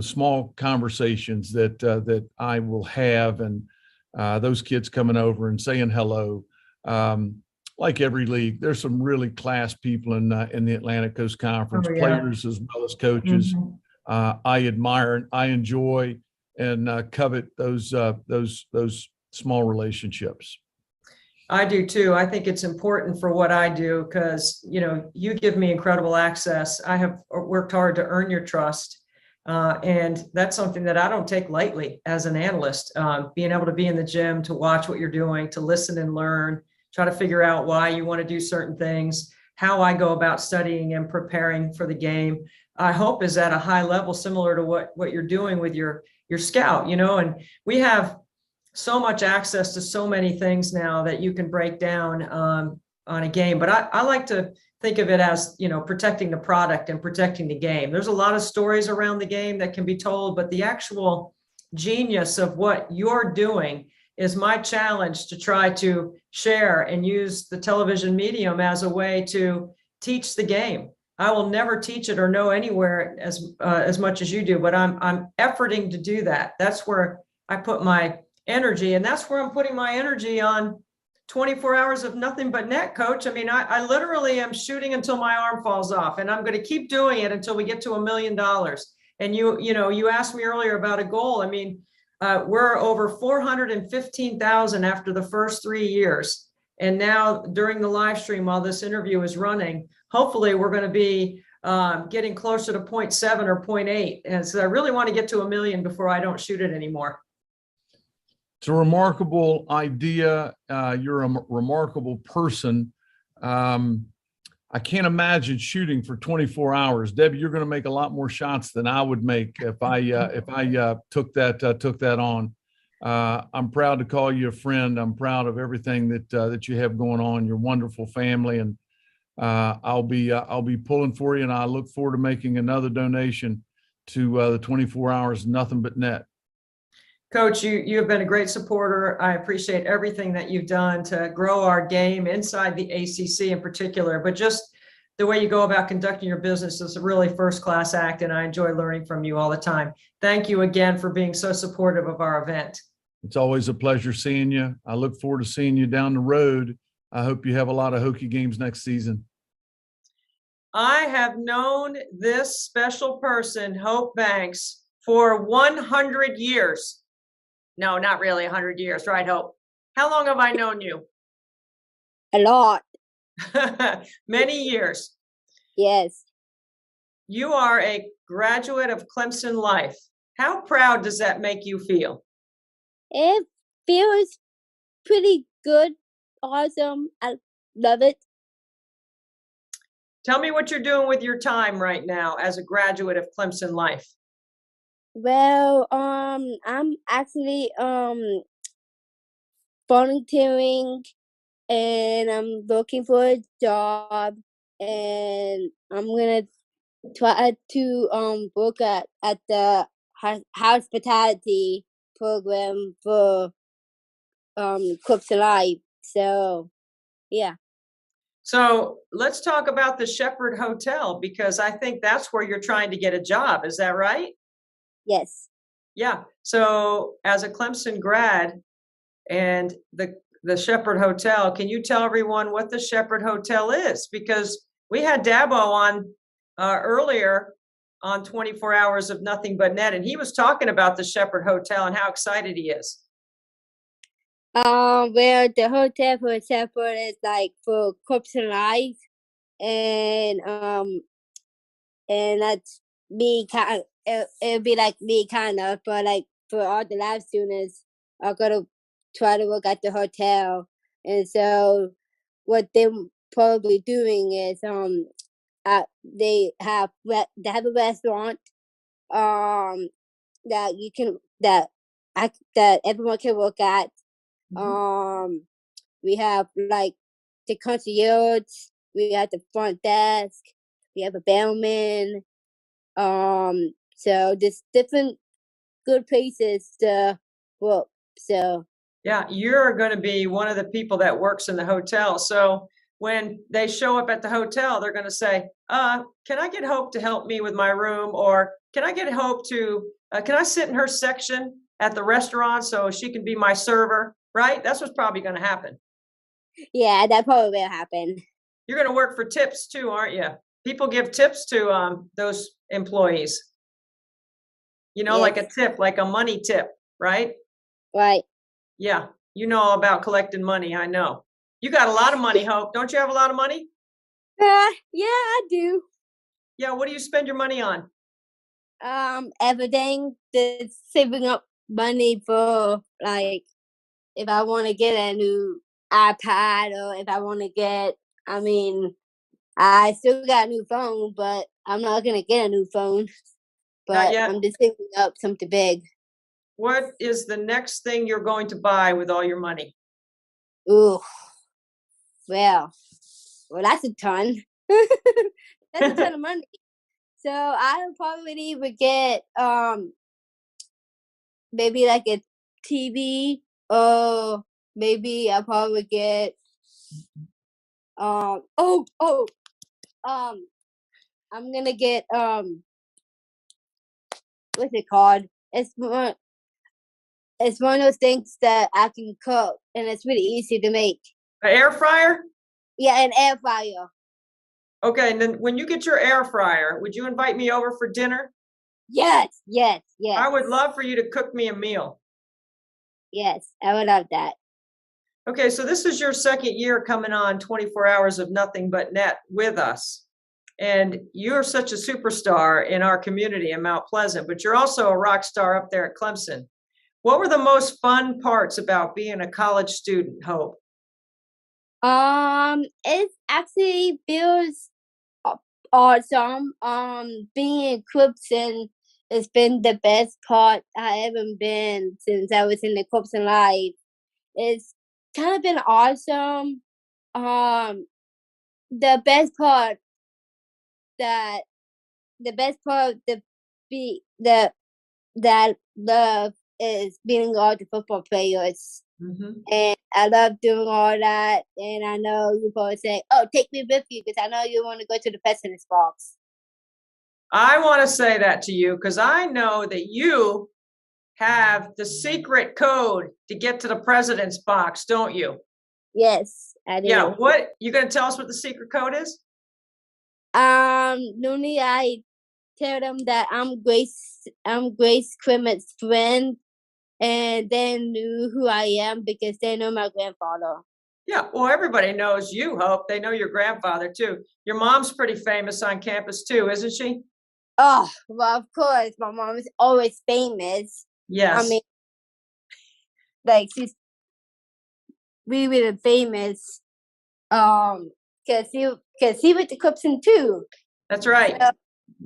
small conversations that I will have, and those kids coming over and saying hello. Like every league, there's some really class people in the Atlantic Coast Conference, players as well as coaches. I admire and I enjoy and covet those small relationships. I do too. I think it's important for what I do because, you give me incredible access. I have worked hard to earn your trust. And that's something that I don't take lightly as an analyst, being able to be in the gym, to watch what you're doing, to listen and learn, try to figure out why you want to do certain things, how I go about studying and preparing for the game, I hope is at a high level, similar to what you're doing with your scout, and we have so much access to so many things now that you can break down on a game. But I like to think of it as, protecting the product and protecting the game. There's a lot of stories around the game that can be told, but the actual genius of what you're doing is my challenge to try to share and use the television medium as a way to teach the game. I will never teach it or know anywhere as much as you do, but I'm efforting to do that. That's where I put my energy, and that's where I'm putting my energy on 24 hours of nothing but net, coach. I mean, I literally am shooting until my arm falls off, and I'm going to keep doing it until we get to $1 million. And you asked me earlier about a goal. I mean, we're over 415,000 after the first 3 years. And now during the live stream, while this interview is running, hopefully we're going to be getting closer to 0.7 or 0.8. And so I really want to get to 1 million before I don't shoot it anymore. It's a remarkable idea. You're a remarkable person. I can't imagine shooting for 24 hours. Debbie, you're going to make a lot more shots than I would make if I took that on. I'm proud to call you a friend. I'm proud of everything that you have going on. Your wonderful family, and I'll be pulling for you. And I look forward to making another donation to the 24 hours nothing but net. Coach, you have been a great supporter. I appreciate everything that you've done to grow our game inside the ACC in particular, but just the way you go about conducting your business is a really first-class act, and I enjoy learning from you all the time. Thank you again for being so supportive of our event. It's always a pleasure seeing you. I look forward to seeing you down the road. I hope you have a lot of Hokie games next season. I have known this special person, Hope Banks, for 100 years. No, not really 100 years, right, Hope? How long have I known you? A lot. Many years. Yes. You are a graduate of Clemson Life. How proud does that make you feel? It feels pretty good. Awesome. I love it. Tell me what you're doing with your time right now as a graduate of Clemson Life. Well, I'm actually volunteering, and I'm looking for a job, and I'm gonna try to work at the hospitality program for Clemson Life. So yeah. So let's talk about the Shepherd Hotel, because I think that's where you're trying to get a job. Is that right? Yes. Yeah. So as a Clemson grad and the Shepherd Hotel, can you tell everyone what the Shepherd Hotel is? Because we had Dabo on earlier on 24 Hours of Nothing But Net, and he was talking about the Shepherd Hotel and how excited he is. Well, the hotel for Shepherd is like for Clemson Life, and that's me kind. It'll be like me kind of, but like for all the lab students, are gonna try to work at the hotel, and so what they're probably doing is they have a restaurant that you can that everyone can work at. We have like the concierge, we have the front desk, we have a bellman. So there's different good places to work. So yeah, you're going to be one of the people that works in the hotel. So when they show up at the hotel, they're going to say, can I get Hope to help me with my room? Or can I get Hope to, can I sit in her section at the restaurant so she can be my server? Right? That's what's probably going to happen. Yeah, that probably will happen. You're going to work for tips too, aren't you? People give tips to those employees. You know, yes. Like a tip, like a money tip, right? Right. Yeah. You know all about collecting money. I know. You got a lot of money, Hope. Don't you have a lot of money? Yeah, I do. Yeah. What do you spend your money on? Everything. Just saving up money for like if I want to get a new iPad, or if I want to get, I still got a new phone, but I'm not going to get a new phone. But I'm just saving up something big. What is the next thing you're going to buy with all your money? Ooh. Well, that's a ton. That's a ton of money. So I'll probably would get maybe like a TV, or maybe I'll probably get I'm gonna get what's it called? It's one of those things that I can cook, and it's really easy to make. An air fryer? Yeah, an air fryer. Okay, and then when you get your air fryer, would you invite me over for dinner? Yes, yes, yes. I would love for you to cook me a meal. Yes, I would love that. Okay, so this is your second year coming on 24 Hours of Nothing But Net with us. And you're such a superstar in our community in Mount Pleasant, but you're also a rock star up there at Clemson. What were the most fun parts about being a college student, Hope? It actually feels awesome. Being in Clemson has been the best part I ever been since I was in the Clemson Life. It's kind of been awesome. The best part that that love is beating all the football players. And I love doing all that. And I know you probably say, "Oh, take me with you," because I know you want to go to the president's box. I want to say that to you because I know that you have the secret code to get to the president's box, don't you? Yes, I do. Yeah, what you gonna tell us what the secret code is? Normally I tell them that I'm Grace Clement's friend, and they knew who I am because they know my grandfather. Yeah, well, everybody knows you, Hope. They know your grandfather too. Your mom's pretty famous on campus too, isn't she? Oh, well, of course, my mom is always famous. Yes. I mean, like she's really famous. Cause he went to Clemson too. That's right. So,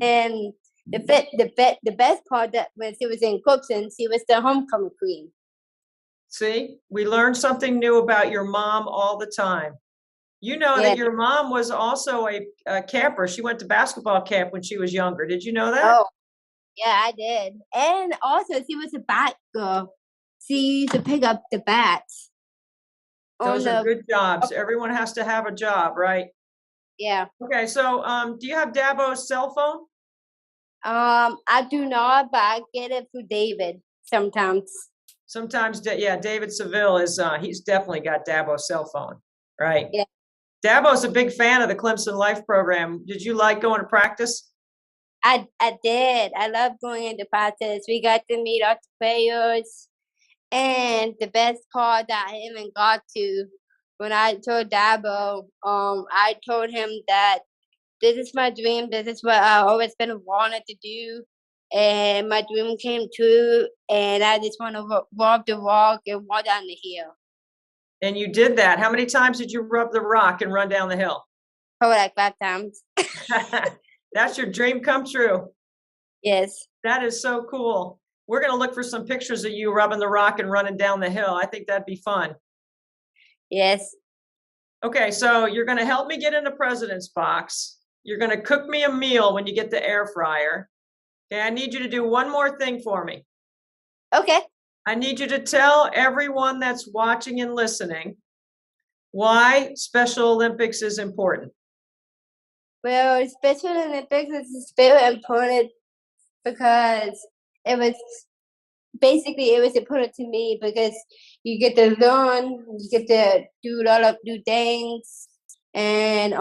and the best part that when she was in Clemson, she was the homecoming queen. See, we learn something new about your mom all the time. You know that your mom was also a camper. She went to basketball camp when she was younger. Did you know that? Oh, yeah, I did. And also, she was a bat girl. She used to pick up the bats. Those are good jobs. Everyone has to have a job, right? Yeah. Okay, so do you have Dabo's cell phone? I do not, but I get it through David sometimes. Sometimes, yeah, David Seville is, he's definitely got Dabo's cell phone, right? Yeah. Dabo's a big fan of the Clemson Life program. Did you like going to practice? I did. I love going into practice. We got to meet all the players. And the best part that I even got to, when I told Dabo, I told him that this is my dream. This is what I always been wanted to do. And my dream came true. And I just want to walk the walk and walk down the hill. And you did that. How many times did you rub the rock and run down the hill? Oh, like 5 times. That's your dream come true. Yes. That is so cool. We're going to look for some pictures of you rubbing the rock and running down the hill. I think that'd be fun. Yes. Okay, so you're going to help me get in the president's box. You're going to cook me a meal when you get the air fryer. Okay, I need you to do one more thing for me. Okay. I need you to tell everyone that's watching and listening why Special Olympics is important. Well, Special Olympics is very important because it was important to me because you get to learn, you get to do a lot of new things, and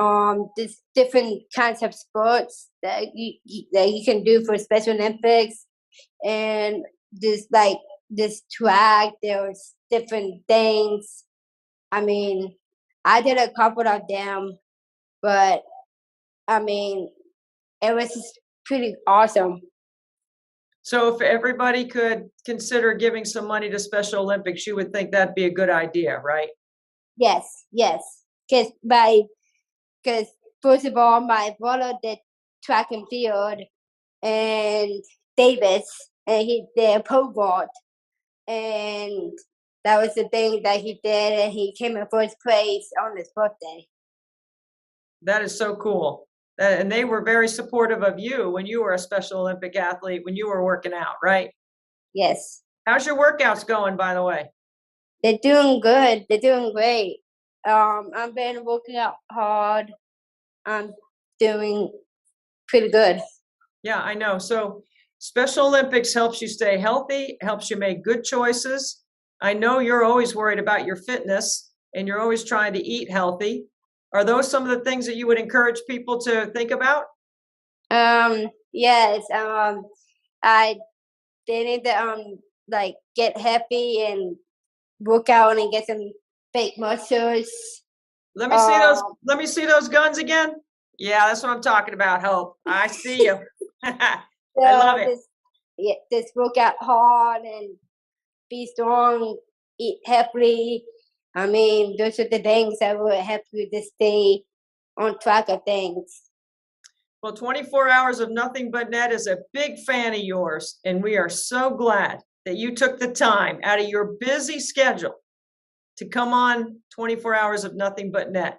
there's different kinds of sports that you can do for Special Olympics, and this track, there's different things. I mean, I did a couple of them, but I mean, it was just pretty awesome. So if everybody could consider giving some money to Special Olympics, you would think that'd be a good idea, right? Yes, yes. Because first of all, my brother did track and field, and Davis, and he did pole vault, and that was the thing that he did, and he came in first place on his birthday. That is so cool. And they were very supportive of you when you were a Special Olympic athlete, when you were working out, right? Yes. How's your workouts going, by the way? They're doing good. They're doing great. I've been working out hard. I'm doing pretty good. Yeah, I know. So Special Olympics helps you stay healthy, helps you make good choices. I know you're always worried about your fitness and you're always trying to eat healthy. Are those some of the things that you would encourage people to think about? Yes. I they need to like get happy and work out and get some fake muscles. Let me see those. Let me see those guns again. Yeah, that's what I'm talking about, Hope. I see you. I love it. Just work out hard and be strong, eat healthy. I mean, those are the things that will help you to stay on track of things. Well, 24 Hours of Nothing But Net is a big fan of yours, and we are so glad that you took the time out of your busy schedule to come on 24 Hours of Nothing But Net.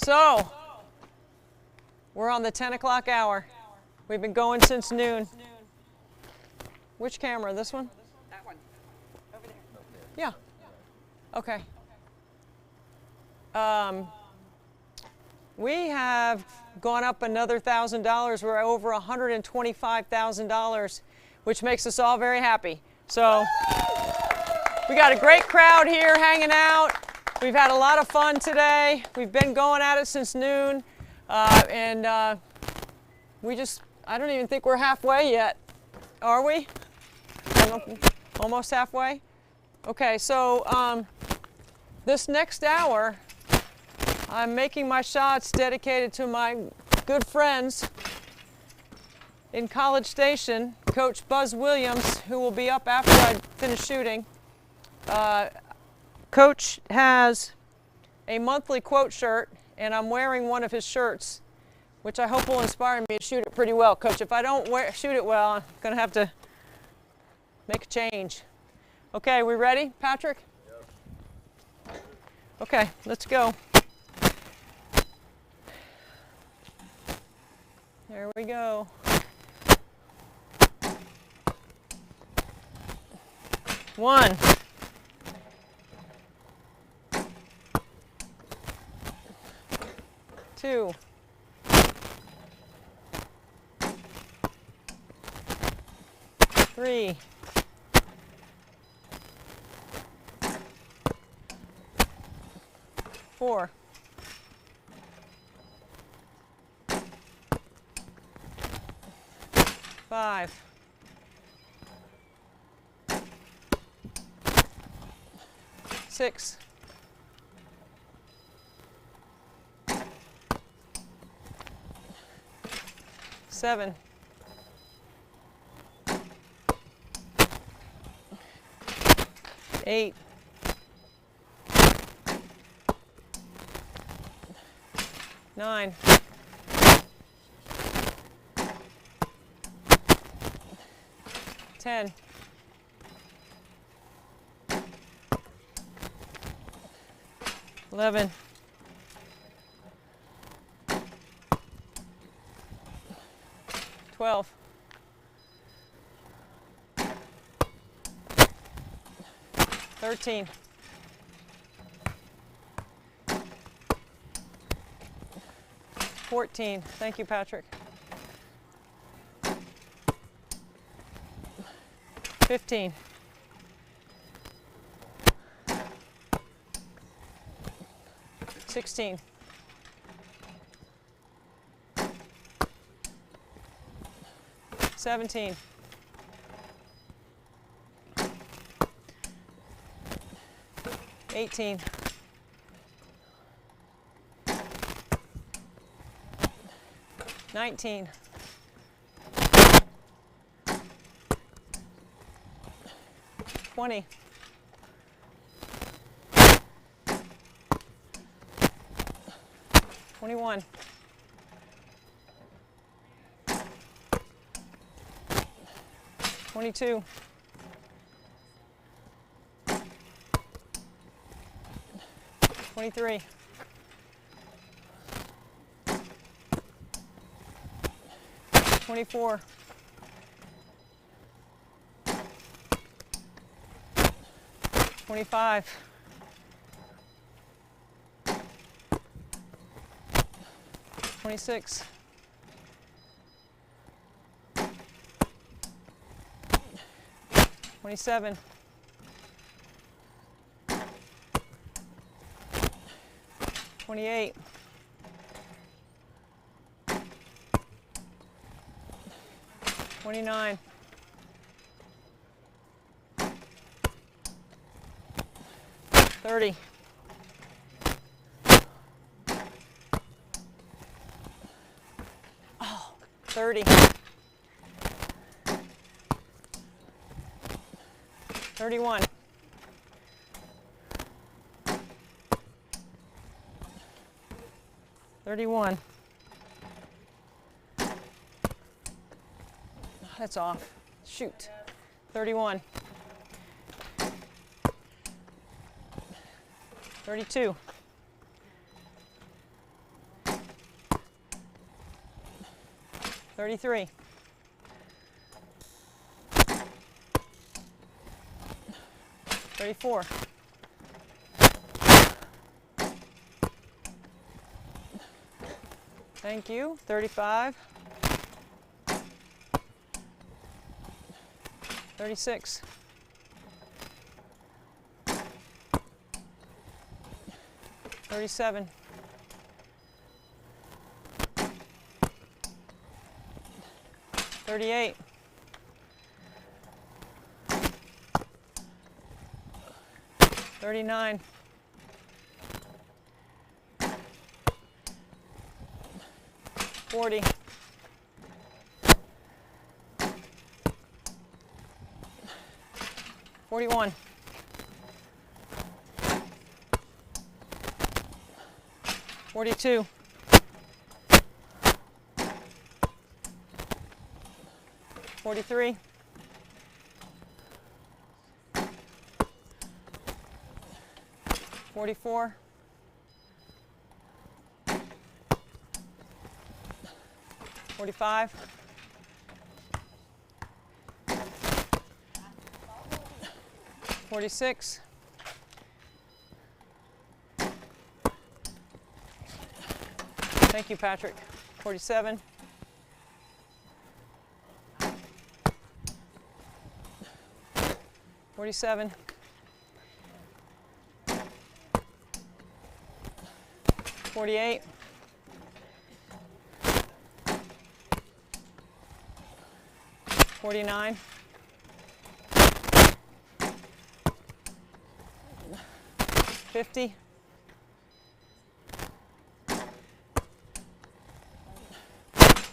So, we're on the 10 o'clock hour. We've been going since noon. Which camera? This one? That one. Over there. Yeah. Okay. We have gone up another $1,000. We're over $125,000, which makes us all very happy. So. We got a great crowd here hanging out. We've had a lot of fun today. We've been going at it since noon. I don't even think we're halfway yet. Are we? Almost halfway? Okay, so this next hour, I'm making my shots dedicated to my good friends in College Station, Coach Buzz Williams, who will be up after I finish shooting. Coach has a monthly quote shirt, and I'm wearing one of his shirts, which I hope will inspire me to shoot it pretty well. Coach, if I don't shoot it well, I'm going to have to make a change. Okay, we ready, Patrick? Yep. Okay, let's go. There we go. One. Two. Three. Four. Five. Six. Seven. Eight. Nine. 10. 11. 12. 13. 14. Thank you, Patrick. 15. 16. 17. 18. 19. 20. 21. 22. 23. 24. 25. 26. 27. 28. 29. 30. 30. 31. 31. That's off. Shoot. 31. 32. 33. 34. 35. 36. 37. 38. 39. 40. 41. 42. 43. 44. 45. 46. 'Thank you, Patrick. 47. 47. 48. 49. 50.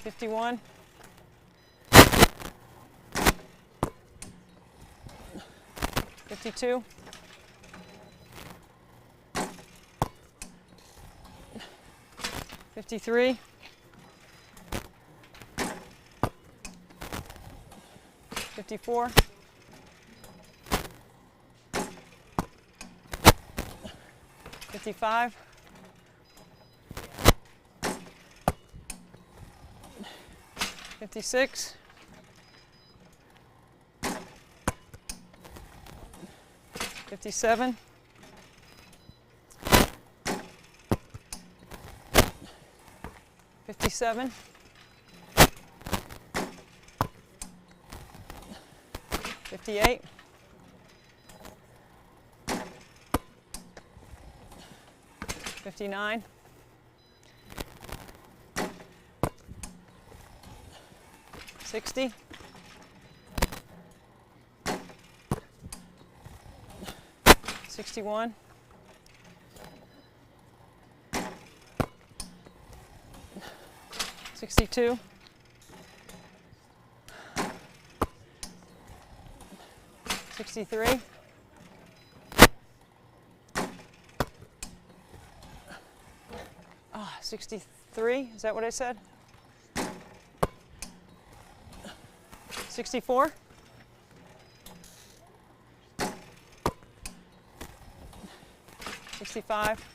51. 52. 53. 54. 55. 56. 57. 57. 58. 59. 60. 61. 62. 63. 63, is that what I said? 64. 65.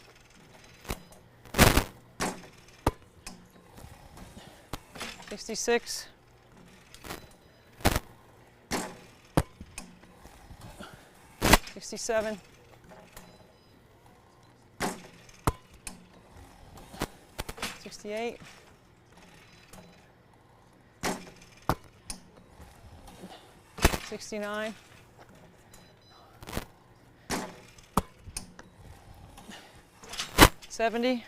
66. 67. 68. 69. 70.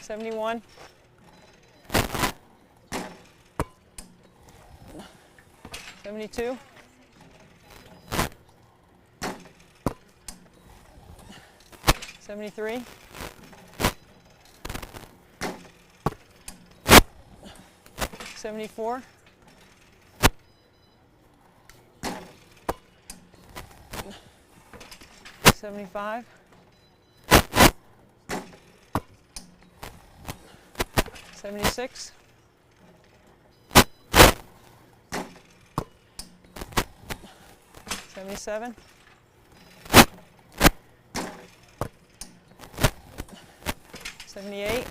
71. 72. 73. 74. 75. 76. 77. 78.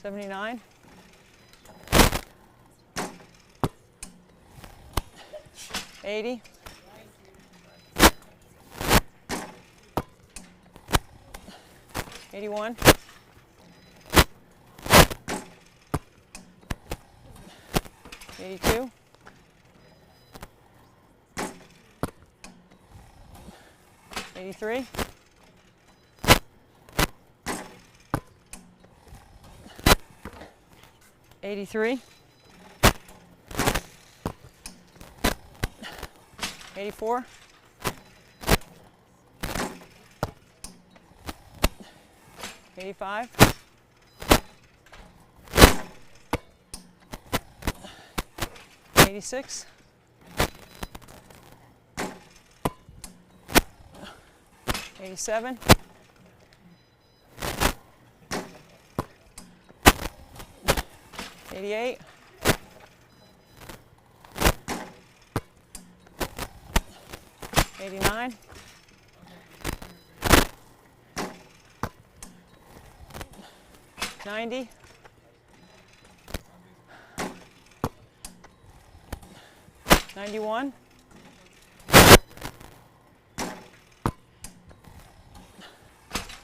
79. 80. 81. 81. 82. 83. 83. 84. 85. 86. 87. 88. 89. 90. 91.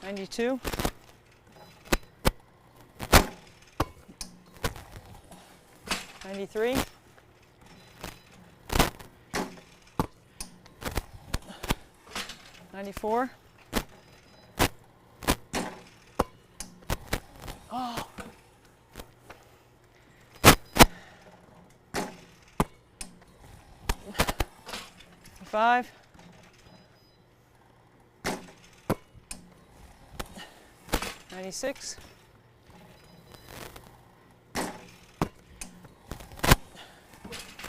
92. 93. 94. Oh. 5. 96.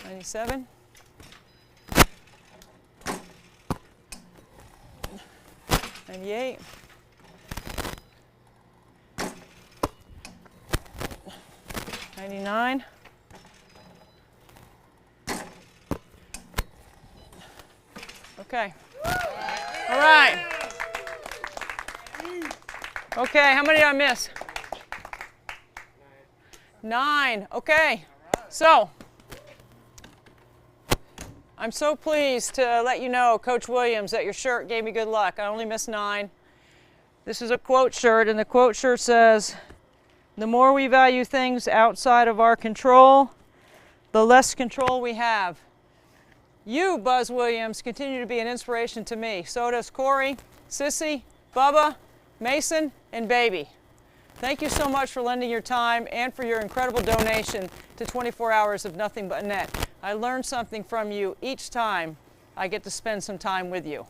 97. 98. 99. 'Kay. All right. Okay, how many did I miss? 9. Okay. So, I'm so pleased to let you know, Coach Williams, that your shirt gave me good luck. I only missed 9. This is a quote shirt, and the quote shirt says, "The more we value things outside of our control, the less control we have." You, Buzz Williams, continue to be an inspiration to me. So does Corey, Sissy, Bubba, Mason, and Baby. Thank you so much for lending your time and for your incredible donation to 24 Hours of Nothing But Net. I learned something from you each time I get to spend some time with you.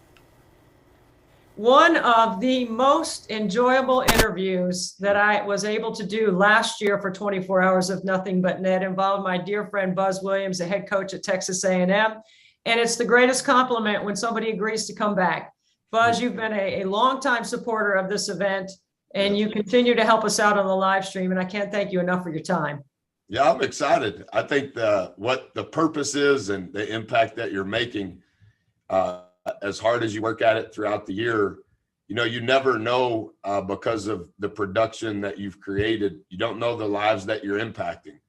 One of the most enjoyable interviews that I was able to do last year for 24 Hours of Nothing But Net involved my dear friend Buzz Williams, the head coach at Texas A&M. And it's the greatest compliment when somebody agrees to come back. Buzz, you've been a longtime supporter of this event, and you continue to help us out on the live stream, and I can't thank you enough for your time. Yeah, I'm excited. I think what the purpose is and the impact that you're making, as hard as you work at it throughout the year, you know, you never know because of the production that you've created. You don't know the lives that you're impacting,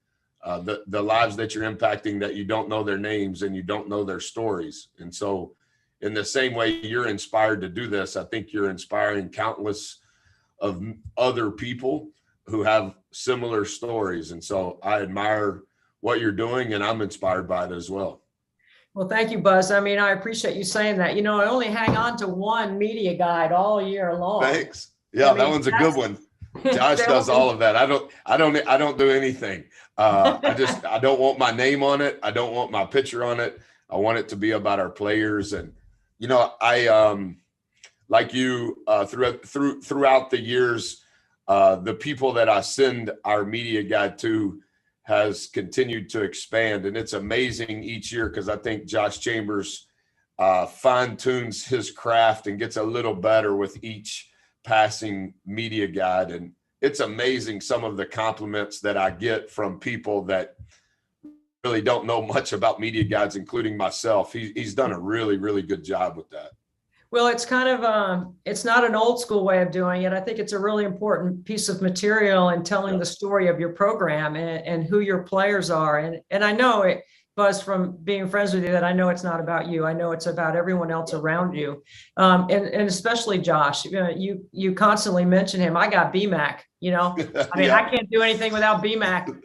the lives that you're impacting that you don't know their names and you don't know their stories. And so in the same way you're inspired to do this, I think you're inspiring countless of other people who have similar stories. And so I admire what you're doing, and I'm inspired by it as well. Well, thank you, Buzz. I mean, I appreciate you saying that. You know, I only hang on to one media guide all year long. Thanks. Yeah, that one's a good one. Josh does all of that. I don't do anything. I don't want my name on it. I don't want my picture on it. I want it to be about our players. And, you know, I, like you, throughout the years, the people that I send our media guide to has continued to expand. And it's amazing each year because I think Josh Chambers fine tunes his craft and gets a little better with each passing media guide. And it's amazing some of the compliments that I get from people that really don't know much about media guides, including myself. He's done a really, really good job with that. Well, it's kind of, it's not an old school way of doing it. I think it's a really important piece of material in telling the story of your program and who your players are. And I know Buzz, from being friends with you, that I know it's not about you. I know it's about everyone else around you. And especially Josh, you constantly mention him. I got BMAC, I mean, I can't do anything without BMAC.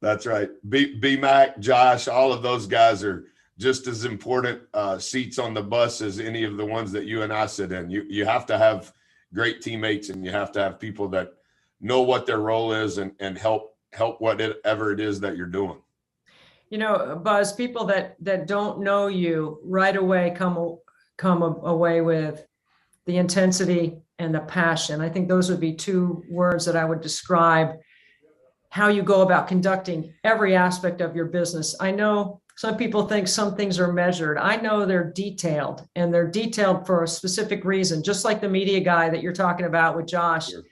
That's right. BMAC, Josh, all of those guys are just as important seats on the bus as any of the ones that you and I sit in. You have to have great teammates, and you have to have people that know what their role is and help whatever it is that you're doing. Buzz, people that don't know you right away come away with the intensity and the passion. I think those would be two words that I would describe how you go about conducting every aspect of your business. I know some people think some things are measured. I know they're detailed, and they're detailed for a specific reason, just like the media guy that you're talking about with Josh. Sure.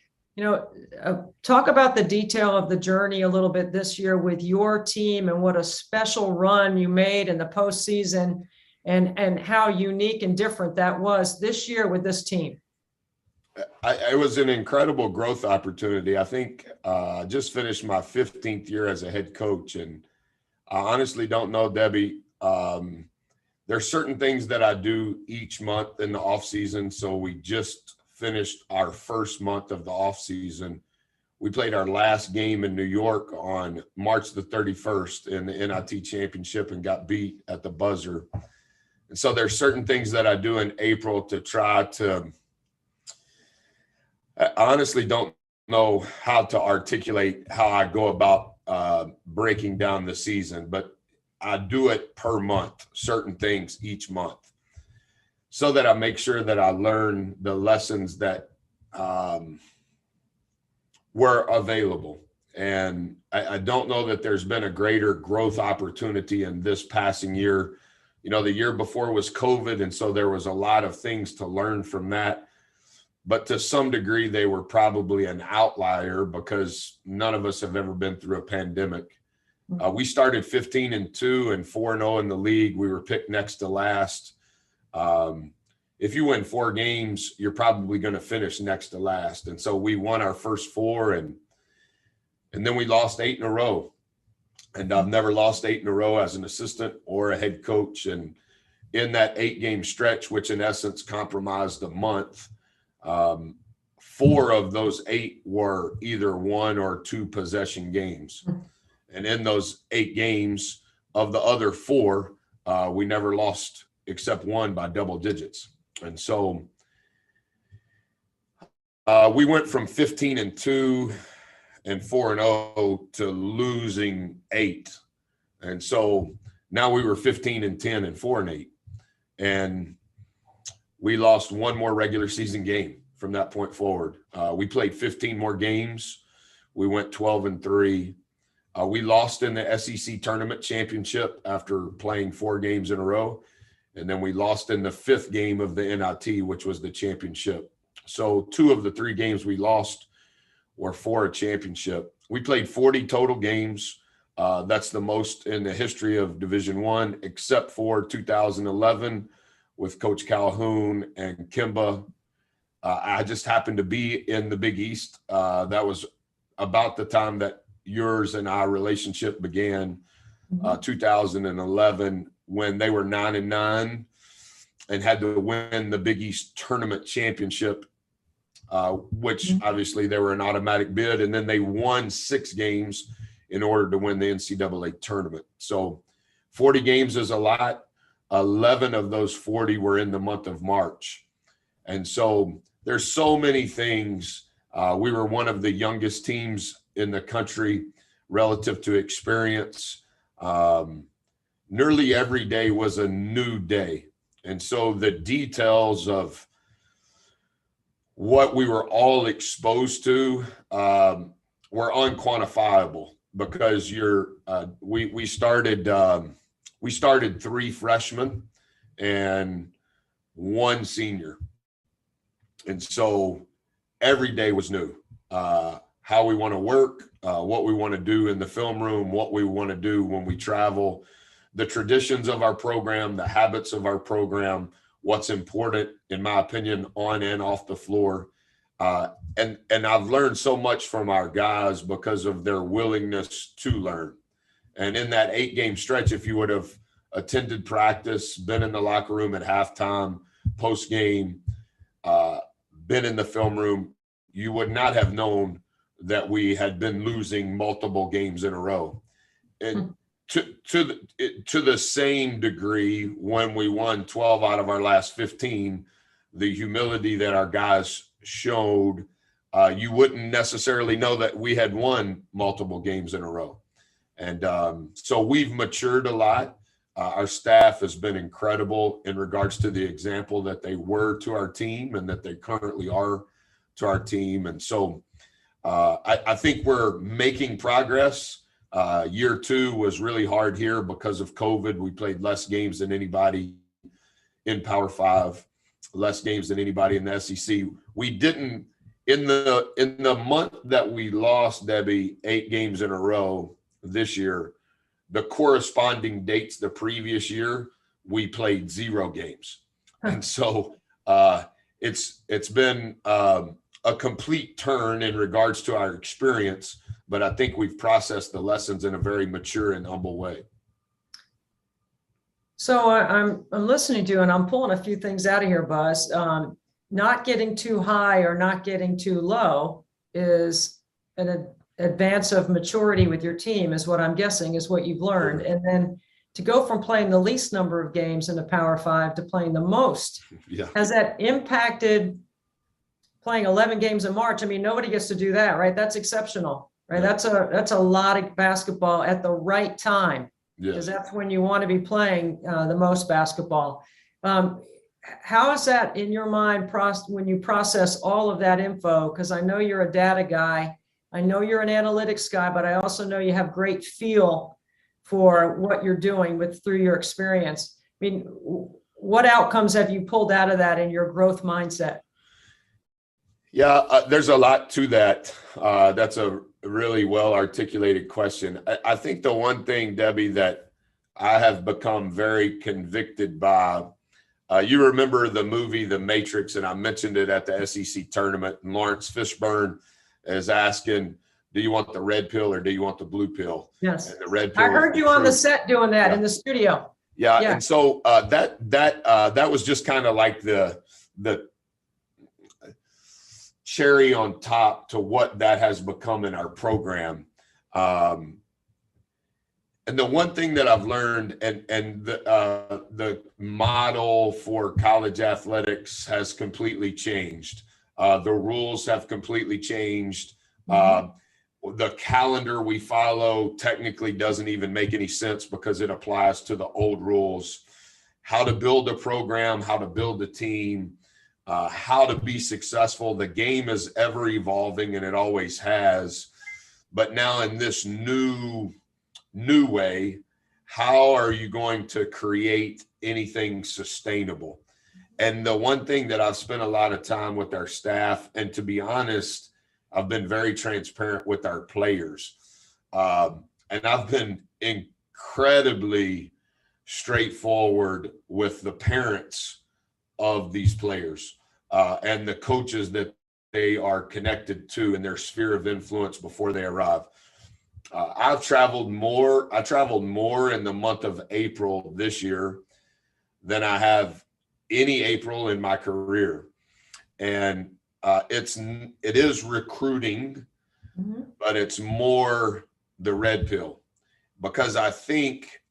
Talk about the detail of the journey a little bit this year with your team, and what a special run you made in the postseason, and how unique and different that was this year with this team. It was an incredible growth opportunity. I think I just finished my 15th year as a head coach, and I honestly don't know, Debbie. There's certain things that I do each month in the off season. So we just finished our first month of the off season. We played our last game in New York on March the 31st in the NIT championship and got beat at the buzzer. And so there's certain things that I do in April to try to, I honestly don't know how to articulate how I go about breaking down the season, but I do it per month, certain things each month, so that I make sure that I learn the lessons that were available. And I don't know that there's been a greater growth opportunity in this passing year. The year before was COVID, and so there was a lot of things to learn from that. But to some degree, they were probably an outlier because none of us have ever been through a pandemic. We started 15-2 and 4-0 in the league. We were picked next to last. If you win 4 games, you're probably going to finish next to last. And so we won our first 4, and then we lost 8 in a row. And I've never lost 8 in a row as an assistant or a head coach. And in that 8-game stretch, which in essence compromised a month, 4 of those 8 were either 1 or 2 possession games. And in those 8 games, of the other 4, we never lost except 1 by double digits. And so we went from 15-2 and 4-0 to losing 8. And so now we were 15-10 and 4-8. And we lost 1 more regular season game from that point forward. We played 15 more games. We went 12-3. We lost in the SEC tournament championship after playing 4 games in a row. And then we lost in the 5th game of the NIT, which was the championship. So 2 of the 3 games we lost were for a championship. We played 40 total games. That's the most in the history of Division I, except for 2011 with Coach Calhoun and Kimba. I just happened to be in the Big East. That was about the time that yours and our relationship began, 2011, when they were 9-9 and had to win the Big East tournament championship, which obviously they were an automatic bid. And then they won 6 games in order to win the NCAA tournament. So 40 games is a lot. 11 of those 40 were in the month of March. And so there's so many things. We were one of the youngest teams in the country relative to experience. Nearly every day was a new day. And so the details of what we were all exposed to were unquantifiable, because we started 3 freshmen and 1 senior. And so every day was new. How we want to work, what we want to do in the film room, what we want to do when we travel, the traditions of our program, the habits of our program, what's important, in my opinion, on and off the floor. And I've learned so much from our guys because of their willingness to learn. And in that 8-game stretch, if you would have attended practice, been in the locker room at halftime, post game, been in the film room, you would not have known that we had been losing multiple games in a row. And to the same degree, when we won 12 out of our last 15, the humility that our guys showed, you wouldn't necessarily know that we had won multiple games in a row. And so we've matured a lot. Our staff has been incredible in regards to the example that they were to our team and that they currently are to our team. And so I think we're making progress. Year 2 was really hard here because of COVID. We played less games than anybody in Power 5, less games than anybody in the SEC. We didn't, in the month that we lost, Debbie, 8 games in a row this year, the corresponding dates the previous year, we played 0 games. And so it's been a complete turn in regards to our experience, but I think we've processed the lessons in a very mature and humble way. So I'm listening to you, and I'm pulling a few things out of here, Buzz. Not getting too high or not getting too low is an advance of maturity with your team, is what I'm guessing is what you've learned. And then to go from playing the least number of games in the Power 5 to playing the most, has that impacted playing 11 games in March? I mean, nobody gets to do that, right? That's exceptional, right? That's a lot of basketball at the right time, because that's when you want to be playing the most basketball. How is that in your mind when you process all of that info? Because I know you're a data guy. I know you're an analytics guy, but I also know you have great feel for what you're doing through your experience. I mean, what outcomes have you pulled out of that in your growth mindset? Yeah, there's a lot to that. That's a really well articulated question. I think the one thing, Debbie, that I have become very convicted by, you remember the movie The Matrix, and I mentioned it at the SEC tournament, and Lawrence Fishburne is asking, do you want the red pill or do you want the blue pill? Yes. And the red pill. I heard you on the set doing that in the studio. Yeah. And so that was just kind of like the cherry on top to what that has become in our program. And the one thing that I've learned, and the model for college athletics has completely changed. The rules have completely changed. The calendar we follow technically doesn't even make any sense because it applies to the old rules. How to build a program, how to build a team, how to be successful. The game is ever evolving, and it always has. But now in this new way, how are you going to create anything sustainable? And the one thing that I've spent a lot of time with our staff, and to be honest, I've been very transparent with our players. And I've been incredibly straightforward with the parents of these players and the coaches that they are connected to in their sphere of influence before they arrive. I traveled more in the month of April this year than I have any April in my career. And it is recruiting, but it's more the red pill, because I think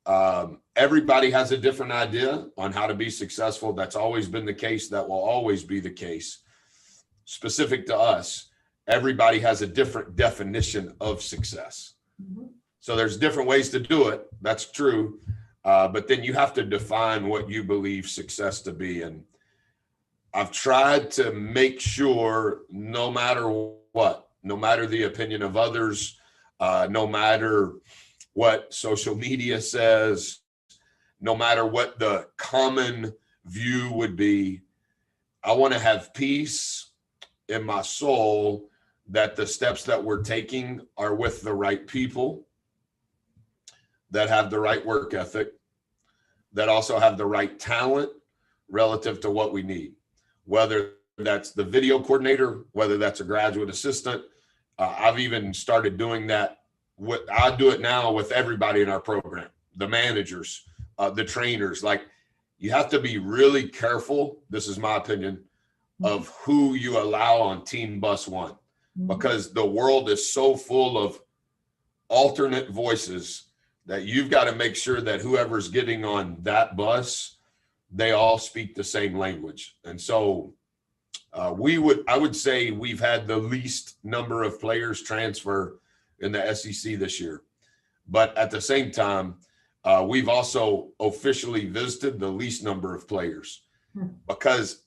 everybody has a different idea on how to be successful. That's always been the case. That will always be the case. Specific to us, everybody has a different definition of success. So there's different ways to do it. That's true. But then you have to define what you believe success to be. And I've tried to make sure, no matter what, no matter the opinion of others, no matter what social media says, no matter what the common view would be, I want to have peace in my soul that the steps that we're taking are with the right people, that have the right work ethic, that also have the right talent relative to what we need. Whether that's the video coordinator, whether that's a graduate assistant. I've even started doing that I do it now with everybody in our program, the managers, the trainers. Like, you have to be really careful, this is my opinion, of who you allow on Team Bus One, because the world is so full of alternate voices that you've got to make sure that whoever's getting on that bus, they all speak the same language. And so I would say we've had the least number of players transfer in the SEC this year. But at the same time, we've also officially visited the least number of players, because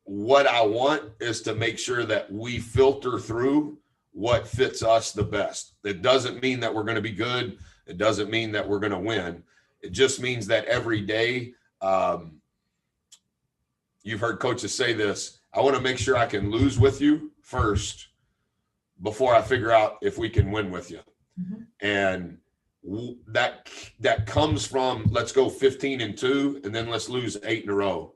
what I want is to make sure that we filter through what fits us the best. It doesn't mean that we're going to be good. It doesn't mean that we're going to win. It just means that every day, you've heard coaches say this, I want to make sure I can lose with you first before I figure out if we can win with you. And that comes from, let's go 15-2 and then let's lose 8 in a row.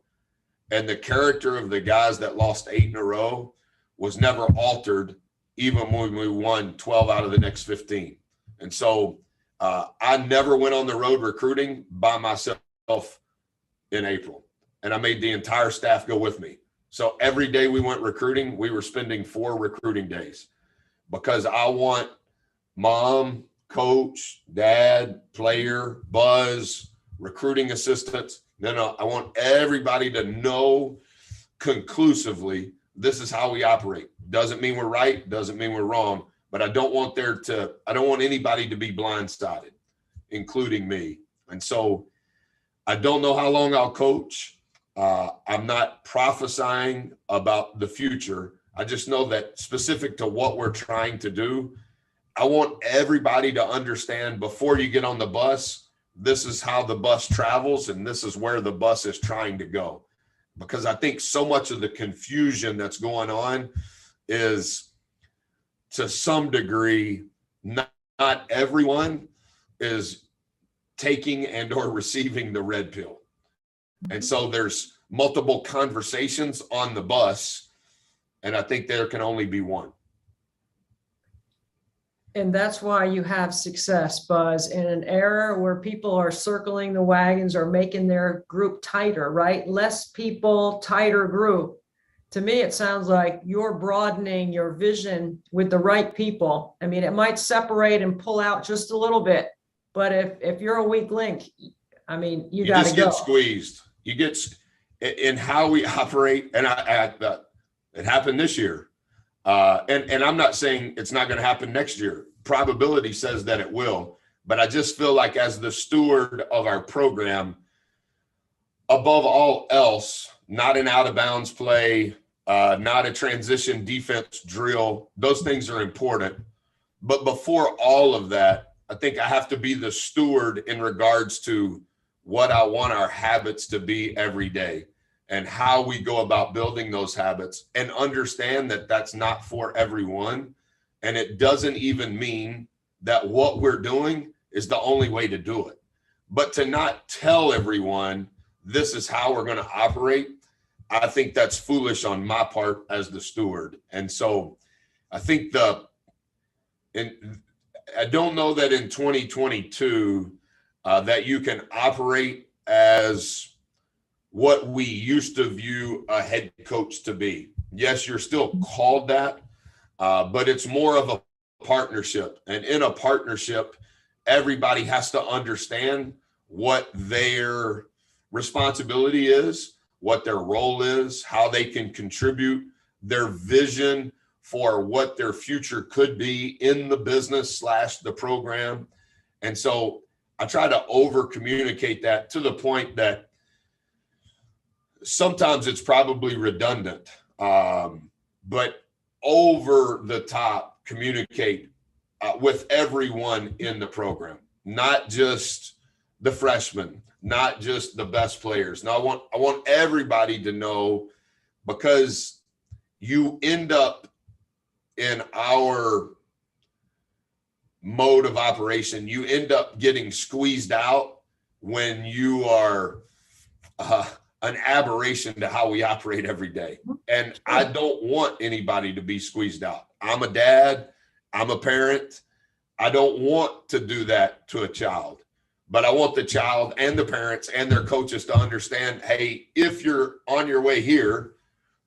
And the character of the guys that lost 8 in a row was never altered, even when we won 12 out of the next 15. And so I never went on the road recruiting by myself in April, and I made the entire staff go with me. So every day we went recruiting, we were spending 4 recruiting days, because I want mom, coach, dad, player, buzz, recruiting assistants. Then I want everybody to know conclusively, this is how we operate. Doesn't mean we're right, doesn't mean we're wrong, but I don't want anybody to be blindsided, including me. And so I don't know how long I'll coach. I'm not prophesying about the future. I just know that specific to what we're trying to do, I want everybody to understand before you get on the bus, this is how the bus travels and this is where the bus is trying to go. Because I think so much of the confusion that's going on is, to some degree, not everyone is taking and or receiving the red pill. And so there's multiple conversations on the bus, and I think there can only be one. And that's why you have success, Buzz, in an era where people are circling the wagons or making their group tighter, right? Less people, tighter group. To me, it sounds like you're broadening your vision with the right people. I mean, it might separate and pull out just a little bit, but if you're a weak link, I mean, you got to go. Get squeezed. You get in how we operate, and it happened this year. And I'm not saying it's not going to happen next year. Probability says that it will, but I just feel like, as the steward of our program, above all else, not an out of bounds play, not a transition defense drill. Those things are important. But before all of that, I think I have to be the steward in regards to what I want our habits to be every day, and how we go about building those habits, and understand that that's not for everyone. And it doesn't even mean that what we're doing is the only way to do it. But to not tell everyone this is how we're going to operate, I think that's foolish on my part as the steward. And so I think I don't know that in 2022 that you can operate as what we used to view a head coach to be. Yes, you're still called that, but it's more of a partnership. And in a partnership, everybody has to understand what their responsibility is, what their role is, how they can contribute, their vision for what their future could be in the business / the program. And so I try to over communicate that to the point that sometimes it's probably redundant, but over the top communicate with everyone in the program, not just the freshmen, not just the best players. Now I want everybody to know, because you end up in our mode of operation, you end up getting squeezed out when you are an aberration to how we operate every day. And I don't want anybody to be squeezed out. I'm a dad, I'm a parent. I don't want to do that to a child, but I want the child and the parents and their coaches to understand, hey, if you're on your way here,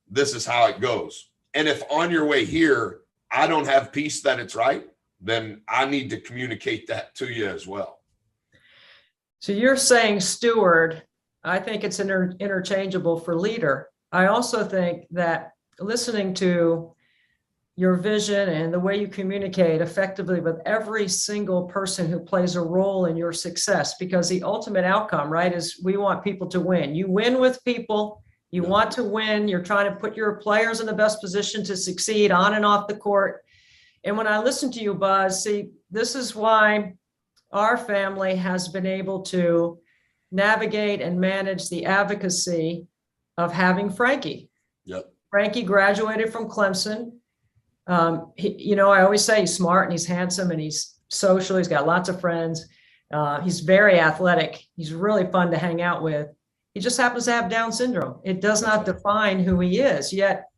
this is how it goes. And if on your way here, I don't have peace that it's right, then I need to communicate that to you as well. So you're saying steward. I think it's interchangeable for leader. I also think that listening to your vision and the way you communicate effectively with every single person who plays a role in your success, because the ultimate outcome, right, is we want people to win. You win with people. You want to win. You're trying to put your players in the best position to succeed on and off the court. And when I listen to you, Buzz, see, this is why our family has been able to navigate and manage the advocacy of having Frankie. Yep. Frankie graduated from Clemson. I always say he's smart and he's handsome and he's social. He's got lots of friends. He's very athletic. He's really fun to hang out with. He just happens to have Down syndrome. It does not define who he is. Yet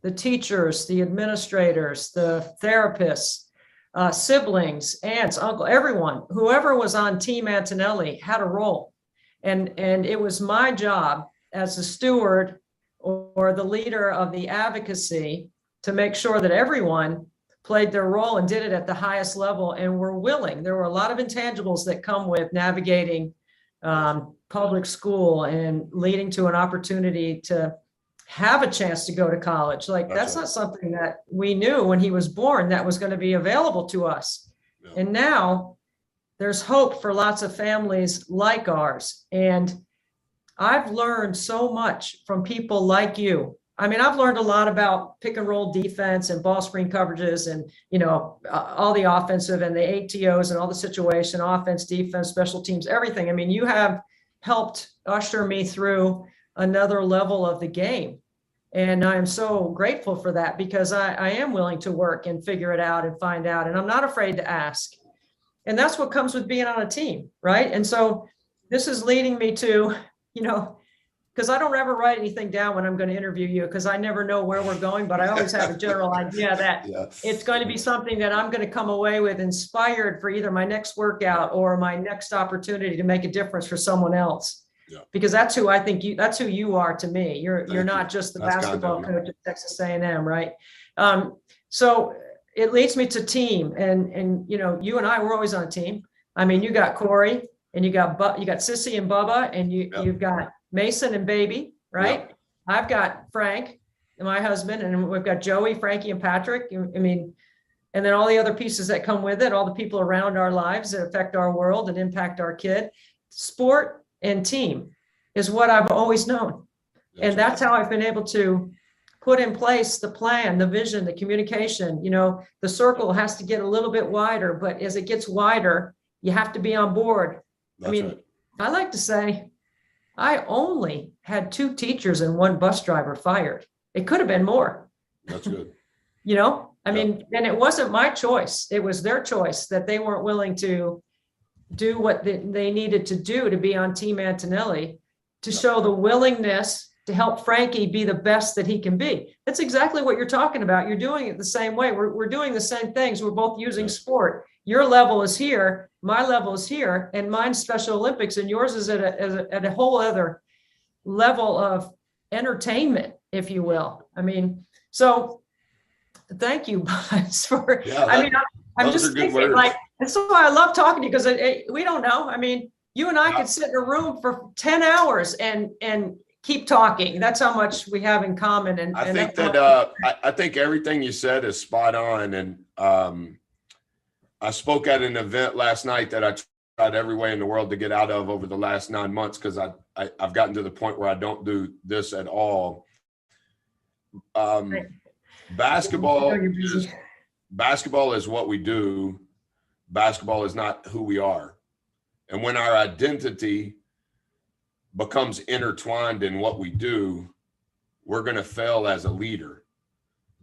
the teachers, the administrators, the therapists, siblings, aunts, uncle, everyone, whoever was on Team Antonelli had a role. And it was my job as a steward or the leader of the advocacy to make sure that everyone played their role and did it at the highest level and were willing. There were a lot of intangibles that come with navigating public school and leading to an opportunity to have a chance to go to college. Like that's not something that we knew when he was born that was going to be available to us. Yeah. And now there's hope for lots of families like ours. And I've learned so much from people like you. I mean, I've learned a lot about pick and roll defense and ball screen coverages and, all the offensive and the ATOs and all the situation, offense, defense, special teams, everything. I mean, you have helped usher me through another level of the game. And I am so grateful for that because I am willing to work and figure it out and find out. And I'm not afraid to ask. And that's what comes with being on a team, right? And so this is leading me to, because I don't ever write anything down when I'm going to interview you because I never know where we're going, but I always have a general idea that it's going to be something that I'm going to come away with inspired for either my next workout or my next opportunity to make a difference for someone else. Yeah. Because that's who I think that's who you are to me. You're not just the basketball coach at Texas A&M, right? So it leads me to team, and you and I were always on a team. I mean, you got Corey, and you got Sissy and Bubba, and you've got Mason and Baby, right? Yep. I've got Frank, my husband, and we've got Joey, Frankie, and Patrick. I mean, and then all the other pieces that come with it, all the people around our lives that affect our world and impact our kid. Sport and team is what I've always known. And that's how I've been able to put in place the plan, the vision, the communication. The circle has to get a little bit wider, but as it gets wider, you have to be on board. I like to say, I only had 2 teachers and 1 bus driver fired. It could have been more. That's good. And it wasn't my choice. It was their choice that they weren't willing to do what they needed to do to be on Team Antonelli, to show the willingness to help Frankie be the best that he can be. That's exactly what you're talking about. You're doing it the same way. We're doing the same things. We're both using sport. Your level is here, my level is here, and mine's Special Olympics, and yours is at a whole other level of entertainment, if you will. I mean, so thank you, Buzz, for, I'm just thinking, that's why I love talking to you, because we don't know. I mean, you and I could sit in a room for 10 hours and keep talking. That's how much we have in common. And I think that I think everything you said is spot on. And I spoke at an event last night that I tried every way in the world to get out of over the last 9 months because I've gotten to the point where I don't do this at all. Basketball is what we do. Basketball is not who we are. And when our identity becomes intertwined in what we do, we're going to fail as a leader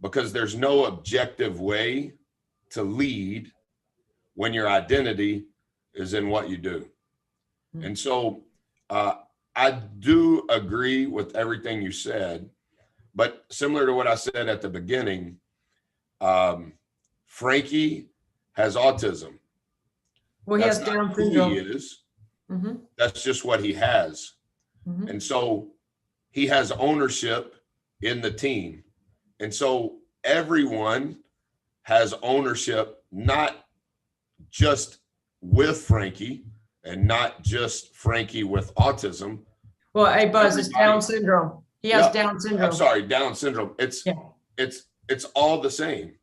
because there's no objective way to lead when your identity is in what you do. And so I do agree with everything you said, but similar to what I said at the beginning, Frankie has autism. Well, he That's has not Down who syndrome. he is. Mm-hmm. That's just what he has. Mm-hmm. And so he has ownership in the team. And so everyone has ownership, not just with Frankie and not just Frankie with autism. Well, hey, Buzz, it's Everybody. Down syndrome. He has Down syndrome. I'm sorry, Down syndrome. It's all the same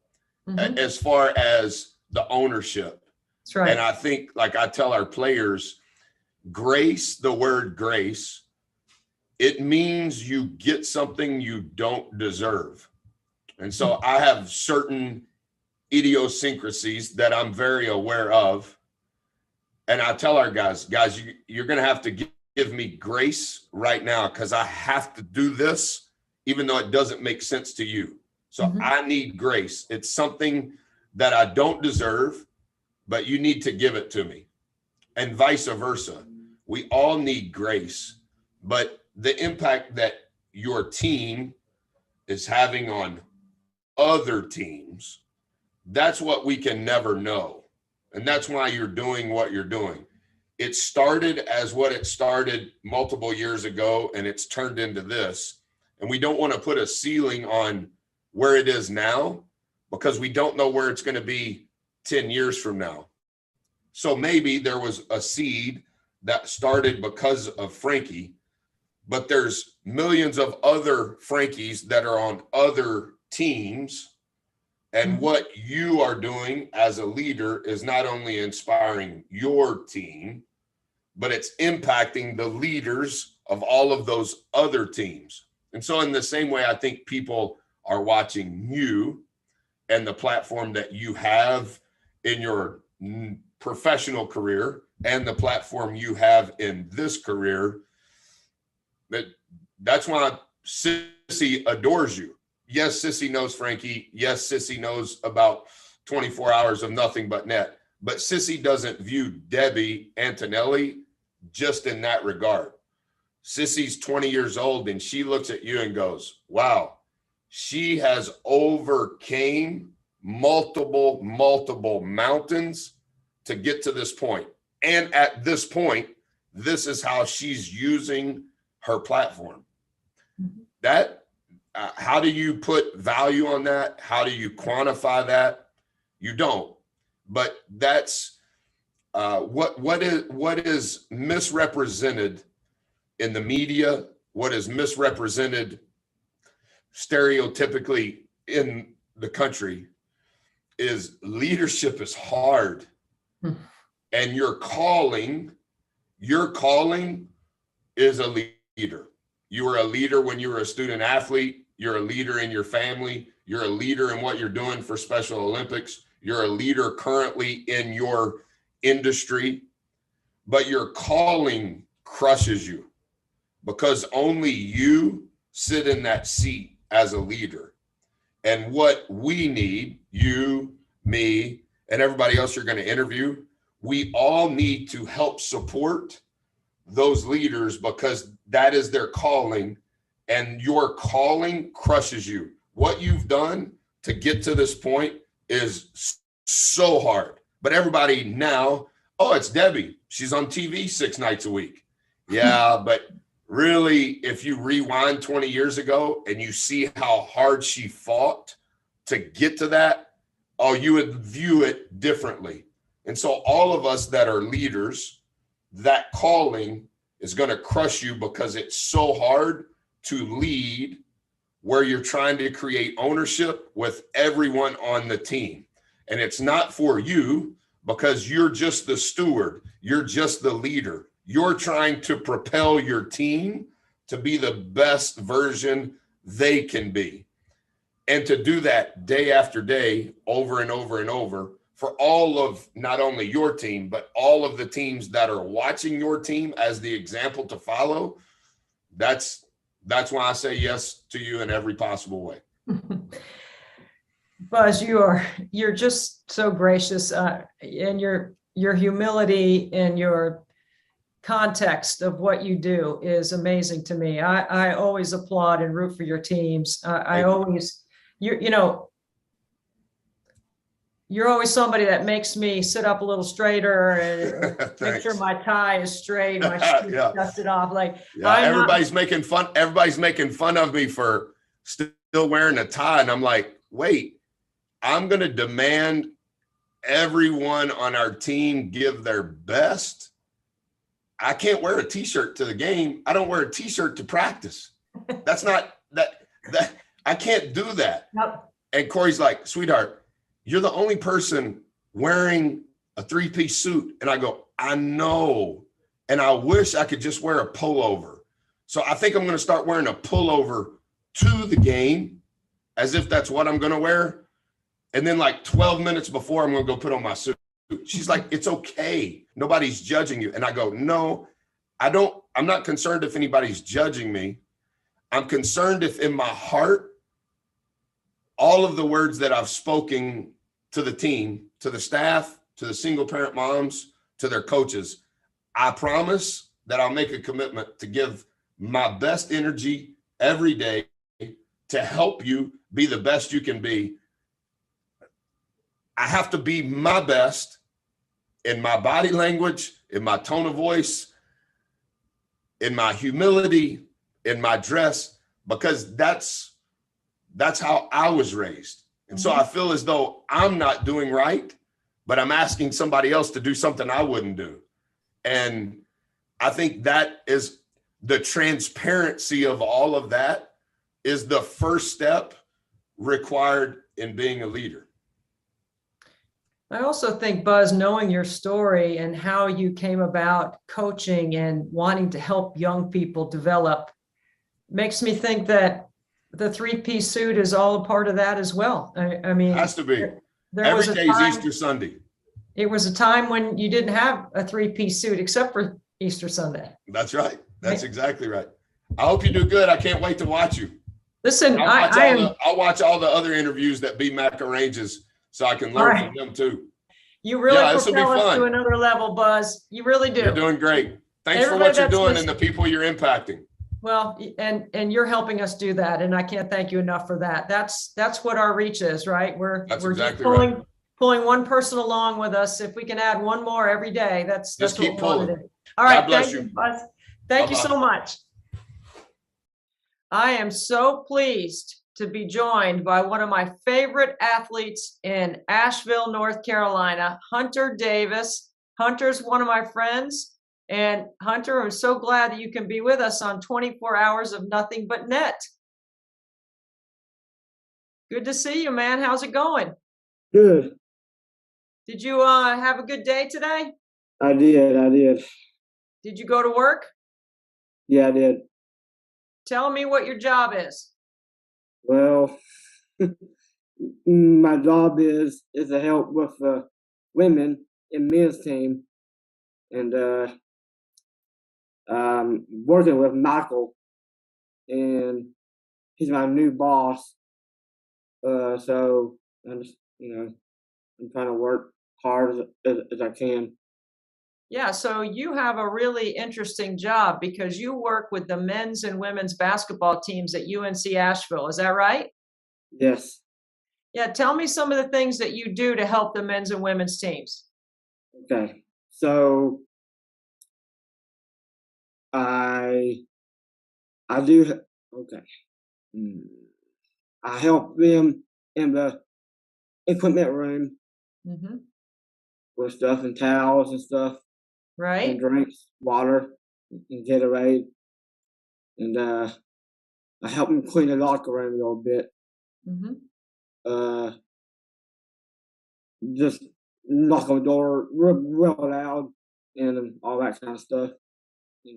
Mm-hmm. as far as the ownership. That's right. And I think, like I tell our players, grace, the word grace, it means you get something you don't deserve. And so I have certain idiosyncrasies that I'm very aware of. And I tell our guys, you're going to have to give me grace right now because I have to do this, even though it doesn't make sense to you. So I need grace. It's something that I don't deserve, but you need to give it to me, and vice versa. We all need grace, but the impact that your team is having on other teams, that's what we can never know. And that's why you're doing what you're doing. It started as what it started multiple years ago, and it's turned into this. And we don't want to put a ceiling on where it is now because we don't know where it's going to be 10 years from now. So maybe there was a seed that started because of Frankie, but there's millions of other Frankies that are on other teams. And what you are doing as a leader is not only inspiring your team, but it's impacting the leaders of all of those other teams. And so in the same way, I think people are watching you and the platform that you have in your professional career and the platform you have in this career. That's why Sissy adores you. Yes, Sissy knows Frankie. Yes, Sissy knows about 24 hours of nothing but net. But Sissy doesn't view Debbie Antonelli just in that regard. Sissy's 20 years old and she looks at you and goes, wow, she has overcame multiple mountains to get to this point. And at this point, this is how she's using her platform. That, how do you put value on that? How do you quantify that? You don't. But that's what is misrepresented in the media, what is misrepresented stereotypically in the country is leadership is hard. And your calling is a leader. You were a leader when you were a student athlete. You're a leader in your family. You're a leader in what you're doing for Special Olympics. You're a leader currently in your industry, but your calling crushes you because only you sit in that seat as a leader. And what we need, you, me, and everybody else you're going to interview, we all need to help support those leaders because that is their calling, and your calling crushes you. What you've done to get to this point is so hard. But everybody now, oh, it's Debbie. She's on TV 6 nights a week. Yeah, but really, if you rewind 20 years ago and you see how hard she fought to get to that, oh, you would view it differently. And so all of us that are leaders, that calling is going to crush you because it's so hard to lead where you're trying to create ownership with everyone on the team. And it's not for you because you're just the steward. You're just the leader. You're trying to propel your team to be the best version they can be. And to do that day after day, over and over and over, for all of not only your team, but all of the teams that are watching your team as the example to follow, that's why I say yes to you in every possible way. Buzz, you're just so gracious, and your humility and your context of what you do is amazing to me. I always applaud and root for your teams. I always, you know, you're always somebody that makes me sit up a little straitter and make sure my tie is straight, my shoes Yeah. dusted off. Like, Yeah, everybody's making fun of me for still wearing a tie. And I'm like, wait, I'm going to demand everyone on our team give their best. I can't wear a t-shirt to the game. I don't wear a t-shirt to practice. That's not that I can't do that. Yep. And Corey's like, sweetheart, you're the only person wearing a 3-piece suit. And I go, I know. And I wish I could just wear a pullover. So I think I'm going to start wearing a pullover to the game as if that's what I'm going to wear. And then like 12 minutes before, I'm going to go put on my suit. She's like, it's okay. Nobody's judging you. And I go, no, I'm not concerned if anybody's judging me. I'm concerned if in my heart, all of the words that I've spoken to the team, to the staff, to the single parent moms, to their coaches, I promise that I'll make a commitment to give my best energy every day to help you be the best you can be. I have to be my best in my body language, in my tone of voice, in my humility, in my dress, because that's how I was raised. And so I feel as though I'm not doing right, but I'm asking somebody else to do something I wouldn't do. And I think that is the transparency of all of that is the first step required in being a leader. I also think, Buzz, knowing your story and how you came about coaching and wanting to help young people develop makes me think that the 3-piece suit is all a part of that as well. I mean, it has to be. Every day is Easter Sunday. It was a time when you didn't have a 3-piece suit except for Easter Sunday. That's right. That's exactly right. I hope you do good. I can't wait to watch you. Listen, I'll watch all the other interviews that B-Mac arranges so I can learn from them too. You really propel us to another level, Buzz. You really do. You're doing great. Thanks for what you're doing and the people you're impacting. Well, and you're helping us do that, and I can't thank you enough for that. That's what our reach is, right? We're exactly pulling one person along with us. If we can add one more every day, that's just what keep we want pulling. to do. All right, God bless thank you, Buzz. Thank you so much. I am so pleased to be joined by one of my favorite athletes in Asheville, North Carolina, Hunter Davis. Hunter's one of my friends. And Hunter, I'm so glad that you can be with us on 24 Hours of Nothing But Net. Good to see you, man. How's it going? Good. Did you have a good day today? I did. Did you go to work? Yeah, I did. Tell me what your job is. Well, my job is to help with women in men's team, and working with Michael, and he's my new boss. So I'm just, I'm trying to work hard as I can. Yeah, so you have a really interesting job because you work with the men's and women's basketball teams at UNC Asheville. Is that right? Yes. Yeah, tell me some of the things that you do to help the men's and women's teams. Okay, so I do, okay. I help them in the equipment room with stuff and towels and stuff. Right. And drinks, water, and Gatorade. And I help them clean the locker room a little bit. Just knock on the door real loud and all that kind of stuff.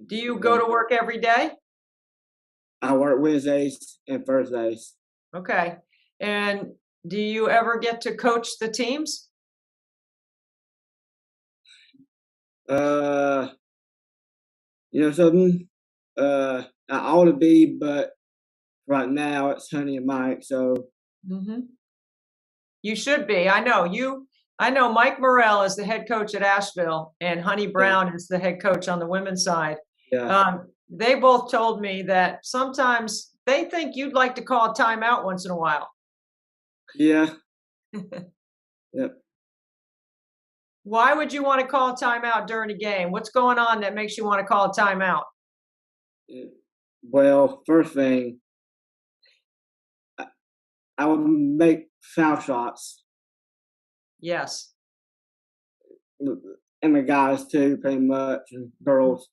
Do you go to work every day? I work Wednesdays and Thursdays. Okay. And do you ever get to coach the teams? Something, I ought to be, but right now it's Honey and Mike, so. You should be. I know Mike Morrell is the head coach at Asheville and Honey Brown is the head coach on the women's side. Yeah. They both told me that sometimes they think you'd like to call a timeout once in a while. Yeah. Yep. Why would you want to call a timeout during a game? What's going on that makes you want to call a timeout? Well, first thing, I would make foul shots. Yes. And the guys too, pretty much, and girls.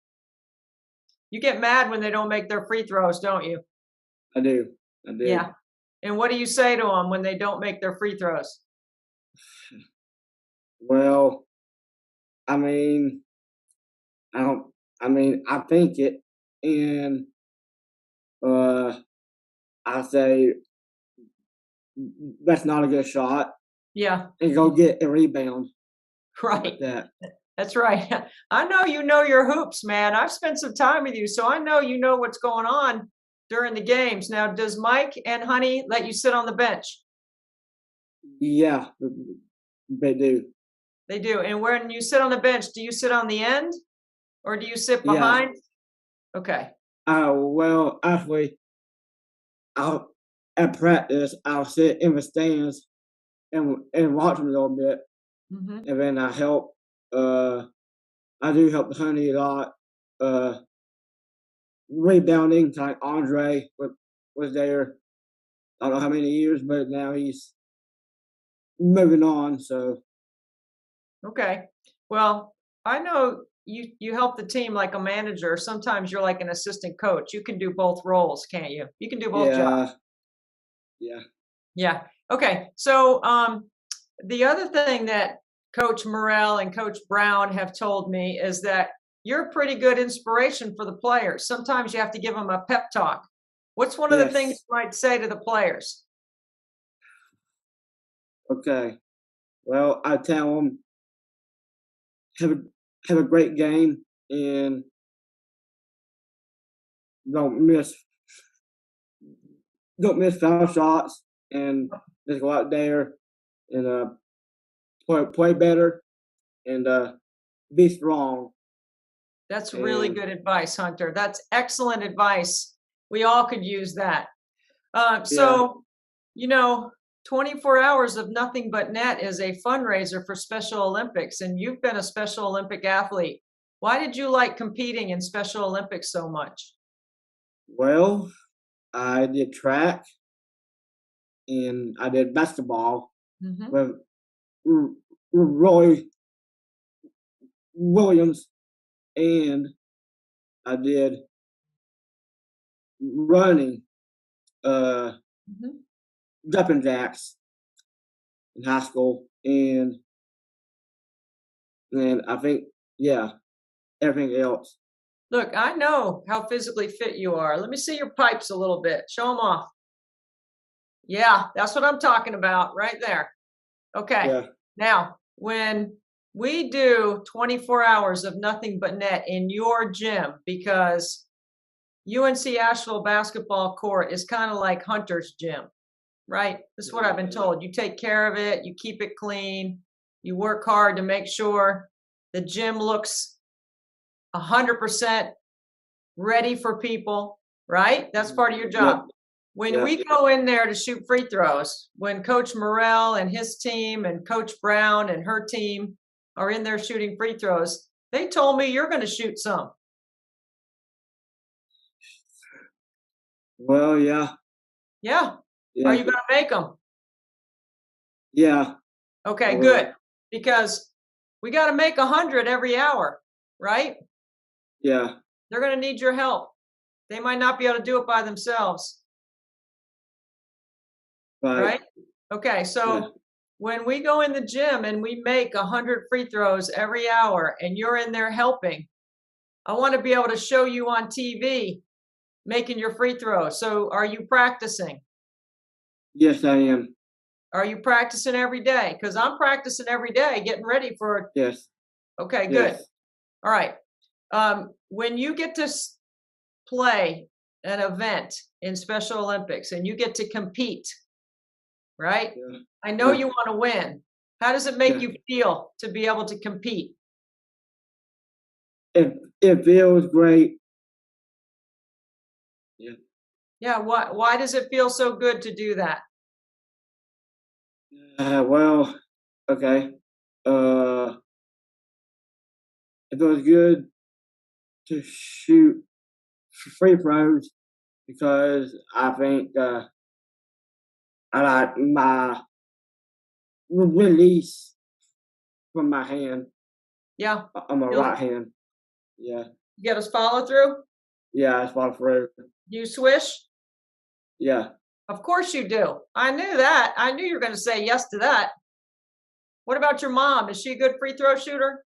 You get mad when they don't make their free throws, don't you? I do. I do. Yeah. And what do you say to them when they don't make their free throws? Well, I mean, I think it, and I say that's not a good shot. Yeah. And go get a rebound. Right. Like that. That's right. I know you know your hoops, man. I've spent some time with you, so I know you know what's going on during the games. Now, does Mike and Honey let you sit on the bench? Yeah, they do. They do. And when you sit on the bench, do you sit on the end or do you sit behind? Yeah. Okay. Well, actually, at practice, I'll sit in the stands and watch them a little bit. Mm-hmm. And then I help. I do help Honey a lot. Rebounding, like Andre was there. I don't know how many years, but now he's moving on. So. Okay. Well, I know you help the team like a manager. Sometimes you're like an assistant coach. You can do both roles, can't you? You can do both jobs. Yeah. Yeah. Okay. So the other thing that Coach Morrell and Coach Brown have told me is that you're a pretty good inspiration for the players. Sometimes you have to give them a pep talk. What's one of the things you might say to the players? Okay. Well, I tell them, have a great game and don't miss foul shots and just go out there and play better and be strong. That's really good advice, Hunter. That's excellent advice. We all could use that. So, 24 hours of nothing but net is a fundraiser for Special Olympics, and you've been a Special Olympic athlete. Why did you like competing in Special Olympics so much? Well, I did track and I did basketball with Roy Williams, and I did running, jumping jacks in high school, and I think, everything else. Look, I know how physically fit you are. Let me see your pipes a little bit. Show them off. Yeah, that's what I'm talking about right there. Okay. Yeah. Now, when we do 24 hours of nothing but net in your gym, because UNC Asheville basketball court is kind of like Hunter's gym, right? This is what I've been told. You take care of it, you keep it clean, you work hard to make sure the gym looks 100% ready for people, right? That's part of your job. Yep. When we go in there to shoot free throws, when Coach Morrell and his team and Coach Brown and her team are in there shooting free throws, they told me you're going to shoot some. Well, yeah. Yeah. Are you going to make them? Yeah. Okay, good. Because we got to make 100 every hour, right? Yeah. They're going to need your help. They might not be able to do it by themselves. Right? Okay, so when we go in the gym and we make 100 free throws every hour and you're in there helping, I want to be able to show you on TV making your free throws. So are you practicing? Yes, I am. Are you practicing every day? Because I'm practicing every day, getting ready for it. Yes. Okay, good. Yes. All right. When you get to play an event in Special Olympics and you get to compete, right? Yeah. I know you want to win. How does it make you feel to be able to compete? It feels great. Yeah. Yeah. Why does it feel so good to do that? Well, Okay. It was good to shoot free throws because I think I like my release from my hand. Yeah. On my Feel right it. hand. Yeah. You get us follow through? Yeah, I follow through. Do you swish? Yeah. Of course you do. I knew that. I knew you were going to say yes to that. What about your mom? Is she a good free throw shooter?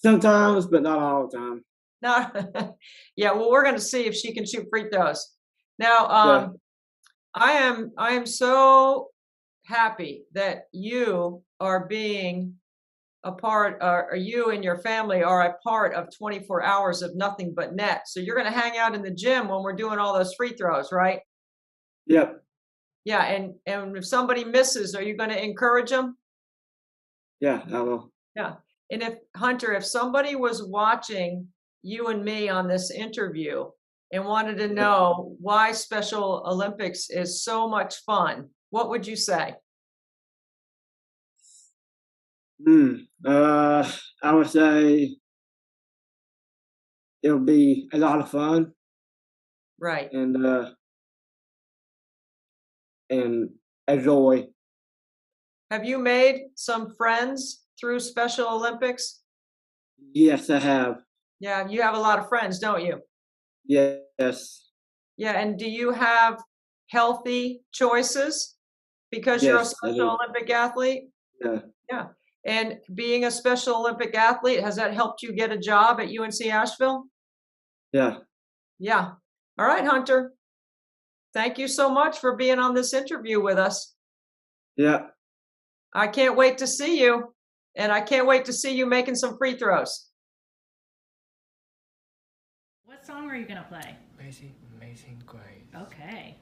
Sometimes, but not all the time. No. Yeah, well, we're going to see if she can shoot free throws. Now, I am so happy that you are being a part, or you and your family are a part of 24 hours of nothing but net. So you're going to hang out in the gym when we're doing all those free throws, right? Yep. Yeah, and if somebody misses, are you going to encourage them? Yeah, I will. Yeah. And if Hunter, if somebody was watching you and me on this interview and wanted to know why Special Olympics is so much fun, what would you say? I would say it'll be a lot of fun. Right. And a joy. Have you made some friends through Special Olympics? Yes, I have. Yeah, you have a lot of friends, don't you? Yes. Yeah, and do you have healthy choices because you're a Yes, I do. Special Olympic athlete? Yeah. Yeah. And being a Special Olympic athlete, has that helped you get a job at UNC Asheville? Yeah. Yeah. All right, Hunter. Thank you so much for being on this interview with us. Yeah. I can't wait to see you. And I can't wait to see you making some free throws. What song are you going to play? Amazing Grace. Okay.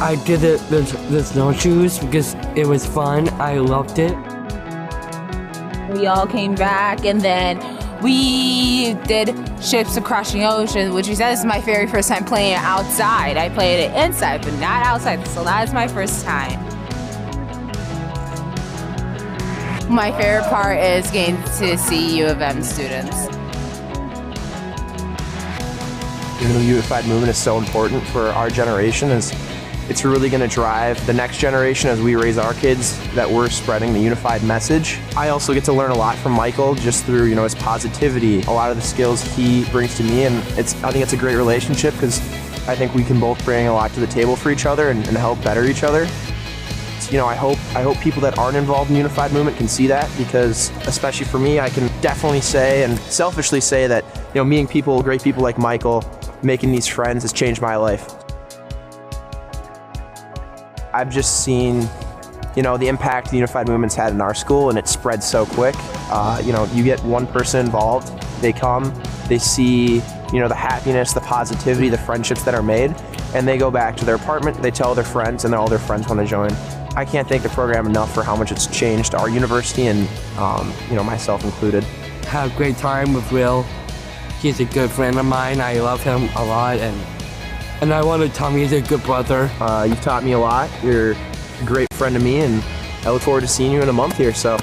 I did the snowshoes because it was fun. I loved it. We all came back and then we did Ships Across the Ocean, which you said is my very first time playing it outside. I played it inside, but not outside, so that is my first time. my favorite part is getting to see U of M students. Even though the unified movement is so important for our generation, it's really going to drive the next generation as we raise our kids, that we're spreading the unified message. I also get to learn a lot from Michael just through, his positivity, a lot of the skills he brings to me, and I think it's a great relationship because I think we can both bring a lot to the table for each other and help better each other. So, I hope people that aren't involved in the unified movement can see that, because especially for me, I can definitely say and selfishly say that, meeting great people like Michael, making these friends has changed my life. I've just seen, the impact the unified movement's had in our school, and it spread so quick. You get one person involved, they come, they see, the happiness, the positivity, the friendships that are made, and they go back to their apartment, they tell their friends, and all their friends want to join. I can't thank the program enough for how much it's changed our university, and, myself included. Have a great time with Will. He's a good friend of mine. I love him a lot, and I want to tell him he's a good brother. You've taught me a lot. You're a great friend to me, and I look forward to seeing you in a month here, so.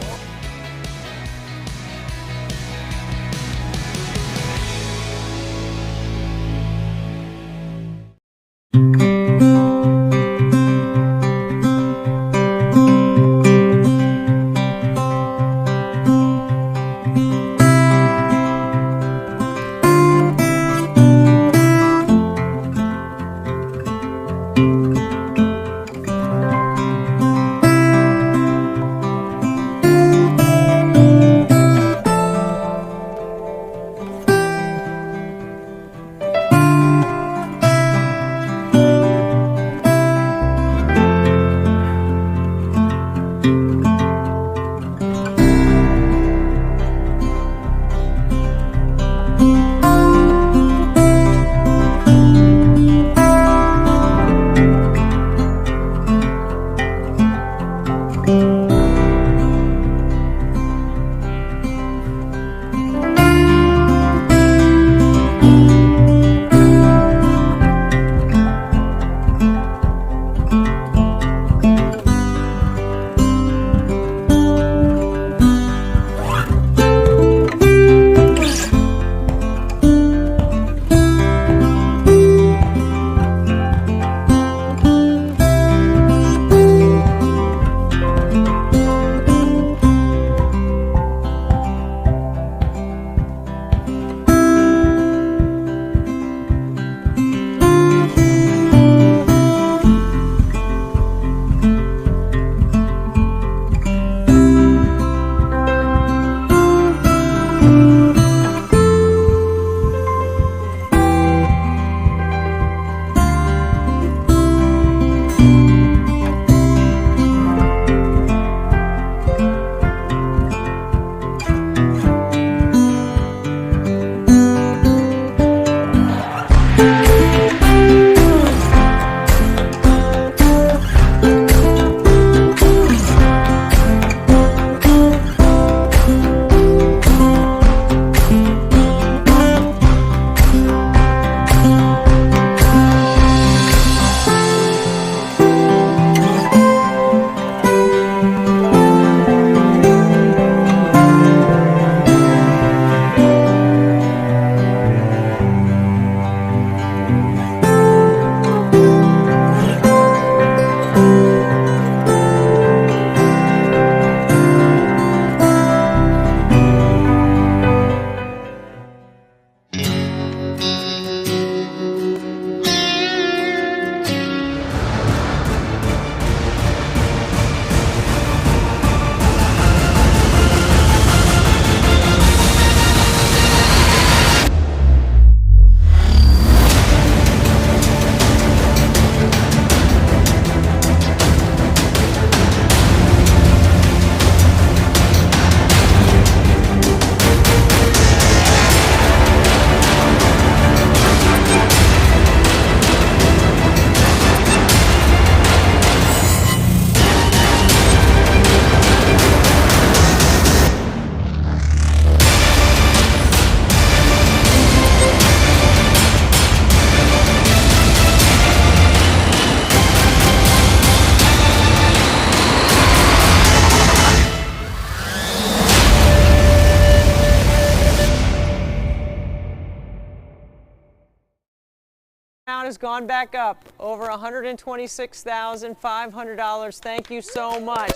has gone back up, over $126,500. Thank you so much.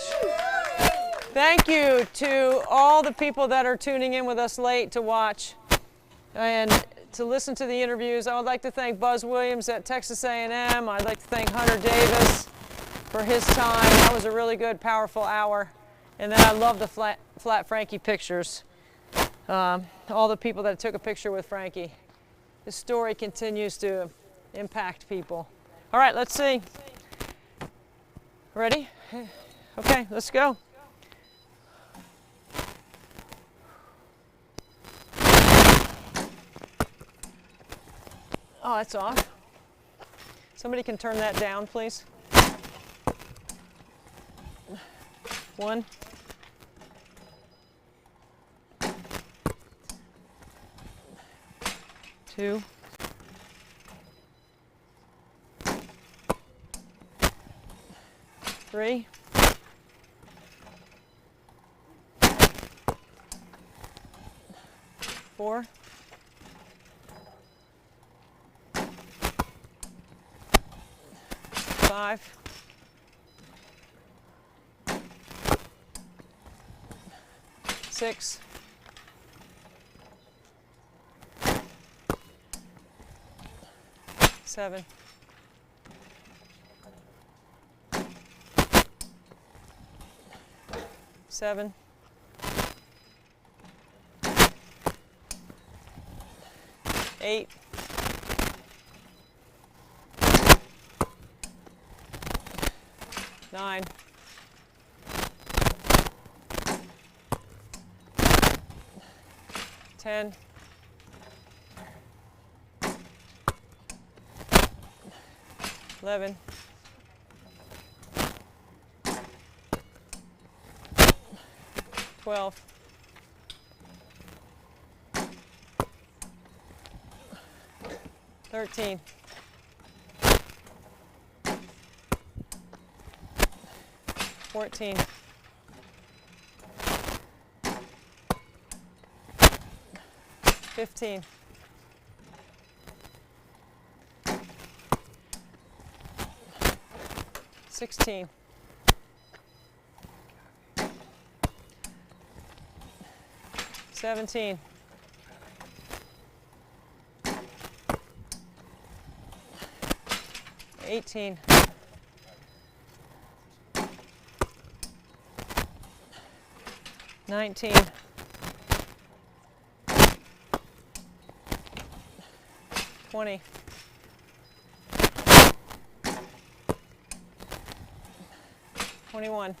Thank you to all the people that are tuning in with us late to watch and to listen to the interviews. I would like to thank Buzz Williams at Texas A&M. I'd like to thank Hunter Davis for his time. That was a really good, powerful hour. And then I love the Flat Frankie pictures. All the people that took a picture with Frankie. This story continues to impact people. All right, let's see. Ready? Okay, let's go. Oh, that's off. Somebody can turn that down, please. 1. 2. 3. 4. 5. 6. 7. 7. 8. 9. 10. 11. 12. 13. 14. 15. 16. 17. 18. 19. 20. 21.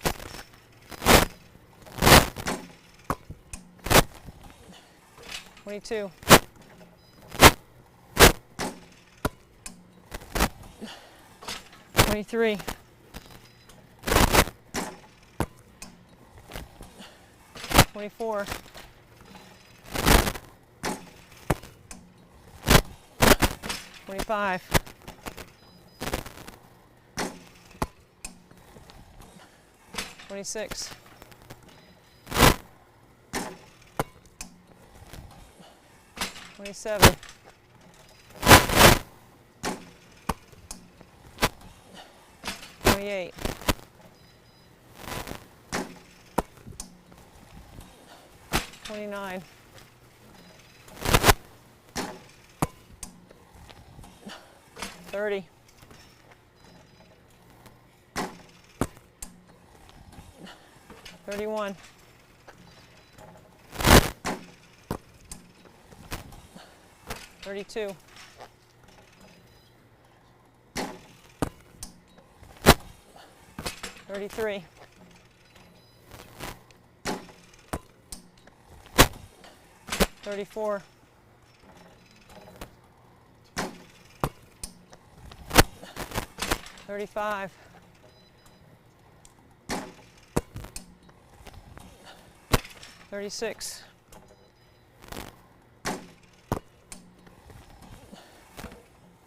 22. 23. 24. 25. 26. 27. 28. 29. 30. 31. 32. 33. 34. 35. 36.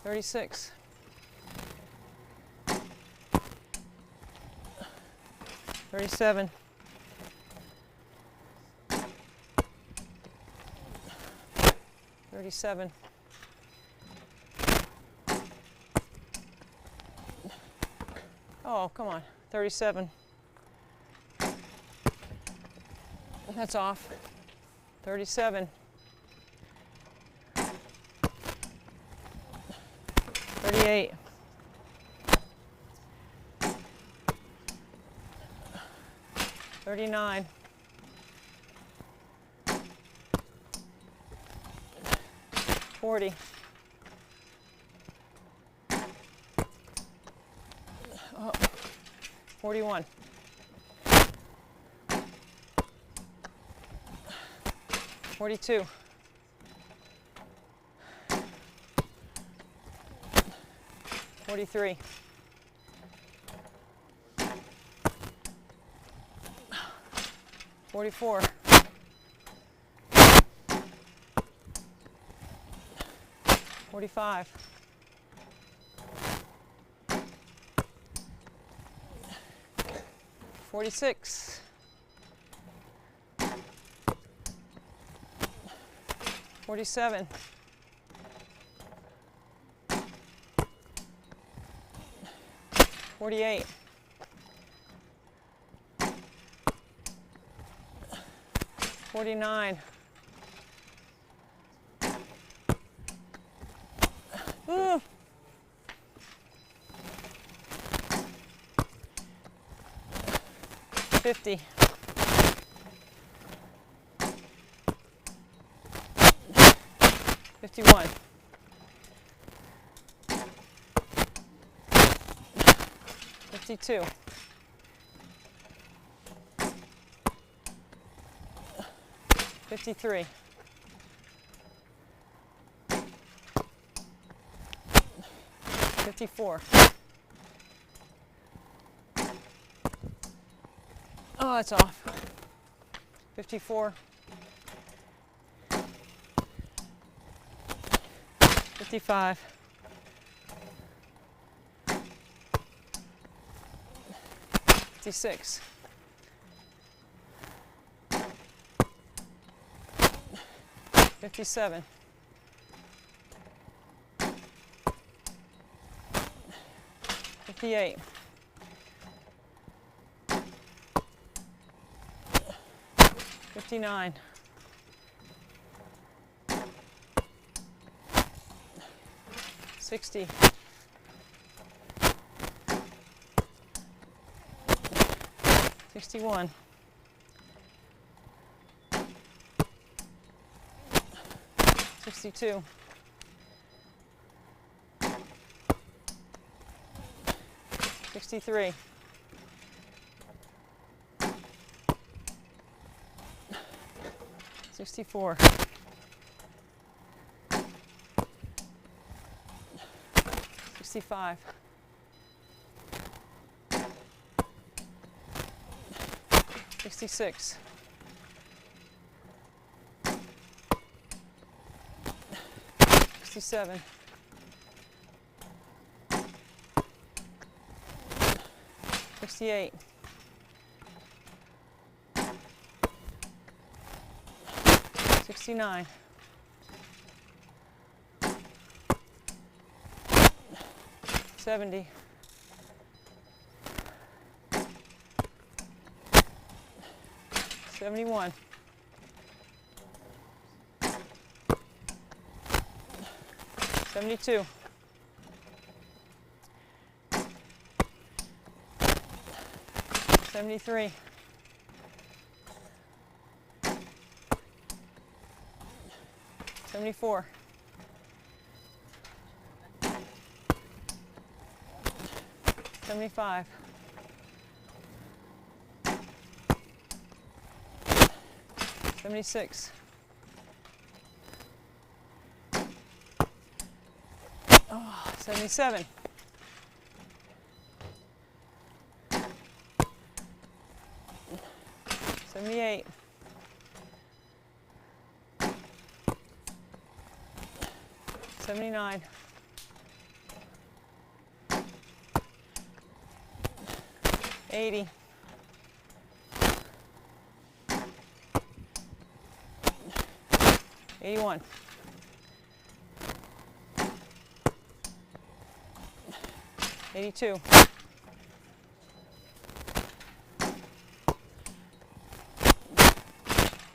36. 37. 37. Oh, come on. 37. That's off. 37. 38. 39. 40. Oh, 41. 42. 43. 44. 45. 46. 47. 48. 49. Ooh. 50. 51. 52. 53. 54. Oh, it's off. 54. 55. 56. 57. 58. 59. 60. 61. 62. 63. 64. 65. 66. 67. 68. 69. 70. 71. 72. 73. 74. 75. 76. Oh, 77. 78. 79. 80. 81. 82.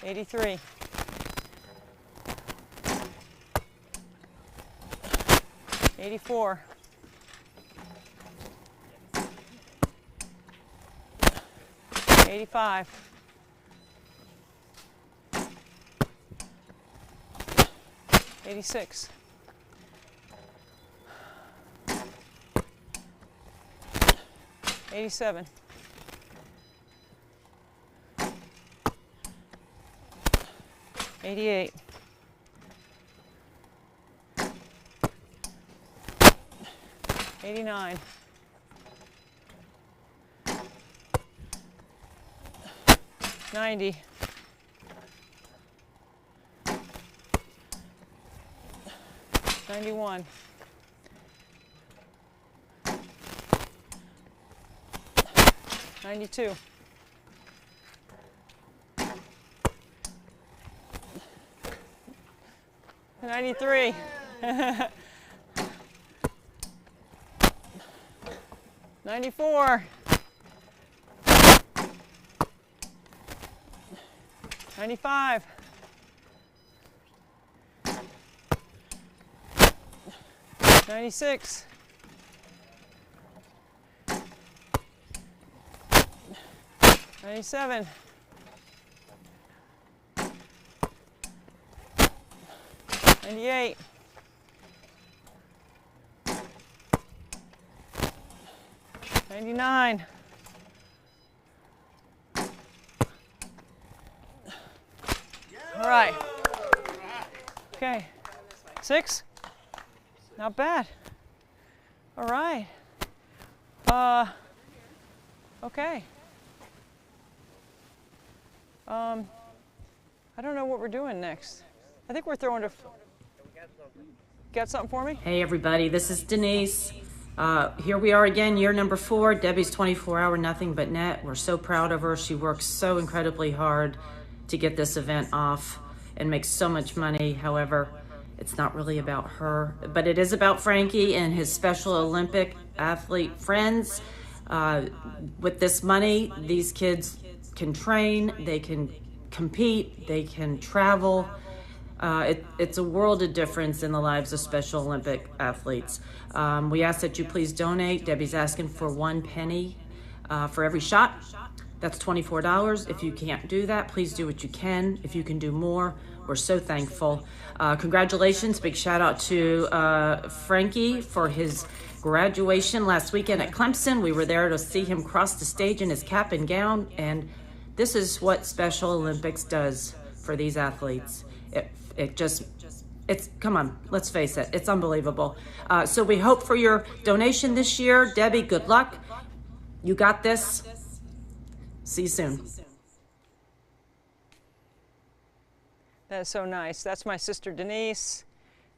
83. 84. 85. 86. 87. 88. 89. 90. 91. 92. 93. 94. 95. 96. 97. 98. 99. 'All right. Okay. 6. Not bad. All right. Okay. I don't know what we're doing next. I think we're throwing to. Got something for me? Hey everybody, this is Denise. Here we are again, year number 4, Debbie's 24-hour Nothing But Net. We're so proud of her. She works so incredibly hard to get this event off and makes so much money. However, it's not really about her, but it is about Frankie and his Special Olympic athlete friends. With this money, these kids can train, they can compete, they can travel. It's a world of difference in the lives of Special Olympic athletes. We ask that you please donate. Debbie's asking for 1 penny for every shot. That's $24. If you can't do that, please do what you can. If you can do more, we're so thankful. Congratulations, big shout out to Frankie for his graduation last weekend at Clemson. We were there to see him cross the stage in his cap and gown, and this is what Special Olympics does for these athletes. It's come on, let's face it, it's unbelievable. So we hope for your donation this year. Debbie, good luck. You got this. See you soon. That is so nice. That's my sister Denise.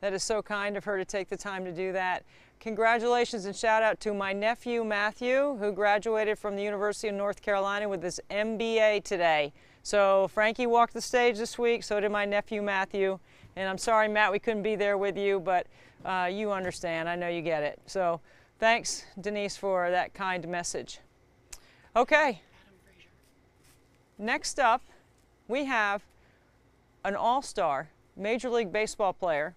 That is so kind of her to take the time to do that. Congratulations and shout out to my nephew Matthew, who graduated from the University of North Carolina with his MBA today. So Frankie walked the stage this week, so did my nephew Matthew. And I'm sorry, Matt, we couldn't be there with you, but you understand. I know you get it. So thanks, Denise, for that kind message. Okay. Next up, we have an all-star Major League Baseball player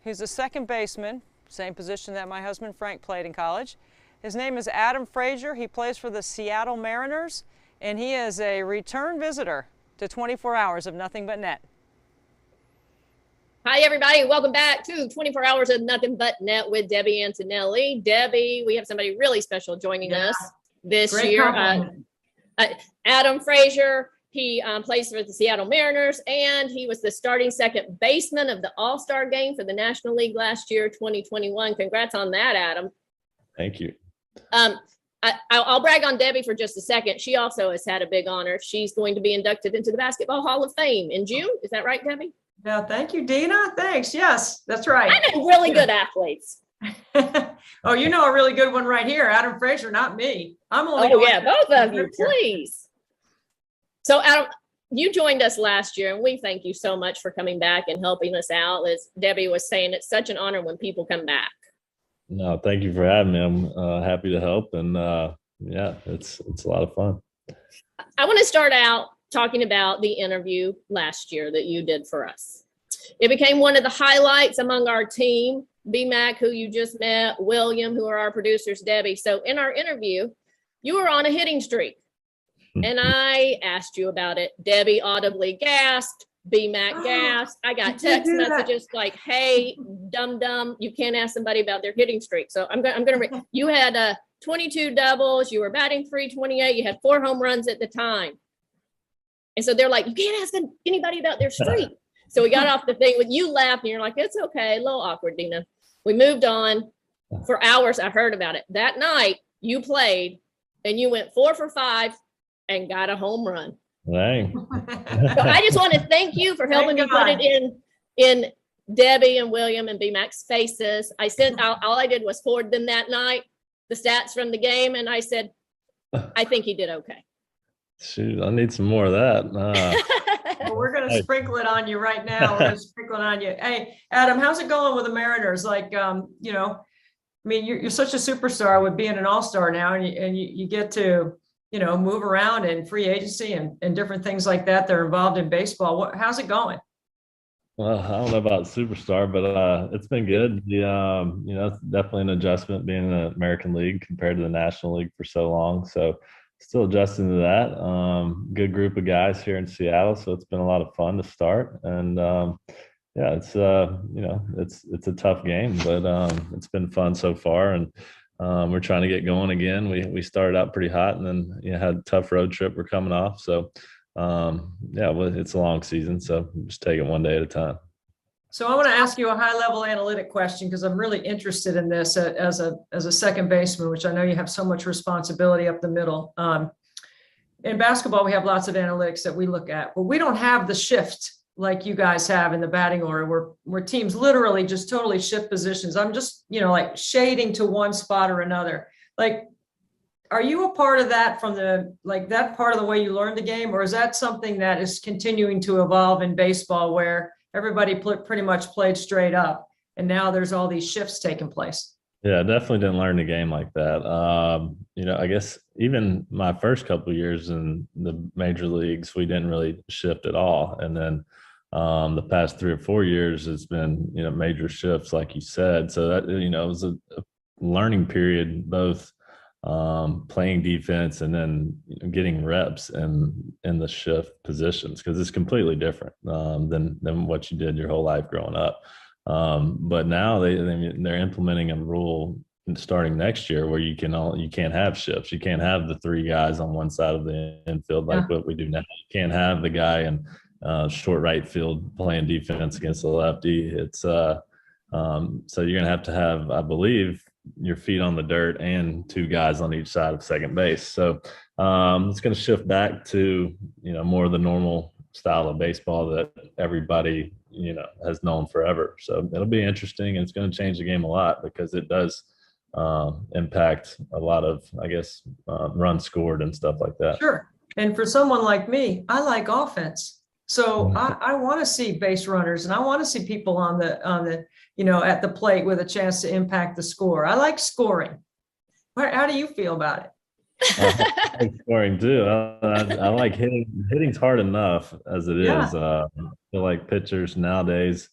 who's a second baseman, same position that my husband Frank played in college. His name is Adam Frazier. He plays for the Seattle Mariners, and he is a return visitor to 24 Hours of Nothing But Net. Hi, everybody. Welcome back to 24 Hours of Nothing But Net with Debbie Antonelli. Debbie, we have somebody really special joining us this year. Adam Frazier. He plays for the Seattle Mariners, and he was the starting second baseman of the All-Star game for the National League last year, 2021. Congrats on that, Adam. Thank you. I'll brag on Debbie for just a second. She also has had a big honor. She's going to be inducted into the Basketball Hall of Fame in June. Is that right, Debbie? Yeah, thank you, Dina. Thanks. Yes, that's right. I know really good athletes. Oh, you know a really good one right here, Adam Frazier, not me. I'm only. Oh, yeah, both of you, please. So, Adam, you joined us last year, and we thank you so much for coming back and helping us out. As Debbie was saying, it's such an honor when people come back. No, thank you for having me. I'm happy to help, and yeah, it's a lot of fun. I want to start out talking about the interview last year that you did for us. It became one of the highlights among our team, B-Mac, who you just met, William, who are our producers, Debbie. So in our interview, you were on a hitting streak. And I asked you about it. Debbie audibly gasped, B-Mac gasped. I got text messages like, hey, dum-dum, you can't ask somebody about their hitting streak. So I'm going to read. You had 22 doubles. You were batting .328. You had 4 home runs at the time. And so they're like, you can't ask anybody about their streak. So we got off the thing with you laughed and you're like, it's okay, a little awkward, Dina. We moved on. For hours, I heard about it. That night, you played and you went 4 for 5 and got a home run. Dang. So I just want to thank you for helping me put it in Debbie and William and B-Mac's faces. I sent all I did was forward them that night the stats from the game, and I said, I think he did okay. Shoot, I need some more of that. Well, we're going to sprinkle it on you right now. We're going to sprinkle it on you. Hey, Adam, how's it going with the Mariners? Like, you know, I mean, you're such a superstar with being an all-star now, and you get to, you know, move around in free agency and different things like that. They're involved in baseball. How's it going? Well, I don't know about superstar, but it's been good. You know, it's definitely an adjustment being in the American League compared to the National League for so long. So still adjusting to that. Good group of guys here in Seattle, so it's been a lot of fun to start. And yeah, it's you know, it's a tough game, but it's been fun so far. And we're trying to get going again. We started out pretty hot, and then had a tough road trip we're coming off. So yeah, well, it's a long season, so just take it one day at a time. So I want to ask you a high-level analytic question, because I'm really interested in this as a second baseman, which I know you have so much responsibility up the middle. In basketball, we have lots of analytics that we look at, but we don't have the shift like you guys have in the batting order, where teams literally just totally shift positions. I'm just, you know, like shading to one spot or another. Like, are you a part of that from that part of the way you learned the game, or is that something that is continuing to evolve in baseball, where everybody pretty much played straight up and now there's all these shifts taking place? Yeah, definitely didn't learn the game like that. You know, I guess even my first couple of years in the major leagues, we didn't really shift at all. And then the past 3 or 4 years, it's been, you know, major shifts, like you said. So that, you know, it was a learning period, both playing defense and then getting reps in the shift positions, because it's completely different than what you did your whole life growing up. But now they're implementing a rule starting next year where you can't have shifts. You can't have the 3 guys on one side of the infield like what we do now. You can't have the guy in short right field playing defense against the lefty. It's so you're gonna have, I believe, your feet on the dirt and 2 guys on each side of second base. So it's going to shift back to, you know, more of the normal style of baseball that everybody, you know, has known forever. So it'll be interesting, and it's going to change the game a lot, because it does impact a lot of, I guess, runs scored and stuff like that. Sure. And for someone like me, I like offense. So I want to see base runners, and I want to see people on the you know, at the plate with a chance to impact the score. I like scoring. How do you feel about it? I like scoring too. I like hitting. Hitting's hard enough as it is. I feel like pitchers nowadays,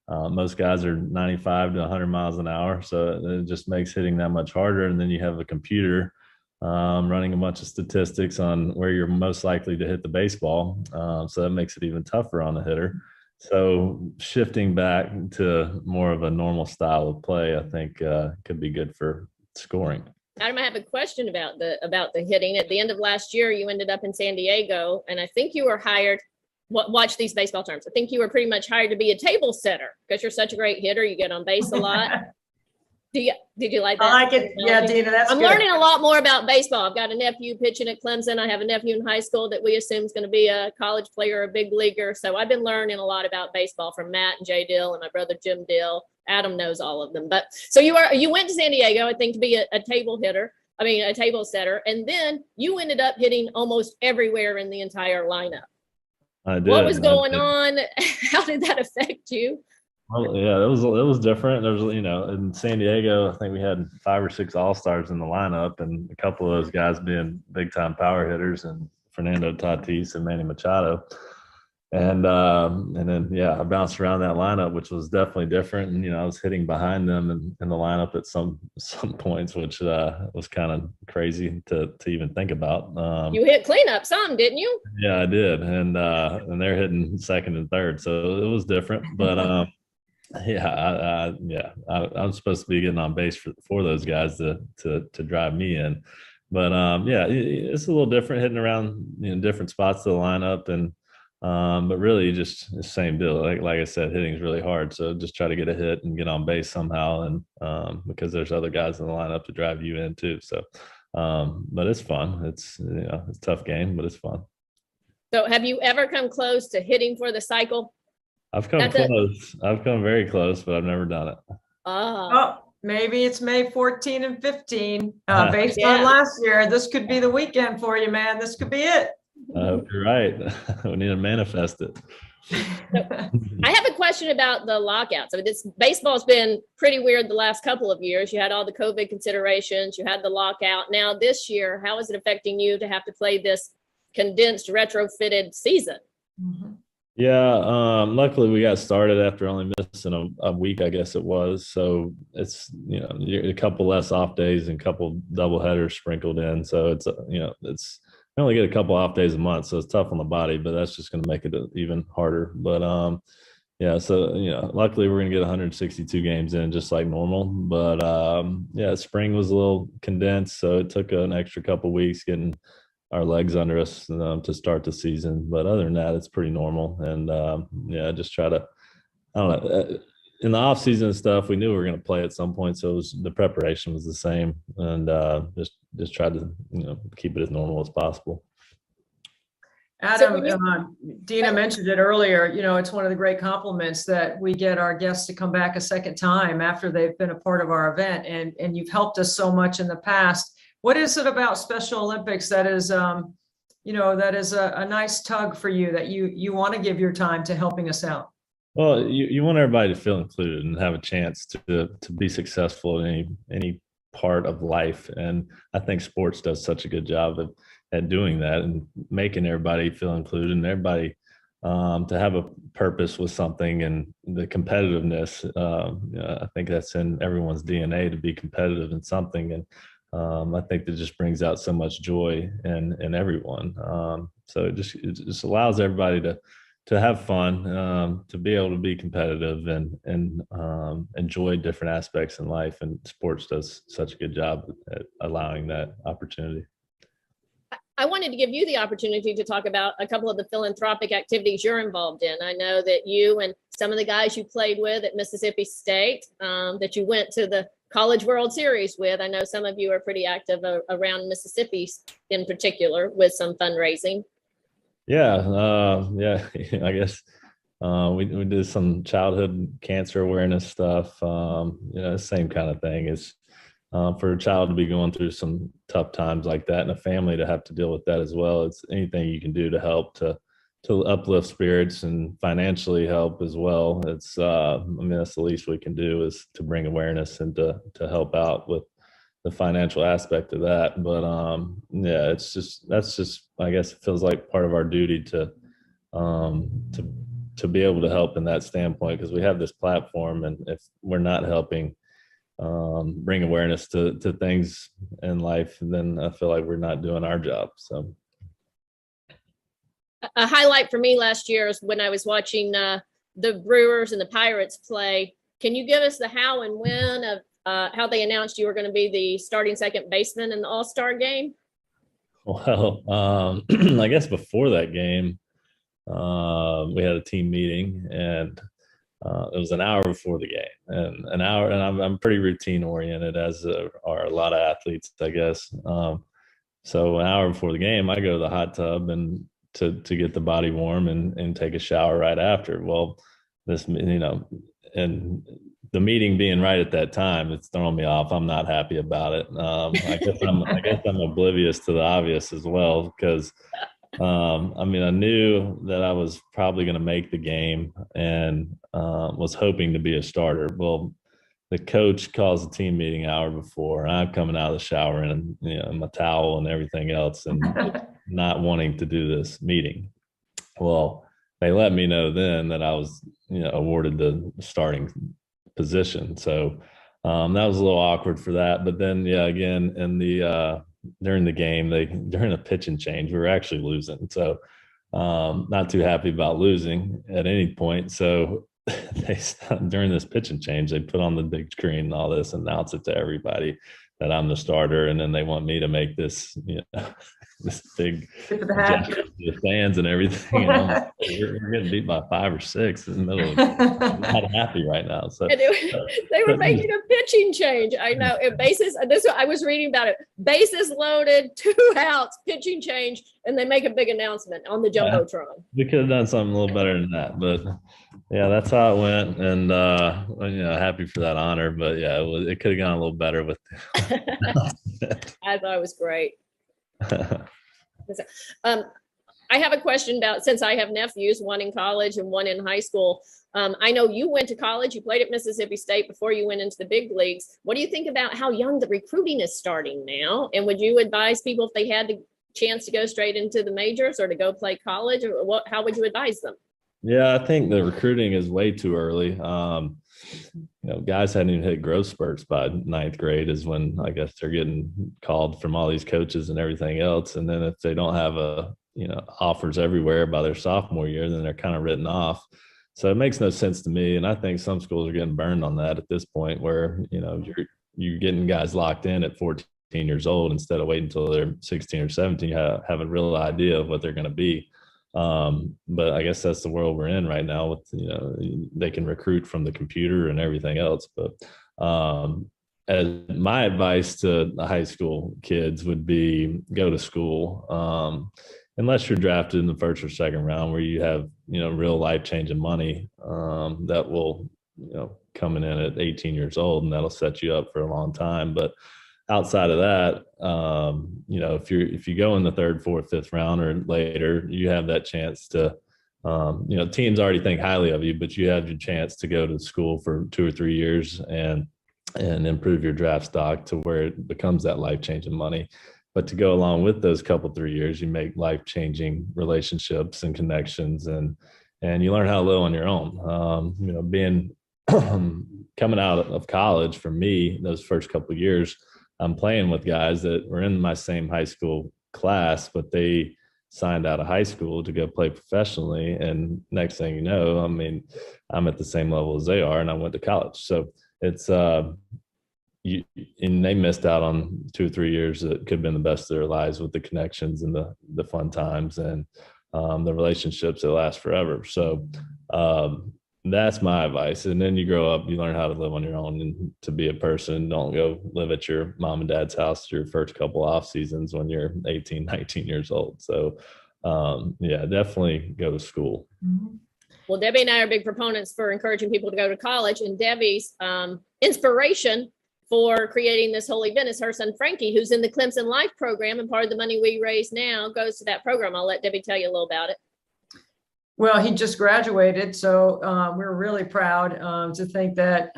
most guys are 95 to 100 miles an hour, so it just makes hitting that much harder. And then you have a computer running a bunch of statistics on where you're most likely to hit the baseball, so that makes it even tougher on the hitter. So shifting back to more of a normal style of play, I think could be good for scoring. Adam, I have a question about the hitting. At the end of last year, you ended up in San Diego, and I think you were hired. Watch these baseball terms. I think you were pretty much hired to be a table setter, because you're such a great hitter. You get on base a lot. Did you like that? I like it. Yeah, Dina, that's I'm good. learning a lot more about baseball. I've got a nephew pitching at Clemson. I have a nephew in high school that we assume is going to be a college player, a big leaguer. So I've been learning a lot about baseball from Matt and Jay Dill and my brother Jim Dill. Adam knows all of them. But so you went to San Diego, I think, to be a table setter, and then you ended up hitting almost everywhere in the entire lineup. I did. What was going on? How did that affect you? Well, yeah, it was different. There was, you know, in San Diego, I think we had 5 or 6 all-stars in the lineup, and a couple of those guys being big-time power hitters, and Fernando Tatis and Manny Machado. And then, yeah, I bounced around that lineup, which was definitely different. And, I was hitting behind them in the lineup at some points, which was kind of crazy to even think about. You hit cleanup some, didn't you? Yeah, I did. And they're hitting second and third. So it was different. But I'm supposed to be getting on base for those guys to drive me in. But it's a little different hitting around different spots of the lineup, and but really just the same deal. Like I said, hitting is really hard. So just try to get a hit and get on base somehow, and because there's other guys in the lineup to drive you in too. So but it's fun. It's it's a tough game, but it's fun. So have you ever come close to hitting for the cycle? I've come close. I've come very close, but I've never done it. Oh, maybe it's May 14 and 15. Based on last year, this could be the weekend for you, man. This could be it. I hope you're right. We need to manifest it. I have a question about the lockouts. I mean, baseball's been pretty weird the last couple of years. You had all the COVID considerations. You had the lockout. Now this year, how is it affecting you to have to play this condensed, retrofitted season? Mm-hmm. Yeah, luckily we got started after only missing a week, I guess it was. So it's a couple less off days and a couple double headers sprinkled in. So it's it's we only get a couple off days a month, so it's tough on the body, but that's just going to make it even harder. But so luckily we're going to get 162 games in just like normal. But spring was a little condensed, so it took an extra couple weeks getting our legs under us to start the season. But other than that, it's pretty normal. And just try to, I don't know, in the off season and stuff, we knew we were going to play at some point. So the preparation was the same, and just tried to, keep it as normal as possible. Adam, Dina mentioned it earlier, it's one of the great compliments that we get our guests to come back a second time after they've been a part of our event. And you've helped us so much in the past. What is it about Special Olympics that is, that is a nice tug for you, that you want to give your time to helping us out? Well, you want everybody to feel included and have a chance to be successful in any part of life. And I think sports does such a good job at doing that and making everybody feel included, and everybody to have a purpose with something, and the competitiveness. I think that's in everyone's DNA, to be competitive in something. And I think that just brings out so much joy in everyone. So it just allows everybody to have fun, to be able to be competitive and enjoy different aspects in life. And sports does such a good job at allowing that opportunity. I wanted to give you the opportunity to talk about a couple of the philanthropic activities you're involved in. I know that you and some of the guys you played with at Mississippi State, that you went to the College World Series with. I know some of you are pretty active around Mississippi in particular with some fundraising. Yeah, I guess we did some childhood cancer awareness stuff. Same kind of thing. Is for a child to be going through some tough times like that, and a family to have to deal with that as well. It's anything you can do to help to uplift spirits and financially help as well. It's that's the least we can do, is to bring awareness and to help out with the financial aspect of that. But that's just I guess it feels like part of our duty to be able to help in that standpoint, because we have this platform, and if we're not helping bring awareness to things in life, then I feel like we're not doing our job. So a highlight for me last year is when I was watching the Brewers and the Pirates play. Can you give us the how and when of how they announced you were going to be the starting second baseman in the All-Star game? Well, I guess before that game, we had a team meeting, and it was an hour before the game, and an hour. And I'm pretty routine oriented, as are a lot of athletes, I guess. So an hour before the game, I go to the hot tub and to get the body warm and take a shower right after. Well, and the meeting being right at that time, it's throwing me off. I'm not happy about it. I guess I'm oblivious to the obvious as well, because I knew that I was probably going to make the game, and was hoping to be a starter. Well, the coach calls a team meeting an hour before, and I'm coming out of the shower and, you know, my towel and everything else, and not wanting to do this meeting. Well, they let me know then that I was, you know, awarded the starting position. So that was a little awkward for that. But then, yeah, again, in the during the game, during a pitch and change, we were actually losing. So not too happy about losing at any point. So during this pitch and change, they put on the big screen and all this, announce it to everybody that I'm the starter, and then they want me to make this, you know, this big gesture to the fans and everything. And we're getting beat by 5 or 6 in the middle of I'm not happy right now. So they were making a pitching change. I know. Bases. I was reading about it. Bases loaded, 2 outs, pitching change, and they make a big announcement on the jumbotron. We could have done something a little better than that, but yeah, that's how it went. And you know, happy for that honor. But yeah, it could have gone a little better with. I thought it was great. I have a question about, since I have nephews, one in college and one in high school. I know you went to college, you played at Mississippi State before you went into the big leagues. What do you think about how young the recruiting is starting now? And would you advise people if they had the chance to go straight into the majors or to go play college, or how would you advise them? Yeah, I think the recruiting is way too early. You know, guys hadn't even hit growth spurts by 9th grade is when I guess they're getting called from all these coaches and everything else. And then if they don't have offers everywhere by their sophomore year, then they're kind of written off. So it makes no sense to me. And I think some schools are getting burned on that at this point, where, you know, you're getting guys locked in at 14 years old instead of waiting until they're 16 or 17, have a real idea of what they're going to be. But I guess that's the world we're in right now with, you know, they can recruit from the computer and everything else. But as my advice to the high school kids would be, go to school. Unless you're drafted in the 1st or 2nd round where you have, you know, real life-changing money that will, you know, coming in at 18 years old, and that'll set you up for a long time. But outside of that, you know, if you go in the 3rd, 4th, 5th round or later, you have that chance to, you know, teams already think highly of you, but you have your chance to go to school for 2 or 3 years and improve your draft stock to where it becomes that life-changing money. But to go along with those couple 3 years, you make life-changing relationships and connections, and you learn how to live on your own. You know, being coming out of college, for me, those first couple of years, I'm playing with guys that were in my same high school class, but they signed out of high school to go play professionally. And next thing you know, I mean, I'm at the same level as they are, and I went to college. So it's and they missed out on 2 or 3 years that could have been the best of their lives with the connections and the fun times and the relationships that last forever. So that's my advice. And then you grow up, you learn how to live on your own and to be a person. Don't go live at your mom and dad's house your first couple off seasons when you're 18, 19 years old. So yeah, definitely go to school. Mm-hmm. Well, Debbie and I are big proponents for encouraging people to go to college, and Debbie's inspiration for creating this whole event is her son, Frankie, who's in the Clemson Life program, and part of the money we raise now goes to that program. I'll let Debbie tell you a little about it. Well, he just graduated, so we're really proud to think that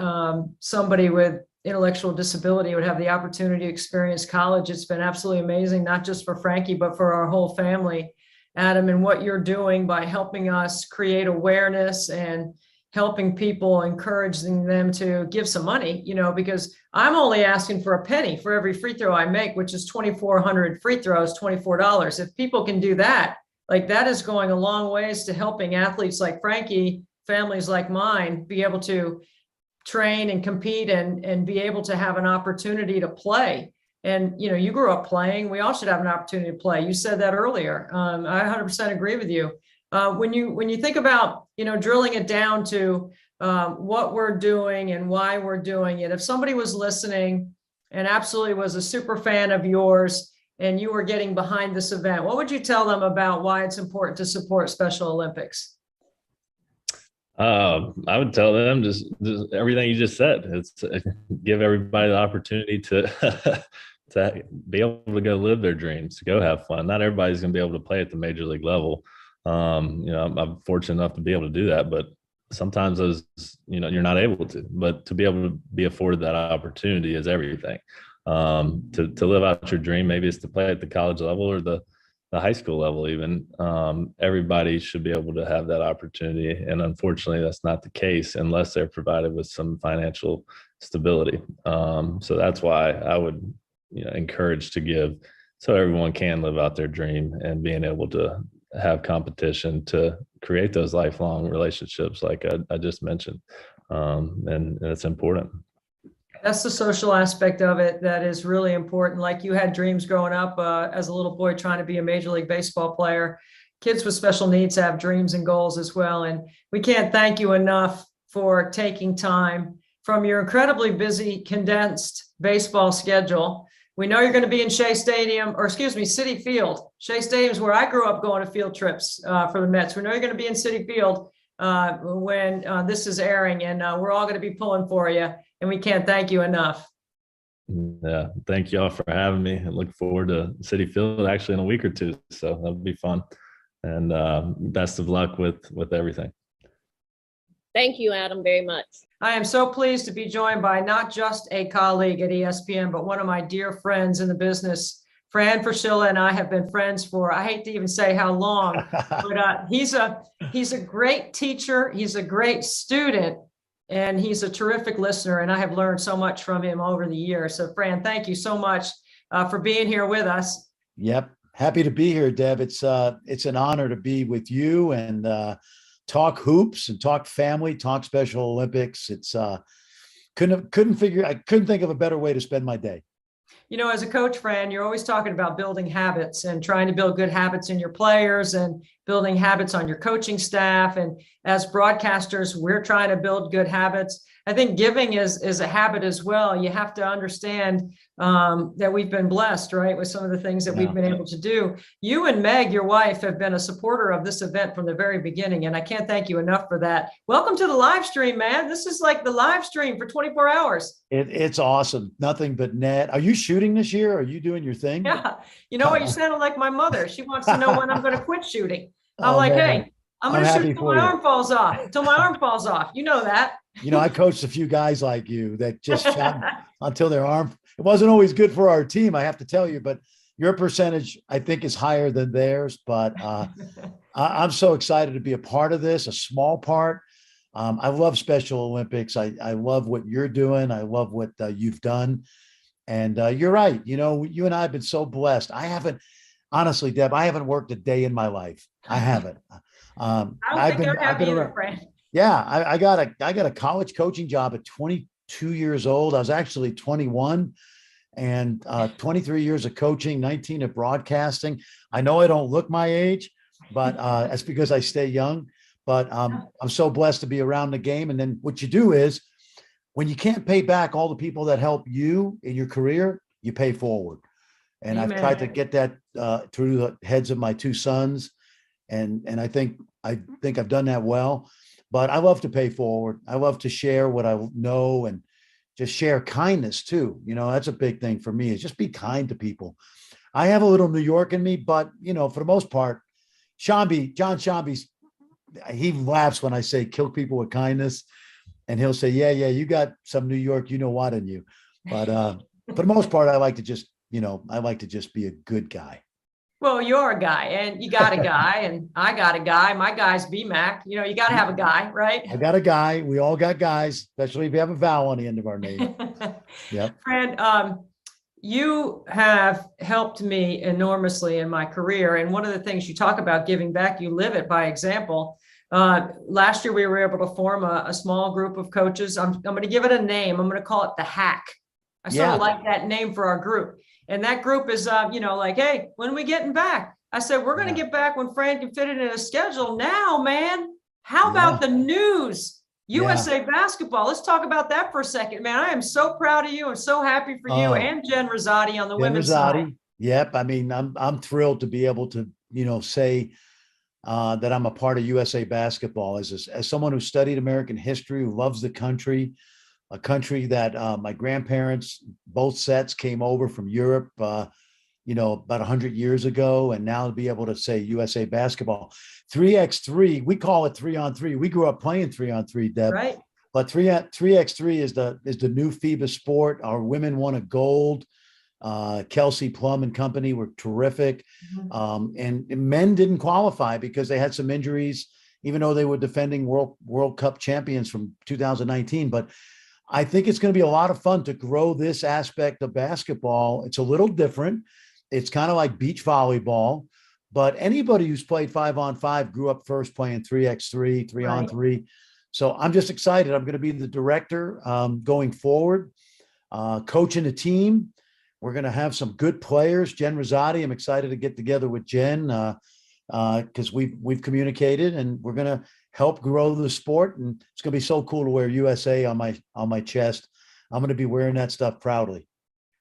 somebody with intellectual disability would have the opportunity to experience college. It's been absolutely amazing, not just for Frankie, but for our whole family, Adam, and what you're doing by helping us create awareness and helping people, encouraging them to give some money, you know, because I'm only asking for a penny for every free throw I make, which is 2,400 free throws, $24. If people can do that, like that is going a long ways to helping athletes like Frankie, families like mine, be able to train and compete and be able to have an opportunity to play. And, you know, you grew up playing, we all should have an opportunity to play. You said that earlier. I 100% agree with you. When you think about, you know, drilling it down to what we're doing and why we're doing it, if somebody was listening and absolutely was a super fan of yours and you were getting behind this event, what would you tell them about why it's important to support Special Olympics? I would tell them just everything you just said. It's give everybody the opportunity to to be able to go live their dreams, to go have fun. Not everybody's going to be able to play at the major league level. You know, I'm fortunate enough to be able to do that, but sometimes those, you're not able to, but to be able to be afforded that opportunity is everything. To live out your dream, maybe it's to play at the college level or the high school level even. Everybody should be able to have that opportunity, and unfortunately that's not the case unless they're provided with some financial stability. So that's why I would encourage to give, so everyone can live out their dream, and being able to have competition to create those lifelong relationships like I just mentioned. And it's important. That's the social aspect of it that is really important. Like you had dreams growing up as a little boy trying to be a Major League Baseball player. Kids with special needs have dreams and goals as well. And we can't thank you enough for taking time from your incredibly busy, condensed baseball schedule. We know you're going to be in Citi Field. Shea Stadium is where I grew up going to field trips for the Mets. We know you're going to be in Citi Field when this is airing, and we're all going to be pulling for you. And we can't thank you enough. Yeah, thank you all for having me. I look forward to Citi Field actually in a week or two, so that'll be fun. And best of luck with everything. Thank you, Adam, very much. I am so pleased to be joined by not just a colleague at ESPN, but one of my dear friends in the business. Fran Fraschilla and I have been friends for, I hate to even say how long, but he's a great teacher. He's a great student. And he's a terrific listener, and I have learned so much from him over the years. So, Fran, thank you so much for being here with us. Yep, happy to be here, Deb. It's an honor to be with you and talk hoops and talk family, talk Special Olympics. It's couldn't think of a better way to spend my day. As a coach, Fran, you're always talking about building habits and trying to build good habits in your players and building habits on your coaching staff. And as broadcasters, we're trying to build good habits. I think giving is a habit as well. You have to understand that we've been blessed, right, with some of the things that we've been able to do. You and Meg, your wife, have been a supporter of this event from the very beginning, and I can't thank you enough for that. Welcome to the live stream, man. This is like the live stream for 24 hours. It's awesome. Nothing but net. Are you shooting this year? Are you doing your thing? Yeah. You know what? You sounded like my mother. She wants to know when I'm going to quit shooting. I'm man. Hey, I'm going to shoot until my arm falls off. Until my arm falls off. You know that. I coached a few guys like you that just shot until their arm. It wasn't always good for our team, I have to tell you, but your percentage, I think, is higher than theirs. But I'm so excited to be a part of this, a small part. I love Special Olympics. I love what you're doing. I love what you've done. And you're right. You and I have been so blessed. Honestly, Deb, I haven't worked a day in my life. I haven't. I've been around. Yeah, I got a college coaching job at 22 years old. I was actually 21, and 23 years of coaching, 19 of broadcasting. I know I don't look my age, but that's because I stay young. But I'm so blessed to be around the game. And then what you do is, when you can't pay back all the people that help you in your career, you pay forward. And Amen. I've tried to get that through the heads of my two sons, and I think I've done that well. But I love to pay forward. I love to share what I know and just share kindness too. That's a big thing for me, is just be kind to people. I have a little New York in me, but for the most part, John Shambi, he laughs when I say kill people with kindness. And he'll say, yeah, you got some New York, you know what, in you. But for the most part, I like to just be a good guy. Well, you're a guy, and you got a guy, and I got a guy. My guy's BMAC. You got to have a guy, right? I got a guy. We all got guys, especially if you have a vowel on the end of our name. Yep. Fran, you have helped me enormously in my career. And one of the things you talk about giving back, you live it by example. Last year, we were able to form a small group of coaches. I'm going to give it a name. I'm going to call it the Hack. I sort of like that name for our group. And that group is, hey, when are we getting back? I said, we're going to get back when Fran can fit it in a schedule. Now, man, how about the news? USA basketball. Let's talk about that for a second, man. I am so proud of you and so happy for you and Jen Rosati on the women's side. Yep. I mean, I'm thrilled to be able to, say that I'm a part of USA basketball as someone who studied American history, who loves the country. A country that my grandparents, both sets, came over from Europe about 100 years ago, and now to be able to say USA basketball. 3x3, we call it 3-on-3. We grew up playing 3-on-3, Deb. Right. But 3x3 is the new FIBA sport. Our women won a gold. Kelsey Plum and company were terrific. And men didn't qualify because they had some injuries, even though they were defending World Cup champions from 2019. But I think it's going to be a lot of fun to grow this aspect of basketball. It's a little different. It's kind of like beach volleyball, but anybody who's played 5-on-5 grew up first playing 3x3, 3-on-3. So I'm just excited. I'm going to be the director going forward, coaching a team. We're going to have some good players. Jen Rosati, I'm excited to get together with Jen because we've communicated, and we're going to help grow the sport. And it's going to be so cool to wear USA on my chest. I'm going to be wearing that stuff proudly.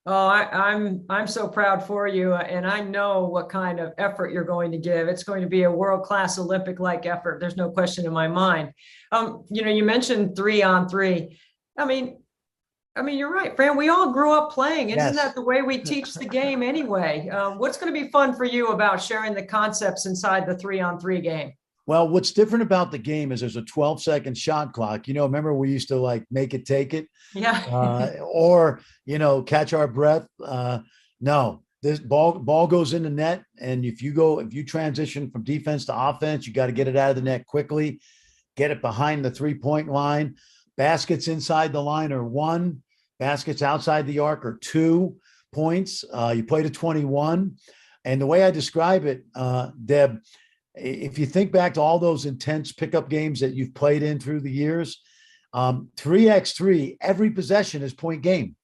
Oh, I'm so proud for you, and I know what kind of effort you're going to give. It's going to be a world-class Olympic-like effort. There's no question in my mind. You mentioned 3-on-3. I mean, you're right, Fran. We all grew up playing. Isn't that the way we teach the game anyway? What's going to be fun for you about sharing the concepts inside the 3-on-3 game? Well, what's different about the game is there's a 12-second shot clock. Remember we used to like make it, take it, or catch our breath. No, this ball goes in the net, and if you transition from defense to offense, you got to get it out of the net quickly, get it behind the 3-point line. Baskets inside the line are 1. Baskets outside the arc are 2 points. You play to 21, and the way I describe it, Deb, if you think back to all those intense pickup games that you've played in through the years, 3x3, every possession is point game.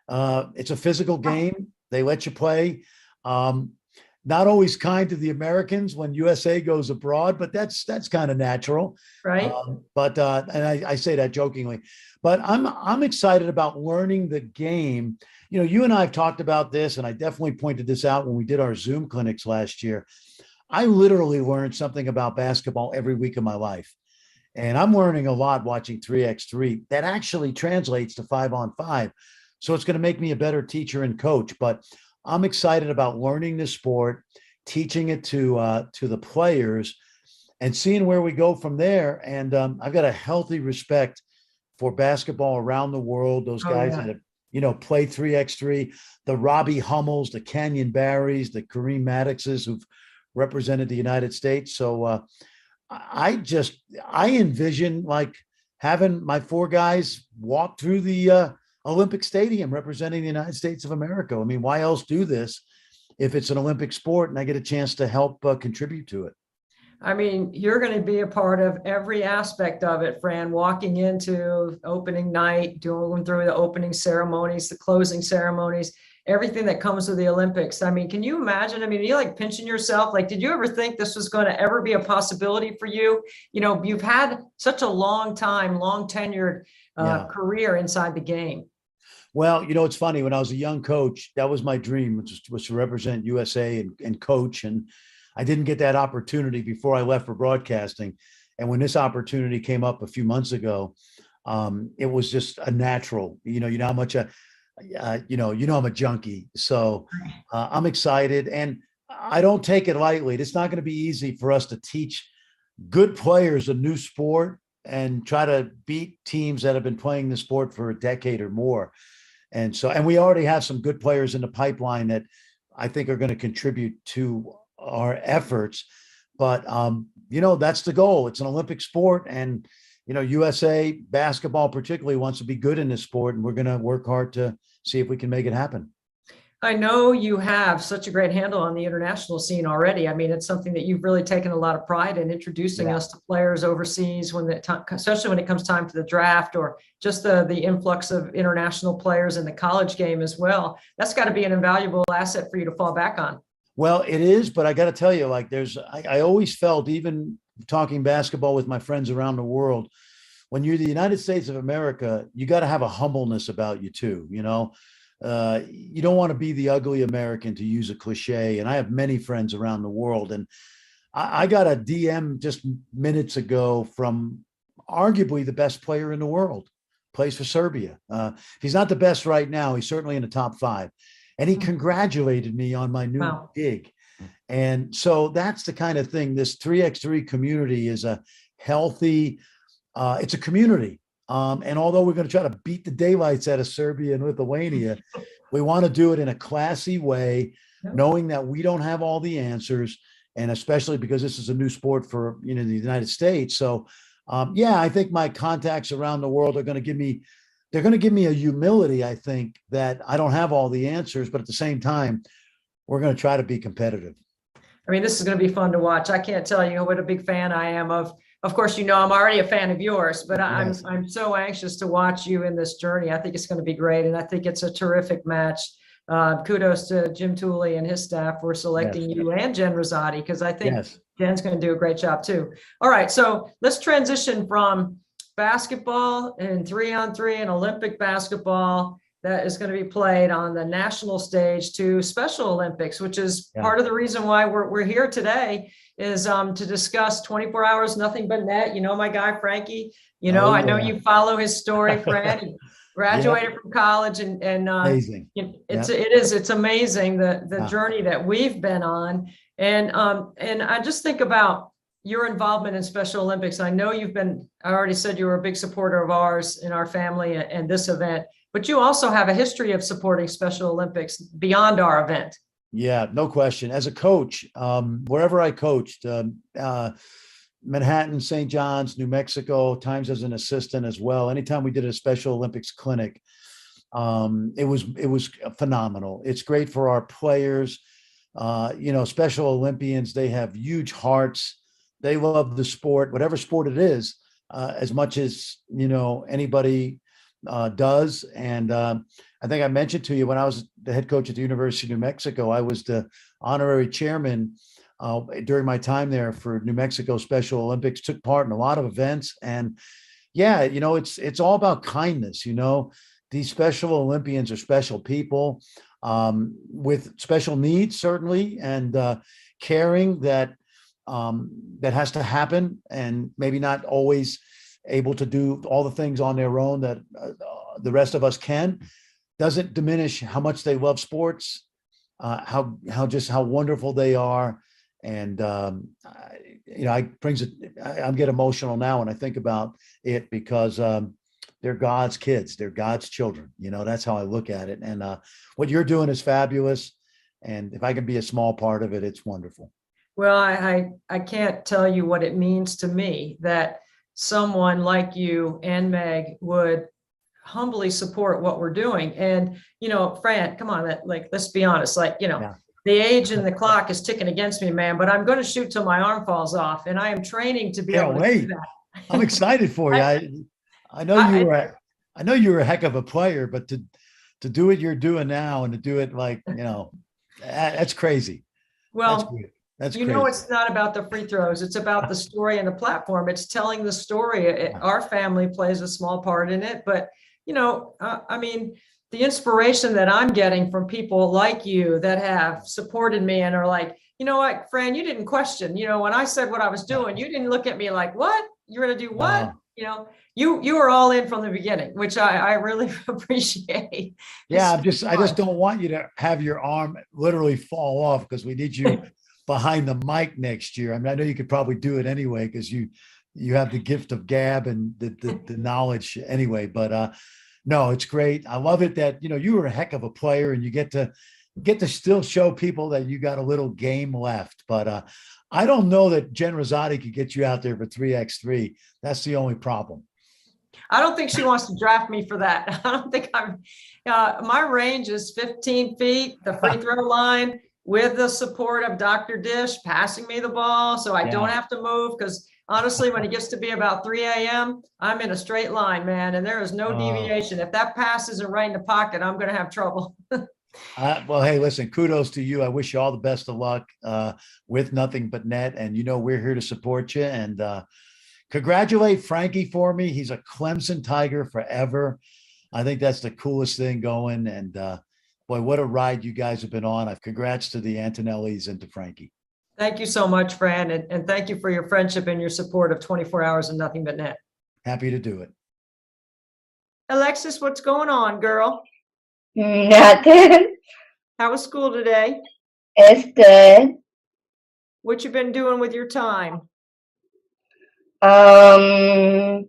It's a physical game. They let you play. Not always kind to the Americans when USA goes abroad, but that's kind of natural. Right. And I say that jokingly, but I'm excited about learning the game. You and I have talked about this, and I definitely pointed this out when we did our Zoom clinics last year. I literally learned something about basketball every week of my life. And I'm learning a lot watching 3x3 that actually translates to 5-on-5. So it's going to make me a better teacher and coach. But I'm excited about learning this sport, teaching it to the players, and seeing where we go from there. And I've got a healthy respect for basketball around the world. Those guys that have, play 3x3, the Robbie Hummels, the Canyon Barrys, the Kareem Maddixes who've represented the United States. So I envision like having my 4 guys walk through the Olympic Stadium representing the United States of America. I mean, why else do this if it's an Olympic sport and I get a chance to help contribute to it? I mean, you're going to be a part of every aspect of it, Fran, walking into opening night, going through the opening ceremonies, the closing ceremonies, everything that comes with the Olympics. I mean, can you imagine? I mean, you like pinching yourself. Like, did you ever think this was going to ever be a possibility for you? You've had such a long tenured career inside the game. Well, it's funny. When I was a young coach, that was my dream, was to represent USA and coach. And I didn't get that opportunity before I left for broadcasting. And when this opportunity came up a few months ago, it was just a natural. You know how much I'm a junkie. So I'm excited, and I don't take it lightly. It's not going to be easy for us to teach good players a new sport and try to beat teams that have been playing the sport for a decade or more. And we already have some good players in the pipeline that I think are going to contribute to our efforts. But, that's the goal. It's an Olympic sport, and, USA basketball particularly wants to be good in this sport, and we're going to work hard to see if we can make it happen. I know you have such a great handle on the international scene already. I mean, it's something that you've really taken a lot of pride in introducing us to players overseas especially when it comes time to the draft, or just the influx of international players in the college game as well. That's got to be an invaluable asset for you to fall back on. Well, it is, but I got to tell you, I always felt, even talking basketball with my friends around the world, when you're the United States of America, you got to have a humbleness about you too. You don't want to be the ugly American, to use a cliche. And I have many friends around the world. And I got a DM just minutes ago from arguably the best player in the world, plays for Serbia. If he's not the best right now, he's certainly in the top 5. and he congratulated me on my new gig. And so that's the kind of thing. This 3x3 community is a healthy, it's a community. And although we're going to try to beat the daylights out of Serbia and Lithuania, we want to do it in a classy way, knowing that we don't have all the answers, and especially because this is a new sport for the United States. So, I think my contacts around the world are going to give me, they're going to give me a humility. I think that I don't have all the answers, but at the same time, we're going to try to be competitive. I mean, this is going to be fun to watch. I can't tell you what a big fan I am of. Of course, I'm already a fan of yours, but I'm so anxious to watch you in this journey. I think it's going to be great, and I think it's a terrific match. Kudos to Jim Tooley and his staff for selecting you and Jen Rosati, because I think Jen's going to do a great job too. All right, so let's transition from basketball and 3-on-3 and Olympic basketball that is going to be played on the national stage to Special Olympics, which is part of the reason why we're here today, is to discuss 24 hours, nothing but net. My guy, Frankie, I know you follow his story, Fran. He graduated from college and amazing. It's amazing the journey that we've been on. And I just think about your involvement in Special Olympics. I know I already said you were a big supporter of ours in our family and this event, but you also have a history of supporting Special Olympics beyond our event. Yeah, no question. As a coach, wherever I coached, Manhattan, St. John's, New Mexico, times as an assistant as well. Anytime we did a Special Olympics clinic, it was phenomenal. It's great for our players. Special Olympians, they have huge hearts. They love the sport, whatever sport it is, as much as, anybody does. And I think I mentioned to you, when I was the head coach at the University of New Mexico, I was the honorary chairman during my time there for New Mexico Special Olympics, took part in a lot of events. And it's all about kindness. These Special Olympians are special people with special needs, certainly, and caring that has to happen, and maybe not always able to do all the things on their own that the rest of us can. Doesn't diminish how much they love sports, how wonderful they are. And I get emotional now when I think about it, because they're God's kids, they're God's children. That's how I look at it. And what you're doing is fabulous. And if I can be a small part of it, it's wonderful. Well, I can't tell you what it means to me that someone like you and Meg would humbly support what we're doing. And, Fran, come on, let's be honest, the age and the clock is ticking against me, man, but I'm going to shoot till my arm falls off, and I am training to be able to do that. I'm excited for you. I know you were a heck of a player, but to do what you're doing now and to do it that's crazy. Well, that's crazy. It's not about the free throws. It's about the story and the platform. It's telling the story. Our family plays a small part in it, but the inspiration that I'm getting from people like you that have supported me and are like, you know what, Fran, you didn't question, when I said what I was doing, you didn't look at me like, what? You're going to do what? You were all in from the beginning, which I really appreciate. Yeah. I just don't want you to have your arm literally fall off, because we need you behind the mic next year. I mean, I know you could probably do it anyway, because you have the gift of gab and the knowledge anyway, but no, it's great. I love it that, you were a heck of a player, and you get to still show people that you got a little game left. But I don't know that Jen Rosati could get you out there for 3x3. That's the only problem. I don't think she wants to draft me for that. I don't think my range is 15 feet, the free throw line, with the support of Dr. Dish passing me the ball, so I don't have to move, because honestly, when it gets to be about 3 a.m., I'm in a straight line, man, and there is no deviation. If that pass isn't right in the pocket, I'm going to have trouble. Well, hey, listen, kudos to you. I wish you all the best of luck with Nothing But Net, and we're here to support you. And congratulate Frankie for me. He's a Clemson Tiger forever. I think that's the coolest thing going. And boy, what a ride you guys have been on. Congrats to the Antonellis and to Frankie. Thank you so much, Fran, and thank you for your friendship and your support of 24 Hours and Nothing But Net. Happy to do it. Alexis, what's going on, girl? Nothing. How was school today? It's good. What you been doing with your time? I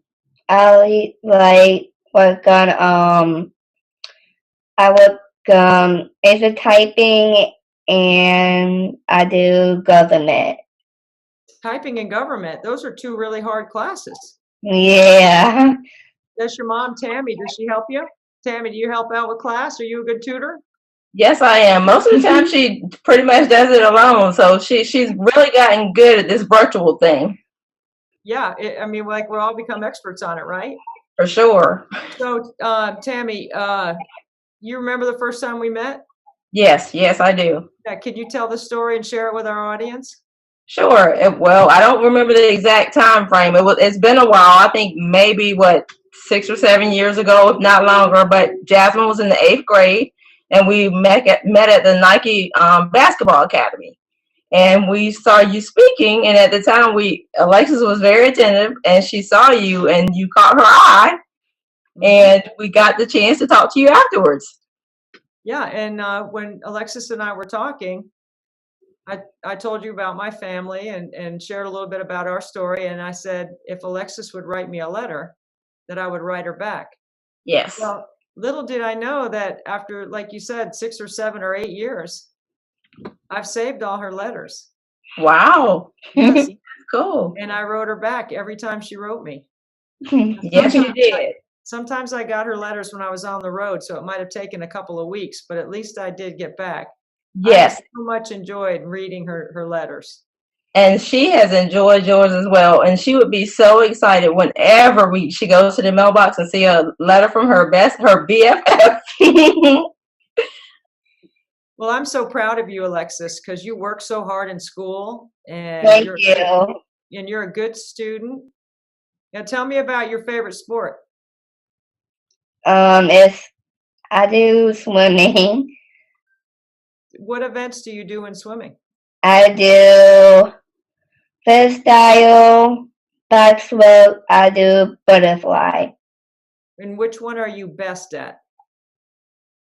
like work on I work as typing and I do government. Typing and government. Those are two really hard classes. Yeah. Does your mom, Tammy, does she help you? Tammy, do you help out with class? Are you a good tutor? Yes, I am. Most of the time, she pretty much does it alone. So she's really gotten good at this virtual thing. Yeah, I mean, like we'll all become experts on it, right? For sure. So, Tammy, you remember the first time we met? Yes, I do. Yeah, could you tell the story and share it with our audience? Sure. Well, I don't remember the exact time frame. It's been a while. I think maybe 6 or 7 years ago, if not longer. But Jasmine was in the 8th grade, and we met at the Nike basketball academy, and we saw you speaking. And at the time, Alexis was very attentive, and she saw you, and you caught her eye, and we got the chance to talk to you afterwards. Yeah, and when Alexis and I were talking, I told you about my family and shared a little bit about our story, and I said if Alexis would write me a letter, that I would write her back. Yes. Well, little did I know that after, like you said, 6 or 7 or 8 years, I've saved all her letters. Wow. Yes. Cool. And I wrote her back every time she wrote me. Yes, you did. Sometimes I got her letters when I was on the road, so it might have taken a couple of weeks, but at least I did get back. Yes. I so much enjoyed reading her letters. And she has enjoyed yours as well. And she would be so excited whenever she goes to the mailbox and see a letter from her BFF. Well, I'm so proud of you, Alexis, because you work so hard in school, and Thank you. And you're a good student. Now, tell me about your favorite sport. I do swimming. What events do you do in swimming? I do freestyle, backstroke. I do butterfly. And which one are you best at?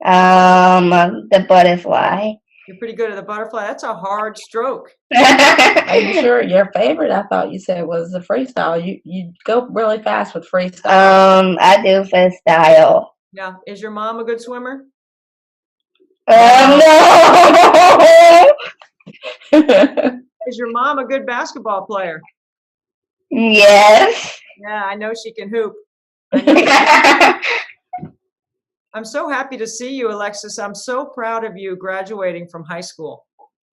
The butterfly. You're pretty good at the butterfly. That's a hard stroke. Are you sure your favorite? I thought you said was the freestyle. You go really fast with freestyle. I do freestyle. Yeah. Is your mom a good swimmer? No. Is your mom a good basketball player? Yes. Yeah, I know she can hoop. I'm so happy to see you, Alexis. I'm so proud of you graduating from high school.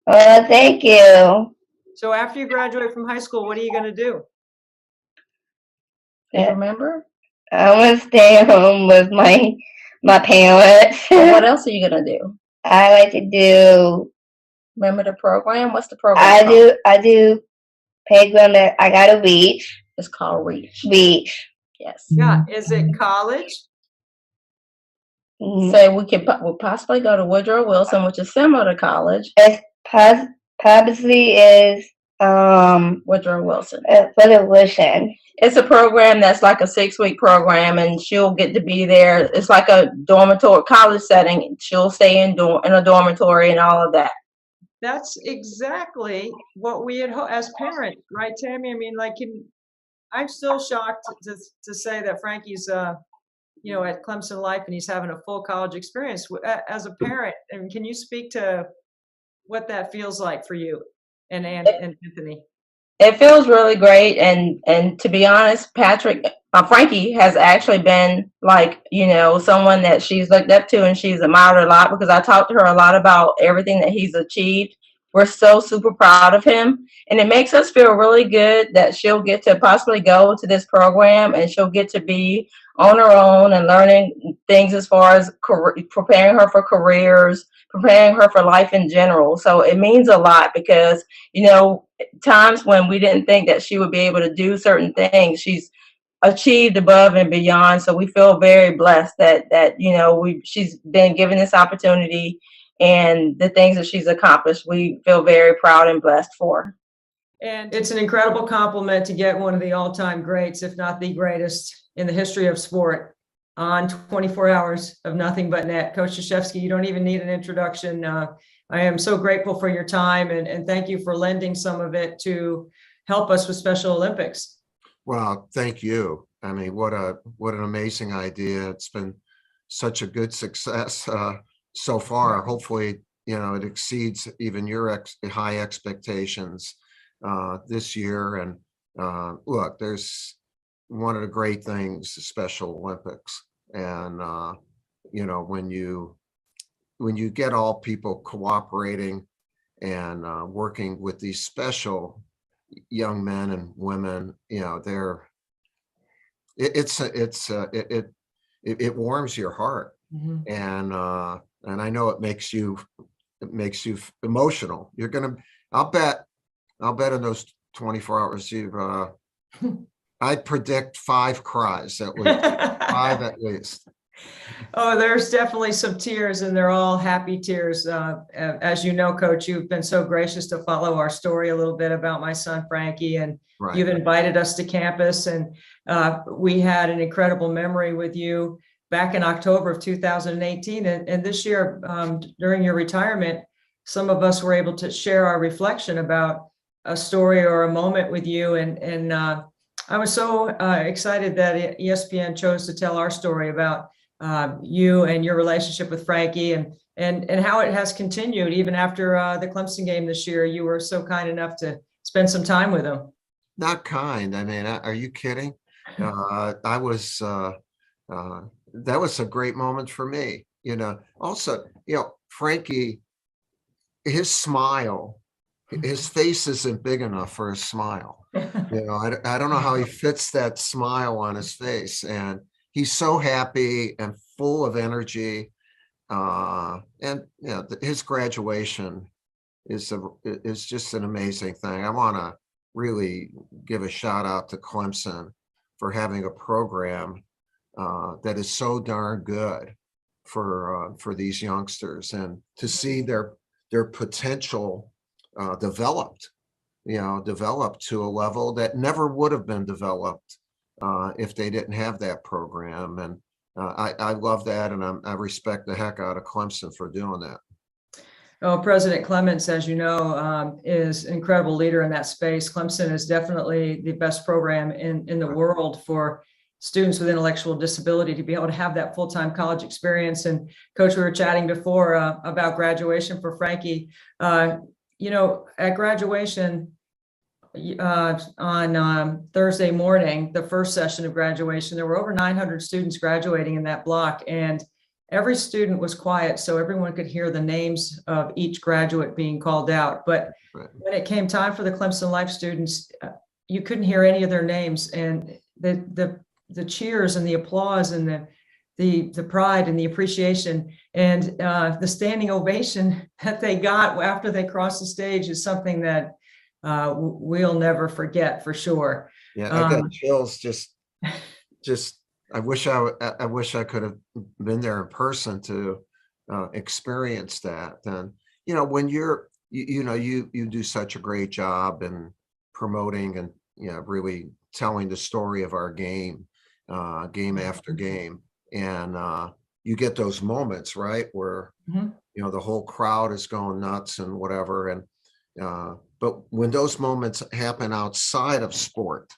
Thank you. So after you graduate from high school, what are you going to do? Remember? I'm going to stay home with my parents. Well, what else are you going to do? I like to do. Remember the program? What's the program? I do program that I got to reach. It's called Reach. Reach. Yes. Yeah. Is it college? So we'll possibly go to Woodrow Wilson, which is similar to college. It possibly is Woodrow Wilson. Woodrow Wilson. It's a program that's like a 6-week program, and she'll get to be there. It's like a dormitory college setting. She'll stay in a dormitory and all of that. That's exactly what we had as parents, right, Tammy? I mean, I'm still shocked to say that Frankie's at Clemson Life and he's having a full college experience as a parent. And can you speak to what that feels like for you and Anthony? It feels really great. And to be honest, Frankie has actually been someone that she's looked up to and she's admired a lot, because I talked to her a lot about everything that he's achieved. We're so super proud of him. And it makes us feel really good that she'll get to possibly go to this program and she'll get to be on her own and learning things as far as preparing her for careers, preparing her for life in general. So it means a lot, because, times when we didn't think that she would be able to do certain things, she's achieved above and beyond. So we feel very blessed that she's been given this opportunity, and the things that she's accomplished, we feel very proud and blessed for. And it's an incredible compliment to get one of the all-time greats, if not the greatest in the history of sport. on 24 Hours of Nothing But Net. Coach Krzyzewski, you don't even need an introduction. I am so grateful for your time, and thank you for lending some of it to help us with Special Olympics. Well, thank you. I mean, what an amazing idea. It's been such a good success so far. Hopefully, it exceeds even your high expectations this year. And look, there's one of the great things, Special Olympics. And, when you get all people cooperating and working with these special young men and women, it warms your heart. Mm-hmm. And I know it makes you emotional. I'll bet in those 24 hours I'd predict 5 cries at least. 5 at least. Oh, there's definitely some tears, and they're all happy tears. As you know, Coach, you've been so gracious to follow our story a little bit about my son, Frankie, and Right. You've invited us to campus, and we had an incredible memory with you back in October of 2018. And this year, during your retirement, some of us were able to share our reflection about a story or a moment with you. And I was so excited that ESPN chose to tell our story about you and your relationship with Frankie, and how it has continued even after the Clemson game this year. You were so kind enough to spend some time with him. Not kind. I mean, are you kidding? That was a great moment for me. Also, Frankie, his smile, his face isn't big enough for a smile. I don't know how he fits that smile on his face, and he's so happy and full of energy. And his graduation is just an amazing thing. I want to really give a shout out to Clemson for having a program that is so darn good for these youngsters, and to see their potential developed to a level that never would have been developed if they didn't have that program. And I love that, and I respect the heck out of Clemson for doing that. Oh, President Clements, as you know, is an incredible leader in that space. Clemson is definitely the best program in the world for students with intellectual disability to be able to have that full-time college experience. And Coach, we were chatting before about graduation for Frankie. At graduation on Thursday morning, the first session of graduation, there were over 900 students graduating in that block, and every student was quiet so everyone could hear the names of each graduate being called out. But when it came time for the Clemson Life students, you couldn't hear any of their names, and the cheers and the applause and the pride and the appreciation and the standing ovation that they got after they crossed the stage is something that we'll never forget, for sure. Yeah, I got chills. Just I wish I could have been there in person to experience that. And when you do such a great job in promoting and really telling the story of our game, game after game, and you get those moments, right, where the whole crowd is going nuts and whatever. And but when those moments happen outside of sport,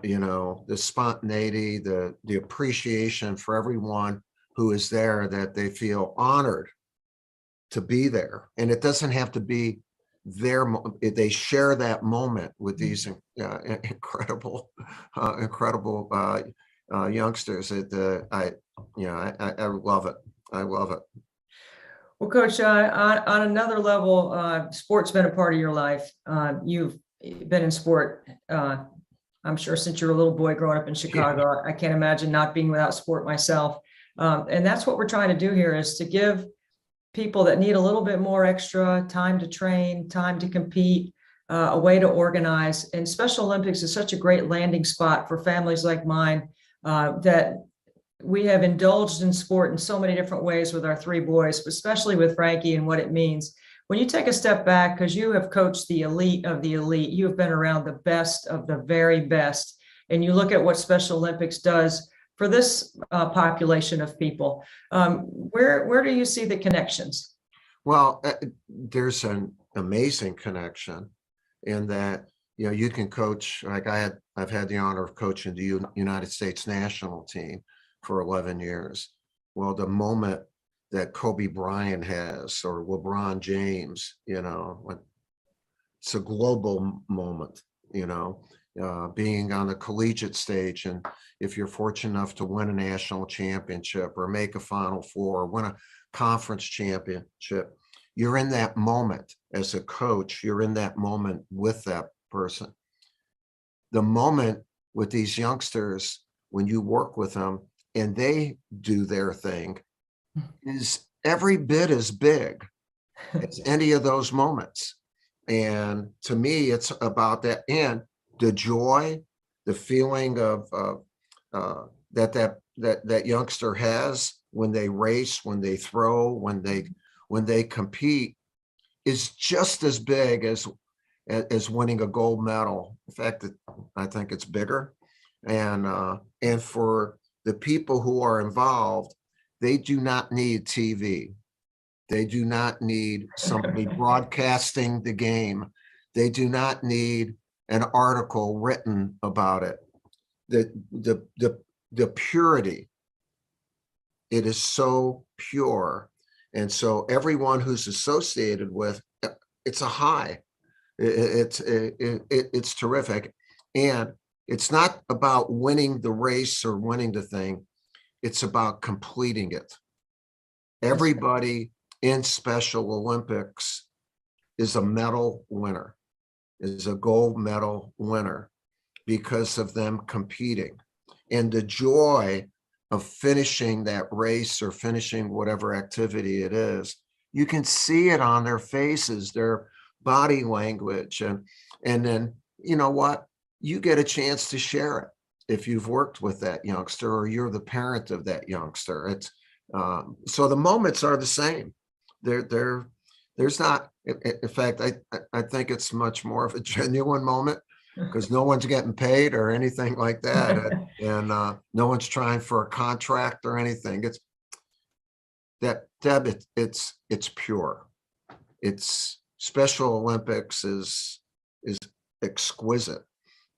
the spontaneity, the appreciation for everyone who is there, that they feel honored to be there. And it doesn't have to be they share that moment with these incredible youngsters. I love it. I love it. Well, Coach, on another level, sport's been a part of your life. You've been in sport, I'm sure, since you were a little boy growing up in Chicago. I can't imagine not being without sport myself. And that's what we're trying to do here, is to give people that need a little bit more extra time to train, time to compete, a way to organize. And Special Olympics is such a great landing spot for families like mine, that we have indulged in sport in so many different ways with our 3 boys, but especially with Frankie and what it means. When you take a step back, because you have coached the elite of the elite, you have been around the best of the very best, and you look at what Special Olympics does for this population of people. Where do you see the connections? Well, there's an amazing connection in that, you know, you can coach, like I've had the honor of coaching the United States national team for 11 years. Well, the moment that Kobe Bryant has, or LeBron James, you know, it's a global moment, you know, being on the collegiate stage. And if you're fortunate enough to win a national championship or make a Final Four or win a conference championship, you're in that moment as a coach, you're in that moment with that person. The moment with these youngsters, when you work with them and they do their thing, is every bit as big as any of those moments. And to me, it's about that, and the joy, the feeling of that youngster has when they race, when they throw, when they compete, is just as big as winning a gold medal. In fact, I think it's bigger. And for the people who are involved, they do not need TV. They do not need somebody broadcasting the game. They do not need an article written about it. The purity, it is so pure. And so everyone who's associated with it's a high. It's terrific. And it's not about winning the race or winning the thing. It's about completing it. Everybody in Special Olympics is a medal winner, is a gold medal winner because of them competing. And the joy of finishing that race or finishing whatever activity it is, you can see it on their faces, their body language. And then, you know what? You get a chance to share it if you've worked with that youngster or you're the parent of that youngster. It's so the moments are the same. There's not, in fact, I think it's much more of a genuine moment because no one's getting paid or anything like that. And no one's trying for a contract or anything. It's that, Deb, it's pure. It's Special Olympics is exquisite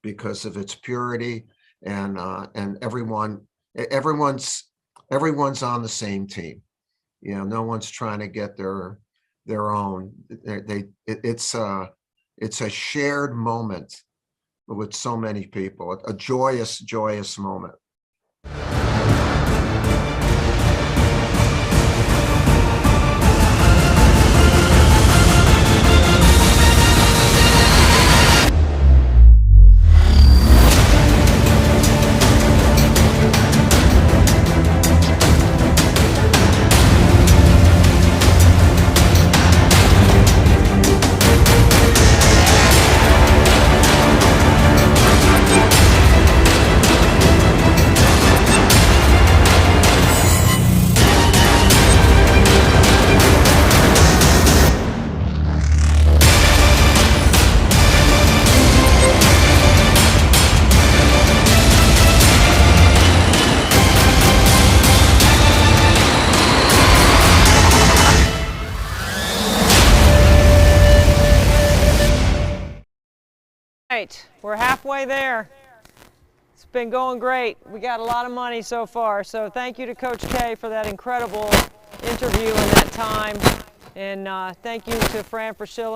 because of its purity, and everyone's on the same team. You know, no one's trying to get their own. It's a shared moment with so many people, a joyous moment. We're halfway there. It's been going great. We got a lot of money so far. So thank you to Coach K for that incredible interview and that time. And thank you to Fran Fraschilla